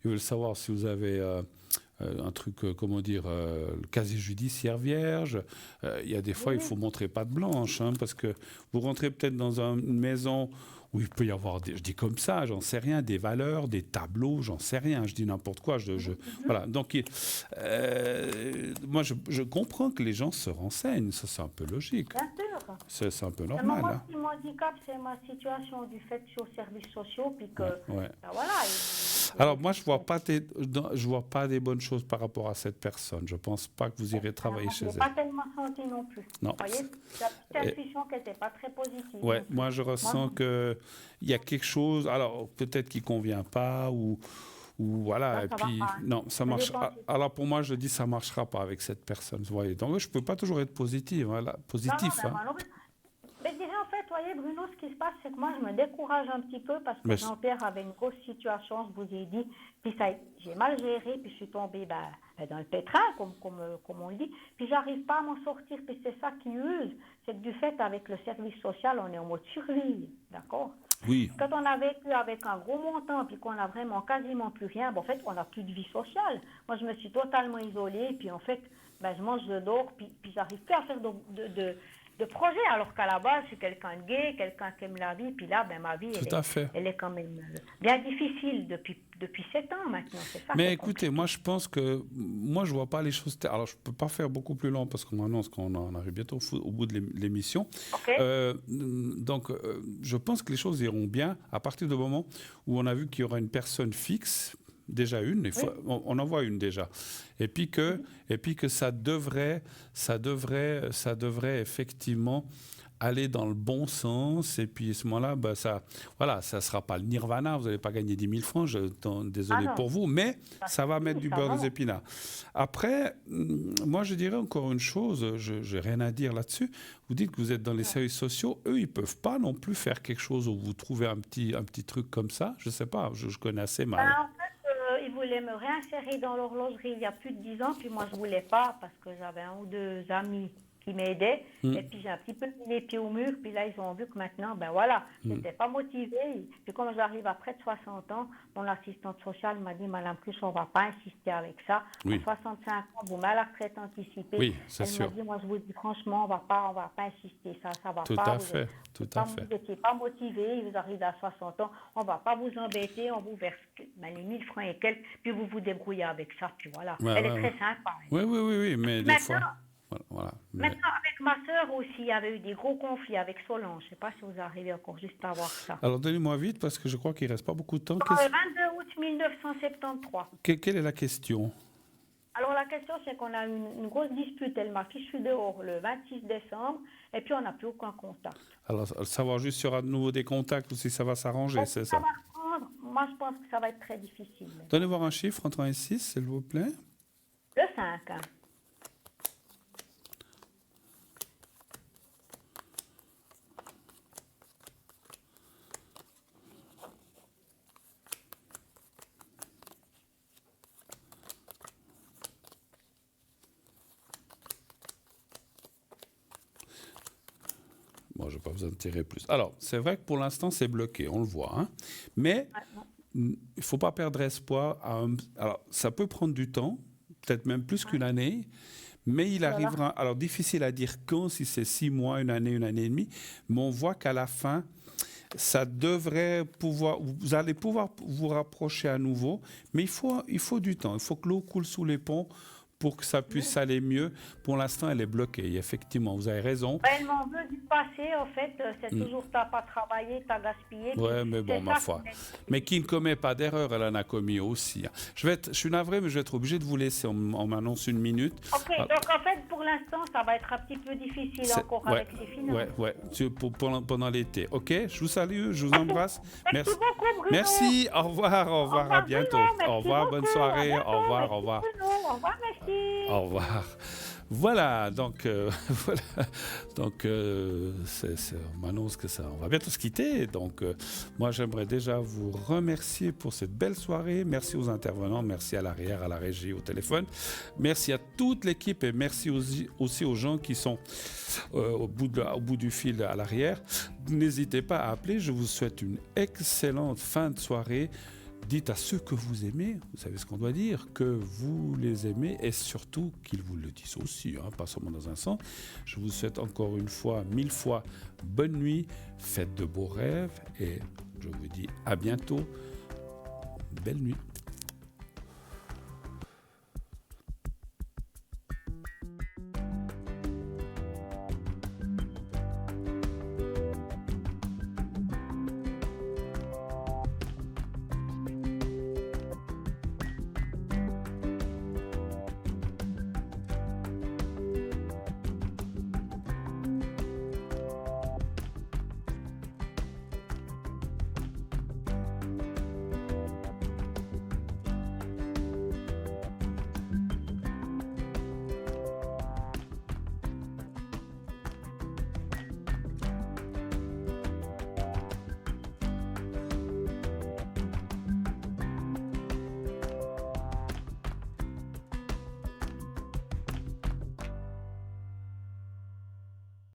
veulent savoir si vous avez un truc, le casier judiciaire vierge. Il y a des fois, il faut montrer patte blanche, hein, parce que vous rentrez peut-être dans une maison où il peut y avoir, je dis comme ça, j'en sais rien, des valeurs, des tableaux, j'en sais rien, je dis n'importe quoi. Voilà. Donc, moi, je comprends que les gens se renseignent, ça c'est un peu logique. Bien sûr. C'est un peu normal. Moi, mon handicap, c'est ma situation du fait que je suis aux services sociaux, puis que, voilà. Alors, moi, je vois pas des bonnes choses par rapport à cette personne. Je pense pas que vous irez travailler chez elle. Je n'ai pas tellement senti non plus. Non. Vous voyez, la petite intuition qui n'était pas très positive. Ouais, moi, je ressens qu'il y a quelque chose, alors peut-être qui ne convient pas, ou voilà, et puis non, ça marche. Alors pour moi, je dis ça marchera pas avec cette personne. Vous voyez, donc je peux pas toujours être positif. Voilà, positif. Mais déjà, en fait, vous voyez, Bruno, ce qui se passe, c'est que moi, je me décourage un petit peu parce que Jean-Pierre avait une grosse situation, je vous ai dit, puis j'ai mal géré, puis je suis tombée dans le pétrin, comme on le dit, puis j'arrive pas à m'en sortir, puis c'est ça qui use, c'est que du fait, avec le service social, on est en mode survie, d'accord? Oui. Quand on a vécu avec un gros montant, puis qu'on a vraiment quasiment plus rien, en fait, on n'a plus de vie sociale. Moi, je me suis totalement isolée, puis en fait, je mange, je dors, puis j'arrive plus à faire de projet, alors qu'à la base, je suis quelqu'un de gai, quelqu'un qui aime la vie, puis là, ma vie, elle est quand même bien difficile depuis 7 ans maintenant. C'est ça. Mais écoutez, moi, je pense que, je vois pas les choses, alors je peux pas faire beaucoup plus long parce qu'on m'annonce qu'on en arrive bientôt au bout de l'émission. Okay. Donc, je pense que les choses iront bien à partir du moment où on a vu qu'il y aura une personne fixe, déjà une, on en voit une déjà, et puis que ça devrait effectivement aller dans le bon sens, et puis à ce moment-là, ça ne sera pas le nirvana, vous n'allez pas gagner 10 000 francs, désolé pour vous, mais ça va mettre du beurre des épinards. Après, moi je dirais encore une chose, je n'ai rien à dire là-dessus, vous dites que vous êtes dans les services sociaux, eux ils ne peuvent pas non plus faire quelque chose où vous trouvez un petit truc comme ça, je ne sais pas, je connais assez mal. En fait, ils voulaient me réinsérer dans l'horlogerie il y a plus de 10 ans, puis moi je ne voulais pas parce que j'avais 1 ou 2 amis qui m'aidaient, et puis j'ai un petit peu mis les pieds au mur, puis là ils ont vu que maintenant, je n'étais pas motivée, puis comme j'arrive à près de 60 ans, mon assistante sociale m'a dit, Madame Plus, on ne va pas insister avec ça, à 65 ans, vous mettez la retraite anticipée, oui, c'est elle sûr. m'a dit, moi je vous dis franchement, on va pas insister, ça va tout pas. À fait. Vous n'étiez pas motivé, vous arrivez à 60 ans, on ne va pas vous embêter, on vous verse les 1000 francs et quelques, puis vous vous débrouillez avec ça, puis voilà. Elle est très sympa. Oui, mais des fois... Voilà. Maintenant, avec ma sœur aussi, il y avait eu des gros conflits avec Solange. Je ne sais pas si vous arrivez encore juste à voir ça. Alors, donnez-moi vite, parce que je crois qu'il ne reste pas beaucoup de temps. Le 22 août 1973. Quelle est la question? Alors, la question, c'est qu'on a eu une grosse dispute. Elle m'a fichu dehors le 26 décembre, et puis on n'a plus aucun contact. Alors, savoir juste s'il y aura de nouveau des contacts ou si ça va s'arranger, c'est ça? Moi, je pense que ça va être très difficile. Donnez voir un chiffre entre 1 et 6, s'il vous plaît. Le 5. Bon, je n'ai pas besoin de tirer plus. Alors, c'est vrai que pour l'instant, c'est bloqué, on le voit. Hein. Mais il ne faut pas perdre espoir. Alors, ça peut prendre du temps, peut-être même plus qu'une année, mais il arrivera... Alors, difficile à dire quand, si c'est 6 mois, une année et demie, mais on voit qu'à la fin, ça devrait pouvoir... Vous allez pouvoir vous rapprocher à nouveau, mais il faut du temps. Il faut que l'eau coule sous les ponts pour que ça puisse aller mieux. Pour l'instant, elle est bloquée. Et effectivement, vous avez raison. Elle m'en veut du passé, en fait. C'est toujours, t'as pas travaillé, t'as gaspillé. Oui, mais bon, ma foi. Mais qui ne commet pas d'erreur, elle en a commis aussi. Je suis navré, mais je vais être obligé de vous laisser. On m'annonce 1 minute. OK, donc en fait, pour l'instant, ça va être un petit peu difficile encore avec les finances. Oui, pendant l'été. OK, je vous salue, je vous embrasse. Merci beaucoup, Bruno. Merci, au revoir, à bientôt. Bruno, au revoir, bonne soirée, au revoir. Bruno, au revoir, merci. Au revoir. Voilà, donc, on m'annonce que ça, on va bientôt se quitter. Donc, moi, j'aimerais déjà vous remercier pour cette belle soirée. Merci aux intervenants, merci à l'arrière, à la régie, au téléphone. Merci à toute l'équipe et merci aussi aux gens qui sont au bout du fil à l'arrière. N'hésitez pas à appeler. Je vous souhaite une excellente fin de soirée. Dites à ceux que vous aimez, vous savez ce qu'on doit dire, que vous les aimez et surtout qu'ils vous le disent aussi, pas seulement dans un sens. Je vous souhaite encore une fois, 1000 fois, bonne nuit, faites de beaux rêves et je vous dis à bientôt. Belle nuit.